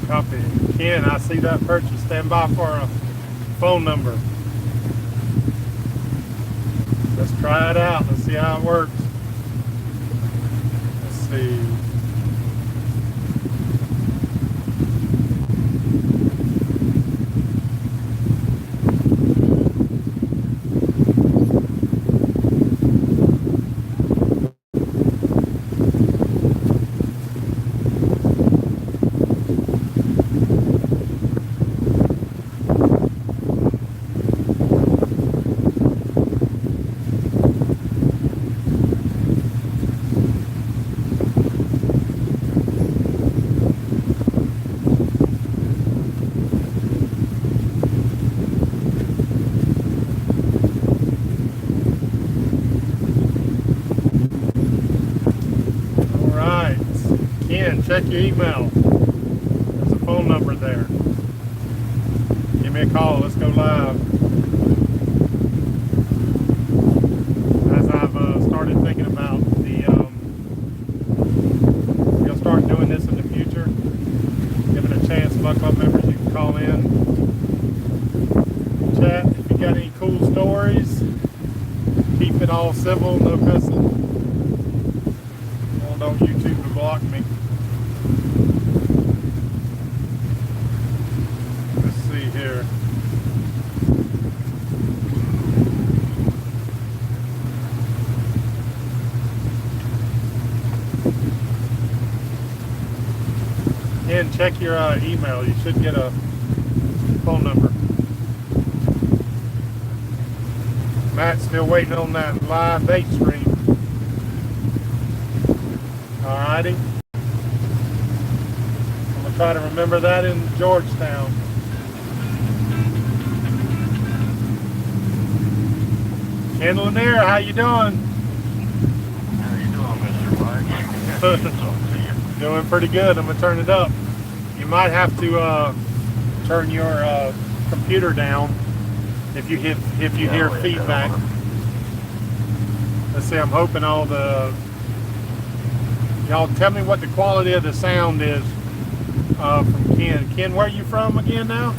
Copy. Ken, I see that purchase. Stand by for a phone number. Let's try it out. Let's see how it works. Let's see. Check your email. There's a phone number there. Give me a call. Let's go live. As I've started thinking about we'll start doing this in the future. Giving a chance, Mug Club members, you can call in, chat. If you got any cool stories, keep it all civil, no cussing. Well, don't YouTube to block me. Let's see here. again, check your email. You should get a phone number. Matt's still waiting on that live bait stream. Alrighty. I'm gonna try to remember that in Georgetown. Ken Lanier, how you doing? How you doing, Mr. Mike? Doing pretty good. I'm gonna turn it up. You might have to turn your computer down if you hear feedback. Let's see. I'm hoping all the y'all tell me what the quality of the sound is from Ken. Ken, where are you from again now?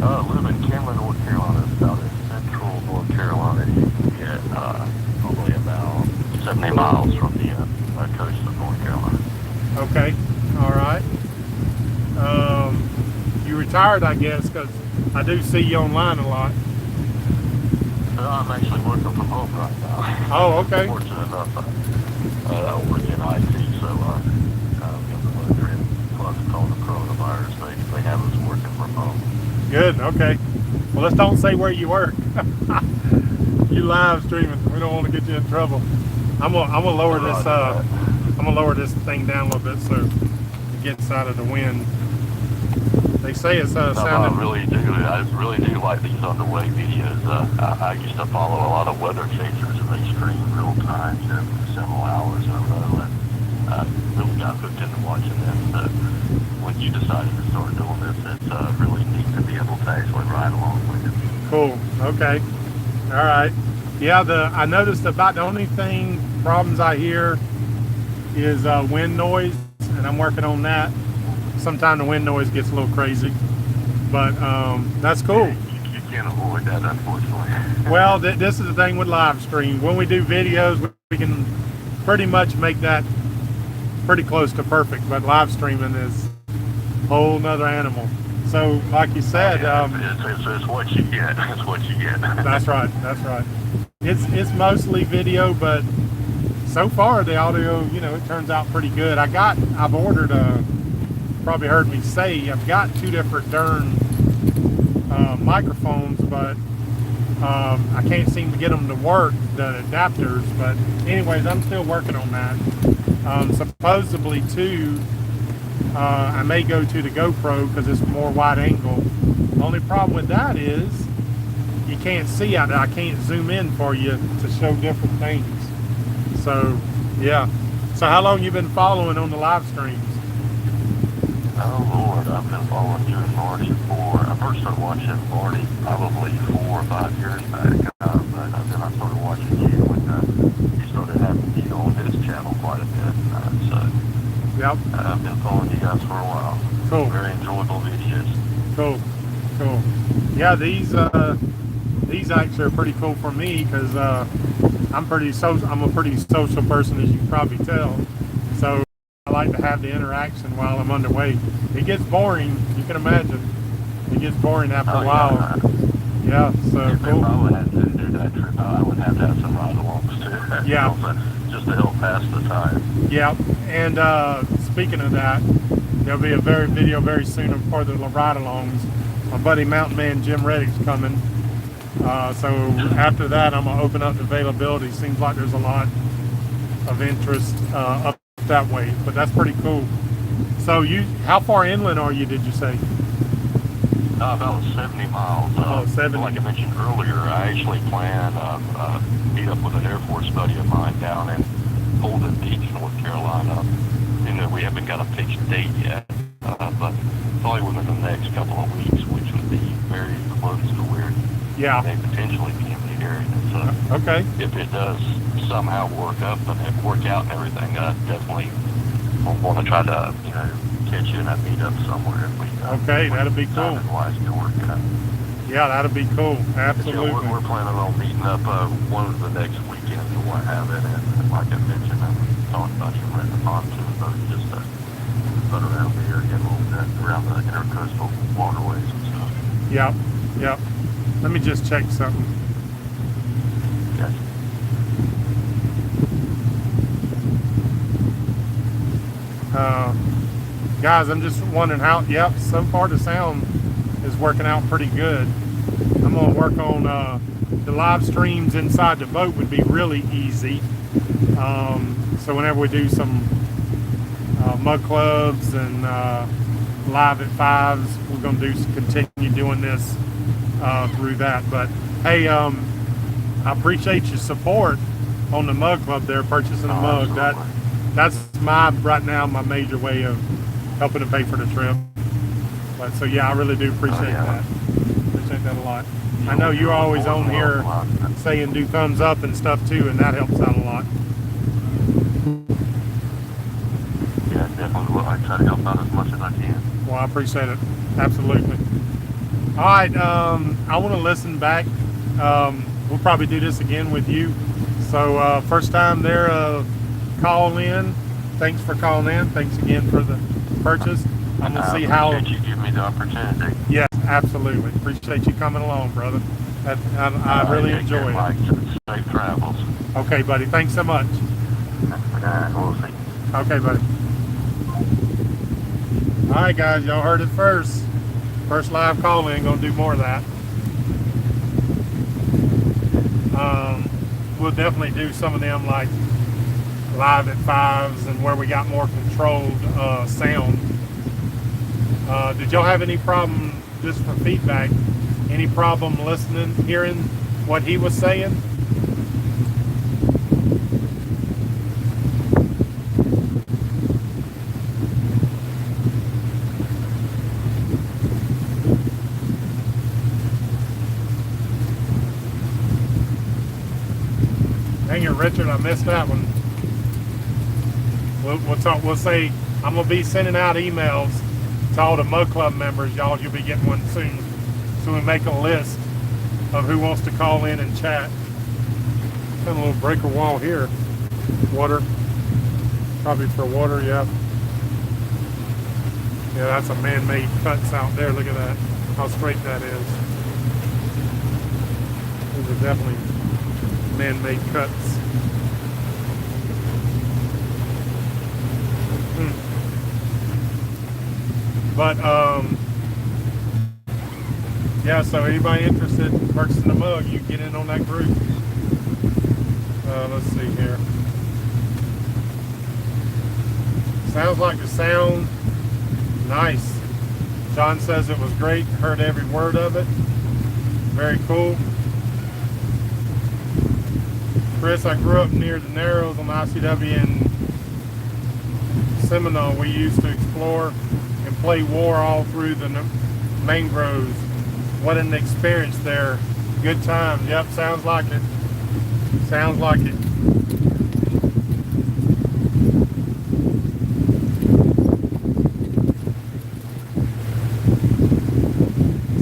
I live in Cameron, North Carolina. It's about in central North Carolina. You can get probably about 70 miles from the coast of North Carolina. Okay. All right. You retired, I guess, because I do see you online a lot. I'm actually working from home right now. Oh, okay. Fortunate enough, I work in IT, so plus it's all the coronavirus. They have us working from home. Good. Okay. Well, let's don't say where you work. You live streaming. We don't want to get you in trouble. I'm gonna lower this. I'm gonna lower this thing down a little bit so it gets out of the wind. They say it's sounding. I really do like these underway videos. I used to follow a lot of weather chasers, and they stream real time, for several hours in a row, and I really got hooked into watching them. So when you decided to start doing this, it's really neat to be able to actually ride along with it. Cool. Okay. All right. Yeah. I noticed about the only problems I hear is wind noise, and I'm working on that. Sometimes the wind noise gets a little crazy, but that's cool. You can't avoid that, unfortunately. Well, this is the thing with live stream. When we do videos, we can pretty much make that pretty close to perfect, but live streaming is a whole nother animal. So, like you said, it's what you get. It's what you get. That's right. That's right. It's mostly video, but so far the audio, it turns out pretty good. I've ordered probably heard me say, I've got 2 different darn microphones, but I can't seem to get them to work, the adapters. But anyways, I'm still working on that. Supposedly too, I may go to the GoPro because it's more wide angle. The only problem with that is you can't see out there. I can't zoom in for you to show different things. So yeah. So how long you been following on the live streams? Oh Lord, I've been following you and Marty I first started watching Marty probably 4 or 5 years back, but then I started watching you when you started having me on his channel quite a bit, so yep. I've been following you guys for a while. Cool. Very enjoyable videos. Cool. Yeah, these actually are pretty cool for me because I'm a pretty social person, as you can probably tell. So I like to have the interaction while I'm underway. It gets boring, you can imagine. It gets boring after a while. Yeah, so cool. If I would have to do that trip, I would have to have some ride-alongs too. Yeah. Just to help pass the time. Yeah, and speaking of that, there'll be a video very soon for the ride-alongs. My buddy Mountain Man Jim Reddick's coming. So after that, I'm going to open up the availability. Seems like there's a lot of interest up that way, but that's pretty cool. So how far inland are you, did you say? About 70 miles. 70. Like I mentioned earlier, I actually plan meet up with an Air Force buddy of mine down in Holden Beach, North Carolina. We haven't got a fixed date yet, but probably within the next couple of weeks, which would be very close to where they potentially be in the area. So okay. If it does somehow work out and everything, I definitely want to try to catch you in that meetup somewhere. Okay, that'd be cool. Yeah, that'd be cool. Absolutely. We're planning on meeting up one of the next weekends or what have it, and like I mentioned, I'm talking about you renting a pontoon boat just to put around the area a little bit, around the intercoastal waterways and stuff. Yep. Let me just check something. Yes. Guys, I'm just wondering how, yep, so far the sound is working out pretty good. I'm gonna work on the live streams inside the boat would be really easy. So whenever we do some mug clubs and live at fives, we're gonna continue doing this through that. But hey, I appreciate your support on the mug club there, purchasing a mug. That's right now my major way of helping to pay for the trip. But so yeah, I really do appreciate that. Appreciate that a lot. I know you're always on here saying do thumbs up and stuff too, and that helps out a lot. Yeah, definitely. Well, I try to help out as much as I can. Well, I appreciate it. Absolutely. All right, I want to listen back. We'll probably do this again with you. So first time there, call in. Thanks for calling in. Thanks again for the purchase. I'm gonna see how. I appreciate you giving me the opportunity. Yes, absolutely. Appreciate you coming along, brother. I really enjoy it. Safe travels. Okay, buddy. Thanks so much. We'll see. Okay, buddy. All right, guys. Y'all heard it first. First live call in. Gonna do more of that. We'll definitely do some of them like live at fives and where we got more controlled sound. Did y'all have any problem, just for feedback, any problem listening, hearing what he was saying? Dang it, Richard, I missed that one. We'll talk. We'll say I'm gonna be sending out emails to all the Mug Club members. Y'all, you'll be getting one soon. So we make a list of who wants to call in and chat. Got a little breaker wall here. Water, probably for water. Yeah. Yeah, that's a man-made cuts out there. Look at that. How straight that is. Those are definitely man-made cuts. But yeah, so anybody interested in purchasing a mug, you get in on that group. Let's see here. Sounds like the sound nice. John says it was great, heard every word of it. Very cool. Chris, I grew up near the Narrows on ICW in Seminole. We used to explore and play war all through the mangroves. What an experience there. Good time. Yep, sounds like it. Sounds like it.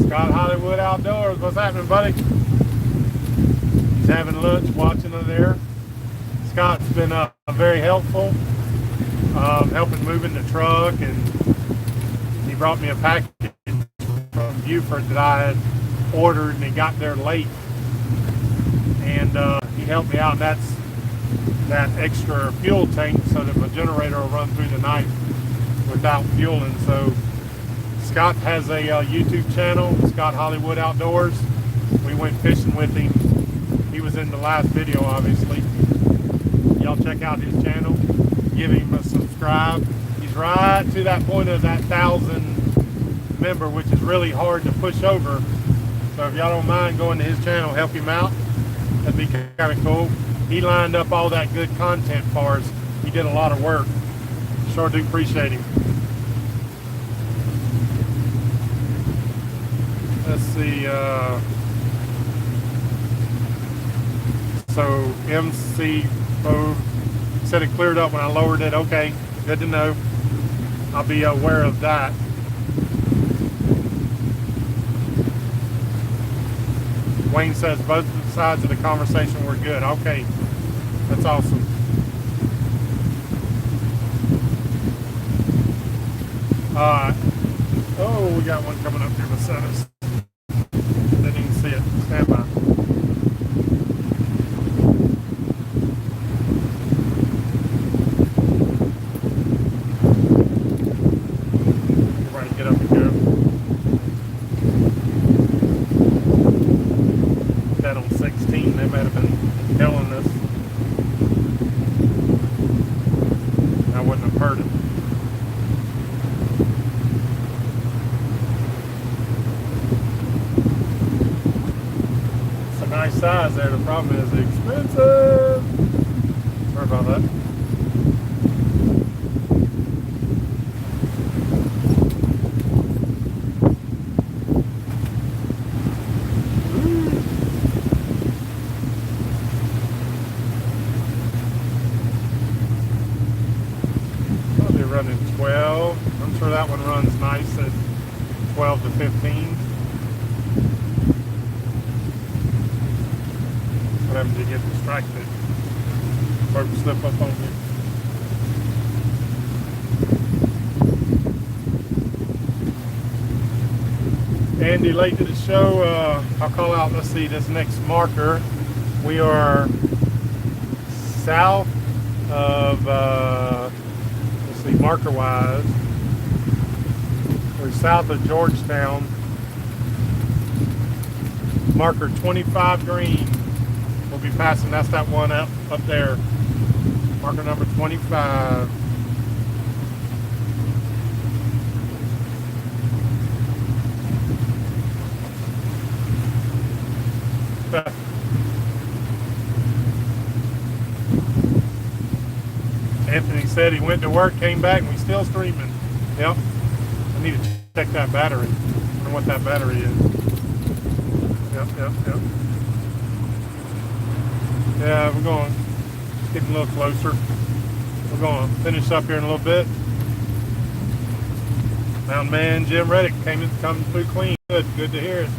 Scott Hollywood Outdoors. What's happening, buddy? He's having lunch, watching it there. Scott's been very helpful, helping moving the truck, and he brought me a package from Buford that I had ordered, and it got there late. And he helped me out. That's that extra fuel tank so that my generator will run through the night without fueling. So Scott has a YouTube channel, Scott Hollywood Outdoors. We went fishing with him. He was in the last video, obviously. Y'all check out his channel. Give him a subscribe. He's right to that point of that 1,000 member, which is really hard to push over. So if y'all don't mind going to his channel, help him out. That'd be kind of cool. He lined up all that good content for us. He did a lot of work. Sure do appreciate him. Let's see. So MC said it cleared up when I lowered it. Okay, good to know. I'll be aware of that. Wayne says both sides of the conversation were good. Okay, that's awesome. Oh, we got one coming up here beside us. Didn't even see it. Stand by. nice size there. The problem is expensive. Sorry about that. Probably running 12. I'm sure that one runs nice at 12 to 15. What happens if you get distracted? Folks slip up on you. Andy, late to the show. I'll call out, let's see, this next marker. We are south of, let's see, marker wise. We're south of Georgetown. Marker 25 green. We'll be passing, that's that one up there. Marker number 25. Anthony said he went to work, came back, and we still streaming. Yep. I need to check that battery. I don't know what that battery is. Yep. Yeah, we're going. Getting a little closer. We're going to finish up here in a little bit. Mountain Man Jim Reddick coming through clean. Good to hear it.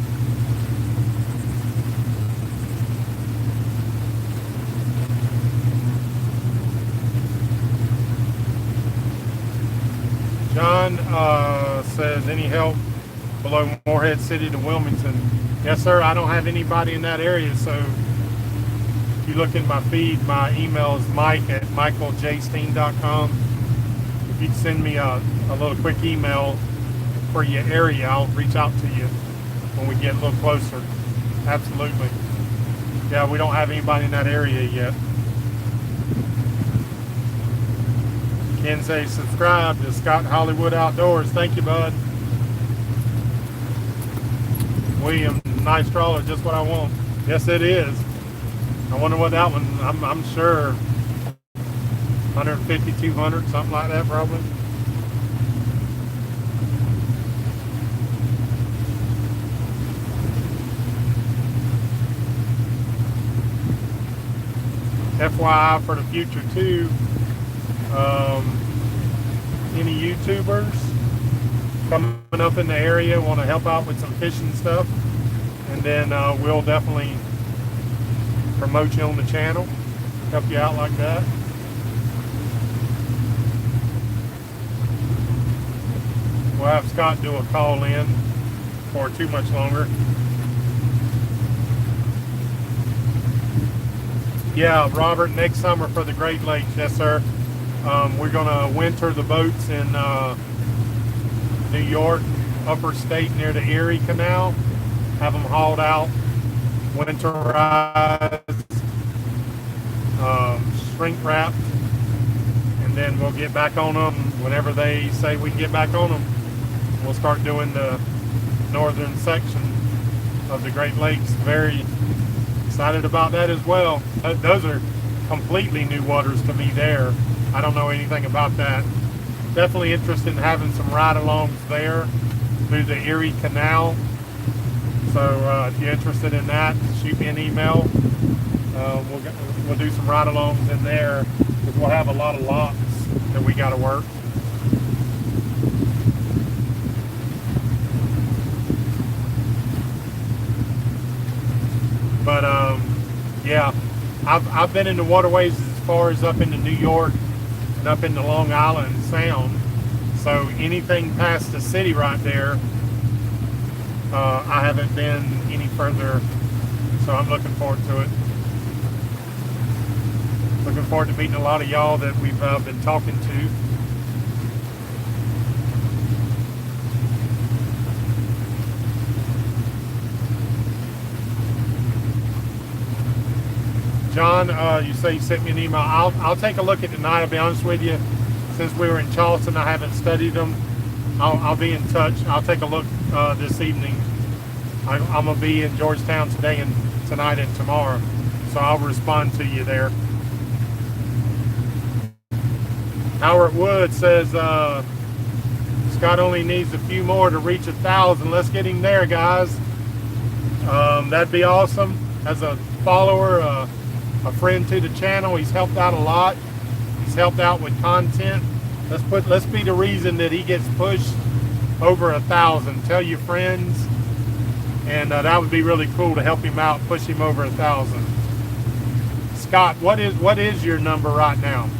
John says, any help below Morehead City to Wilmington? Yes, sir. I don't have anybody in that area, so if you look in my feed, my email is mike@michaeljsteen.com. If you'd send me a little quick email for your area, I'll reach out to you when we get a little closer. Absolutely. Yeah, we don't have anybody in that area yet. Ken say subscribe to Scott Hollywood Outdoors. Thank you, bud. William, nice trawler, just what I want. Yes, it is. I wonder what that one, I'm sure 150, 200, something like that probably. FYI for the future too, any YouTubers coming up in the area want to help out with some fishing stuff, and then we'll definitely promote you on the channel, help you out like that. We'll have Scott do a call in for too much longer. Yeah, Robert, next summer for the Great Lakes, yes sir. We're gonna winter the boats in New York, upper state near the Erie Canal, have them hauled out, winterized, shrink wrapped, and then we'll get back on them whenever they say we can get back on them. We'll start doing the northern section of the Great Lakes. Very excited about that as well. Those are completely new waters to me there. I don't know anything about that. Definitely interested in having some ride-alongs there through the Erie Canal. So if you're interested in that, shoot me an email. We'll do some ride-alongs in there because we'll have a lot of locks that we got to work. But yeah, I've been in the waterways as far as up into New York and up into Long Island Sound. So anything past the city right there, I haven't been any further. So I'm looking forward to it. Looking forward to meeting a lot of y'all that we've been talking to. John, you say you sent me an email. I'll take a look at tonight. I'll be honest with you. Since we were in Charleston, I haven't studied them. I'll be in touch. I'll take a look this evening I'm gonna be in Georgetown today and tonight and tomorrow, so I'll respond to you there. Howard Wood says Scott only needs a few more to reach 1,000. Let's get him there, guys. That'd be awesome. As a follower, a friend to the channel, he's helped out a lot. He's helped out with content. Let's be the reason that he gets pushed over 1,000. Tell your friends, and that would be really cool to help him out, push him over 1,000. Scott, what is your number right now?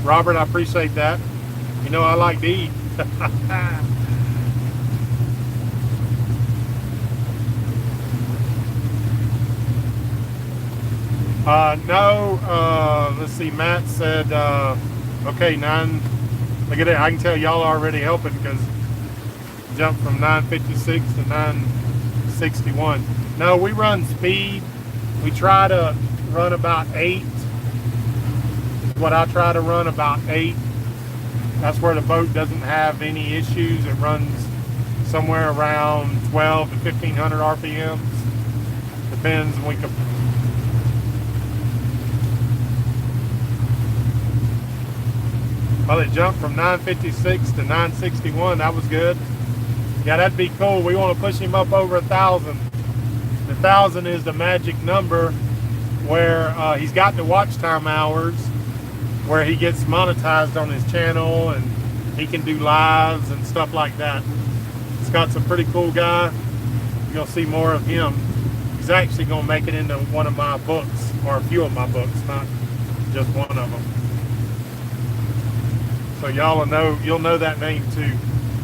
Robert, I appreciate that. You know I like to eat. No, let's see, Matt said, okay, 9, look at it, I can tell y'all already helping because jumped from 956 to 961. No, we run speed. We try to run about 8. What I try to run about 8. That's where the boat doesn't have any issues. It runs somewhere around 12 to 1500 RPMs. Depends. We could. Well, it jumped from 956 to 961. That was good. Yeah, that'd be cool. We want to push him up over 1,000. 1,000 is the magic number where he's got the watch time hours, where he gets monetized on his channel and he can do lives and stuff like that. Scott's a pretty cool guy. You're gonna see more of him. He's actually gonna make it into one of my books, or a few of my books, not just one of them. So y'all will know, you'll know that name too.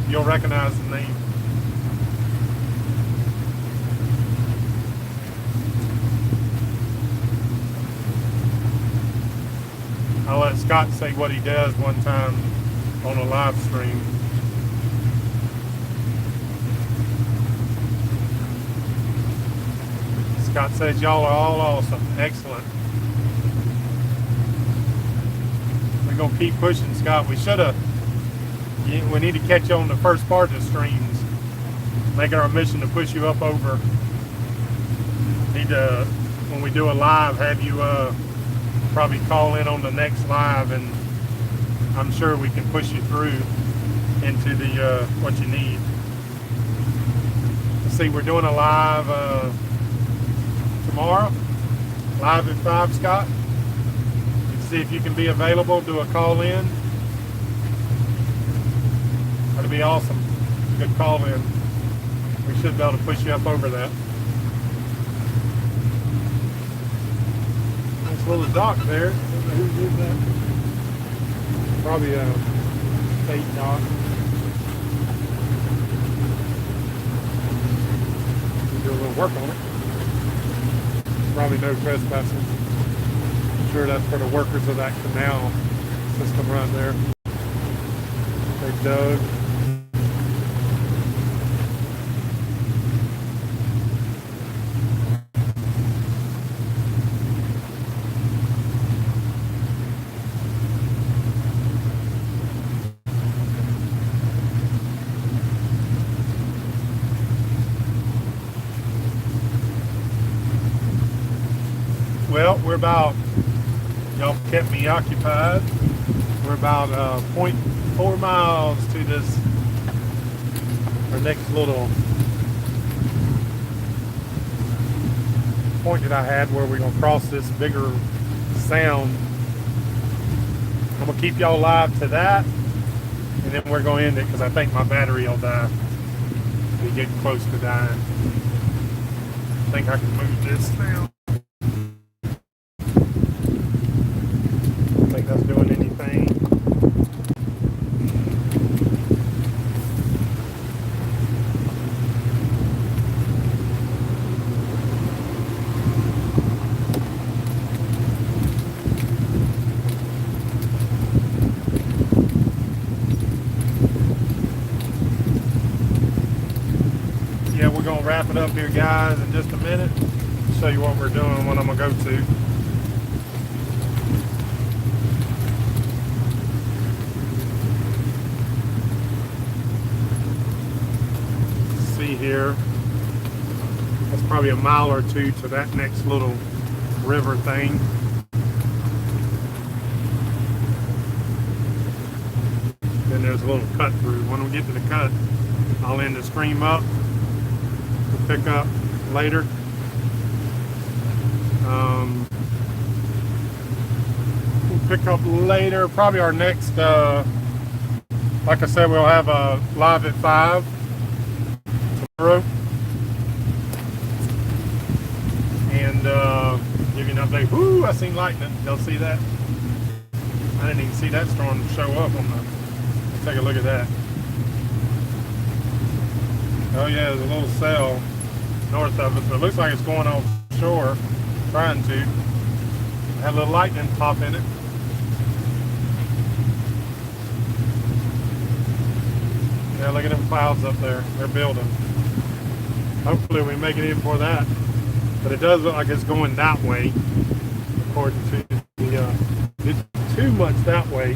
You'll recognize the name. I'll let Scott say what he does one time on a live stream. Scott says y'all are all awesome. Excellent. We're going to keep pushing, Scott. We need to catch you on the first part of the streams. Make it our mission to push you up over. Need to, when we do a live, have you probably call in on the next live, and I'm sure we can push you through into the what you need. Let's see, we're doing a live tomorrow, live at 5, Scott. Let's see if you can be available, do a call in. That'd be awesome. Good call in. We should be able to push you up over that. Little dock there. I don't know who did that. Probably a state dock. Do a little work on it. Probably no trespassing. I'm sure that's for the workers of that canal system right there. They dug. Well, we're about, y'all kept me occupied. We're about 0.4 miles to this, our next little point that I had where we're gonna cross this bigger sound. I'm gonna keep y'all live to that, and then we're gonna end it because I think my battery will die. We get close to dying. I think I can move this now. Think that's doing anything. Yeah, we're gonna wrap it up here, guys, in just a minute. Show you what we're doing, what I'm gonna go to. here. That's probably a mile or two to that next little river thing. Then there's a little cut through. When we get to the cut, I'll end the stream up. We'll pick up later. We'll pick up later. Probably our next, like I said, we'll have a live at 5 tomorrow. And give you an update. Woo, I seen lightning. Y'all see that? I didn't even see that storm show up on the. Let's take a look at that. Oh yeah, there's a little cell north of us, but it looks like it's going offshore. Trying to. Had a little lightning pop in it. Yeah, look at them clouds up there. They're building. Hopefully we make it in for that. But it does look like it's going that way, according to the, it's too much that way,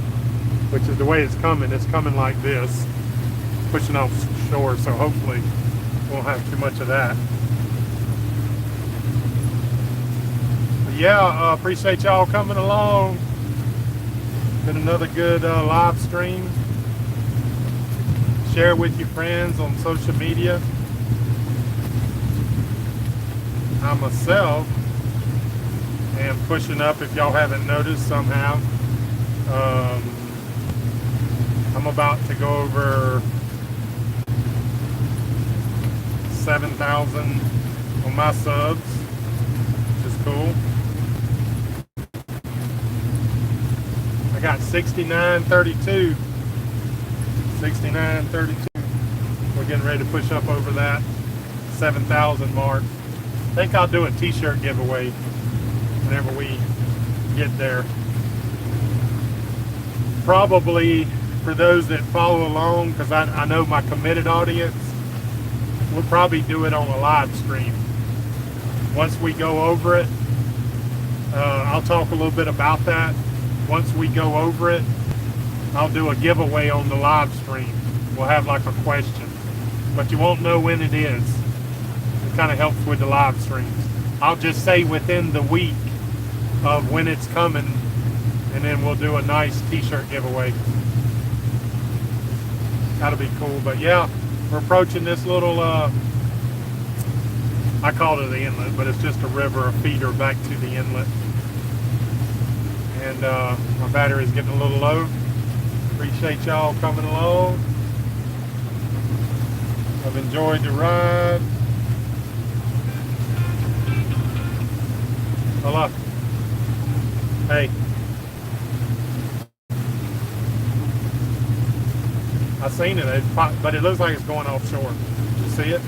which is the way it's coming. It's coming like this, pushing off shore, so hopefully we won't have too much of that. But yeah, appreciate y'all coming along. Been another good live stream. Share with your friends on social media. I myself am pushing up, if y'all haven't noticed somehow. I'm about to go over 7,000 on my subs, which is cool. I got 6932. 6932. We're getting ready to push up over that 7,000 mark. I think I'll do a t-shirt giveaway whenever we get there. Probably for those that follow along, because I know my committed audience, we'll probably do it on a live stream. Once we go over it, I'll talk a little bit about that. Once we go over it, I'll do a giveaway on the live stream. We'll have like a question, but you won't know when it is. Kind of helps with the live streams. I'll just say within the week of when it's coming, and then we'll do a nice t-shirt giveaway. That'll be cool. But yeah, we're approaching this little I call it the inlet, but it's just a river, a feeder back to the inlet. And my battery is getting a little low. Appreciate y'all coming along. I've enjoyed the ride. Hello. Hey. I seen it, but it looks like it's going offshore. You see it?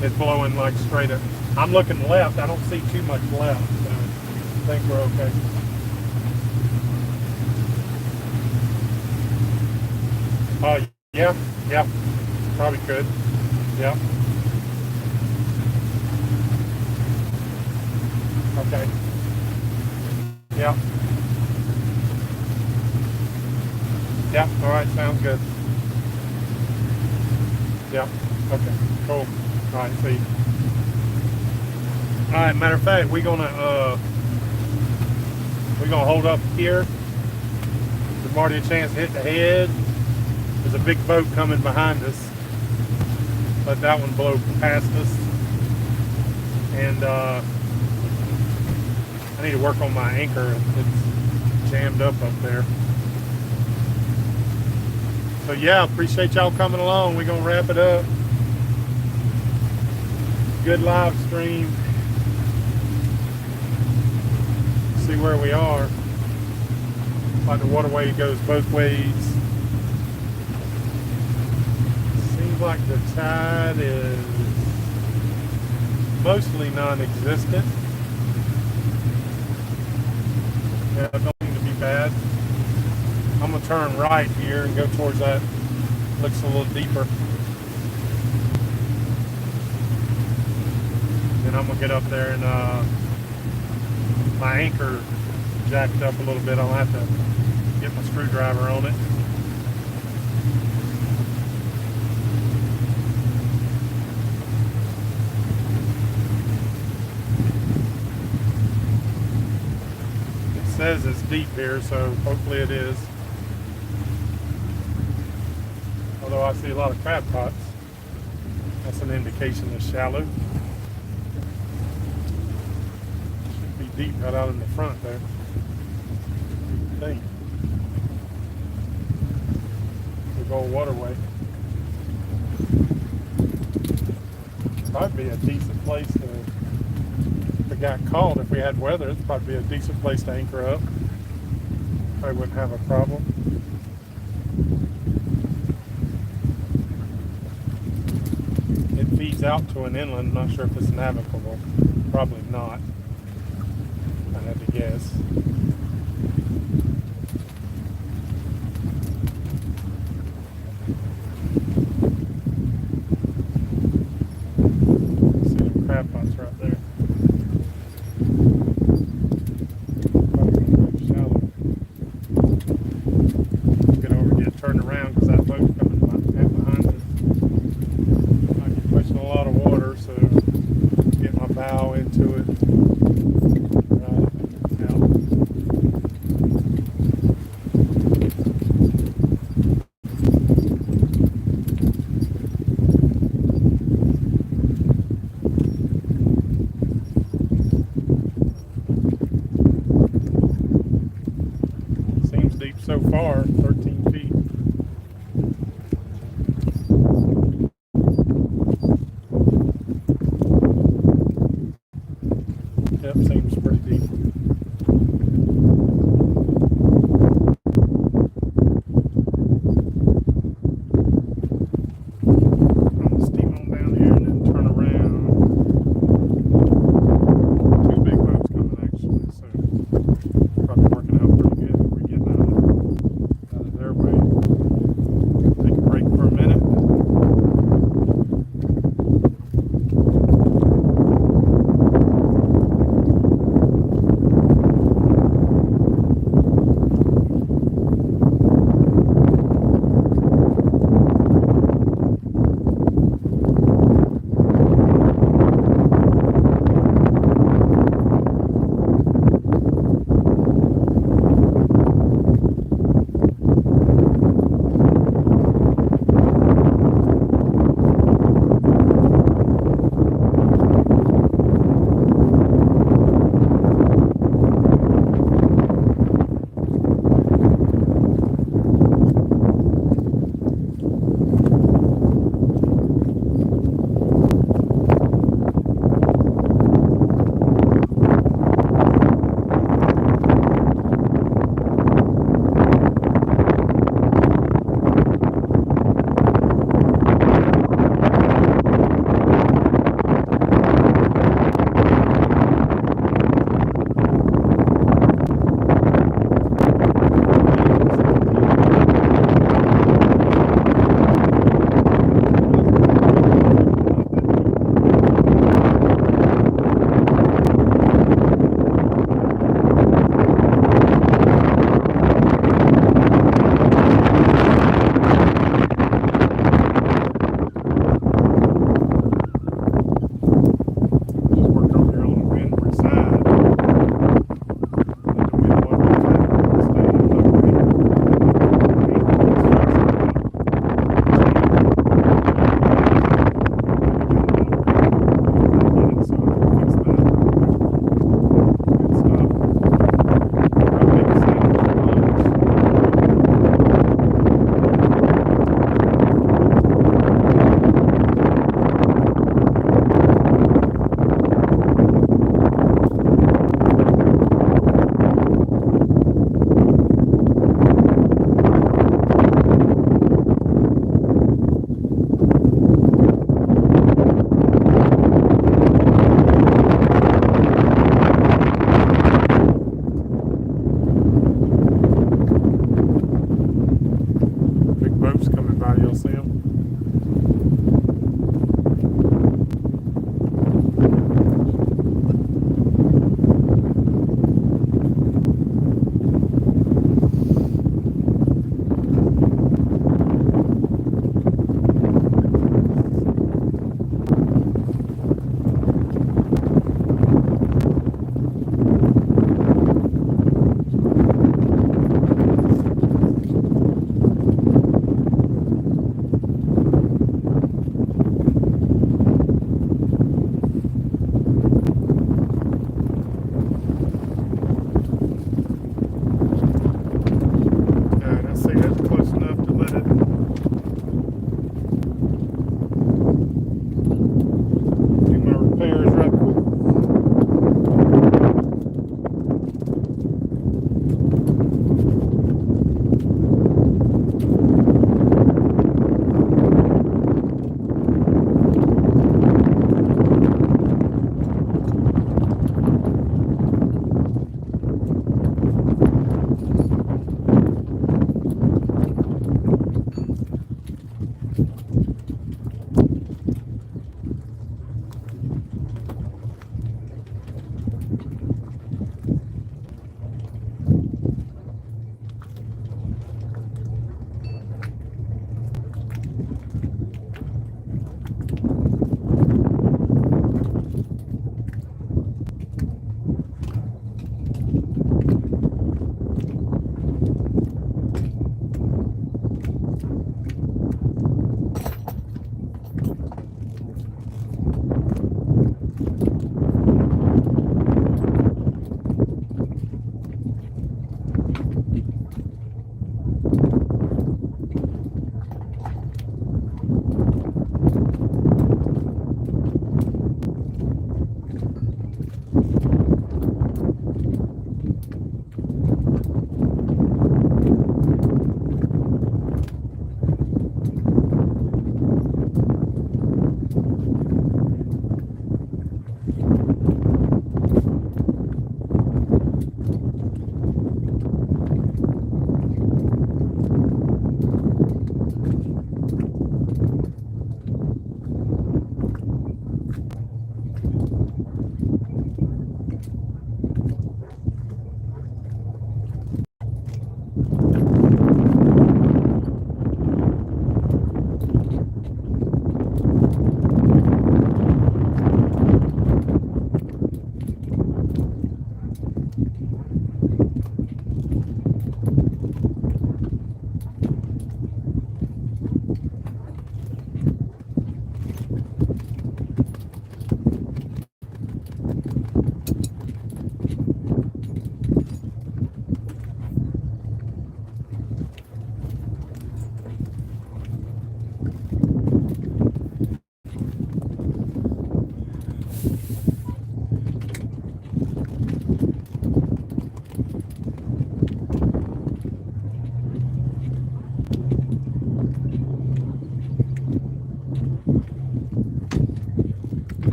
It's blowing like straight up. I'm looking left. I don't see too much left, so I think we're okay. Oh, yeah. Probably could. Yeah. Okay. Yeah. Yeah. All right. Sounds good. Yeah. Okay. Cool. All right. See. All right. Matter of fact, we're gonna hold up here. Give Marty a chance to hit the head. There's a big boat coming behind us. Let that one blow past us. And I need to work on my anchor. It's jammed up there. So yeah, appreciate y'all coming along. We're gonna wrap it up. Good live stream. See where we are. Like the waterway goes both ways. Seems like the tide is mostly non-existent. Yeah, it don't seem to be bad. I'm gonna turn right here and go towards that. Looks a little deeper. Then I'm gonna get up there and my anchor jacked up a little bit. I'll have to get my screwdriver on it. says it's deep here, so hopefully it is. Although I see a lot of crab pots. That's an indication it's shallow. Should be deep right out in the front there. I think. Big old waterway. Probably be a decent place to, if it got caught, if we had weather, it'd probably be a decent place to anchor up. Probably wouldn't have a problem. It feeds out to an inland. Not sure if it's navigable. Probably not. I had to guess. See them crab pots right there. Probably gonna go shallow. Get over and get turned around because that boat's coming behind us. I get pushing a lot of water, so get my bow into it. Right out.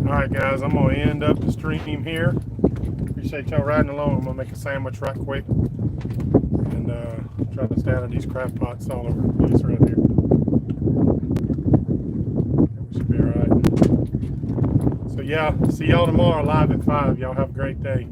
All right, guys, I'm gonna end up the stream here. Appreciate y'all riding along. I'm gonna make a sandwich right quick and try to stay out of these crab pots all over the place right here. We should be all right. So yeah, see y'all tomorrow live at 5. Y'all have a great day.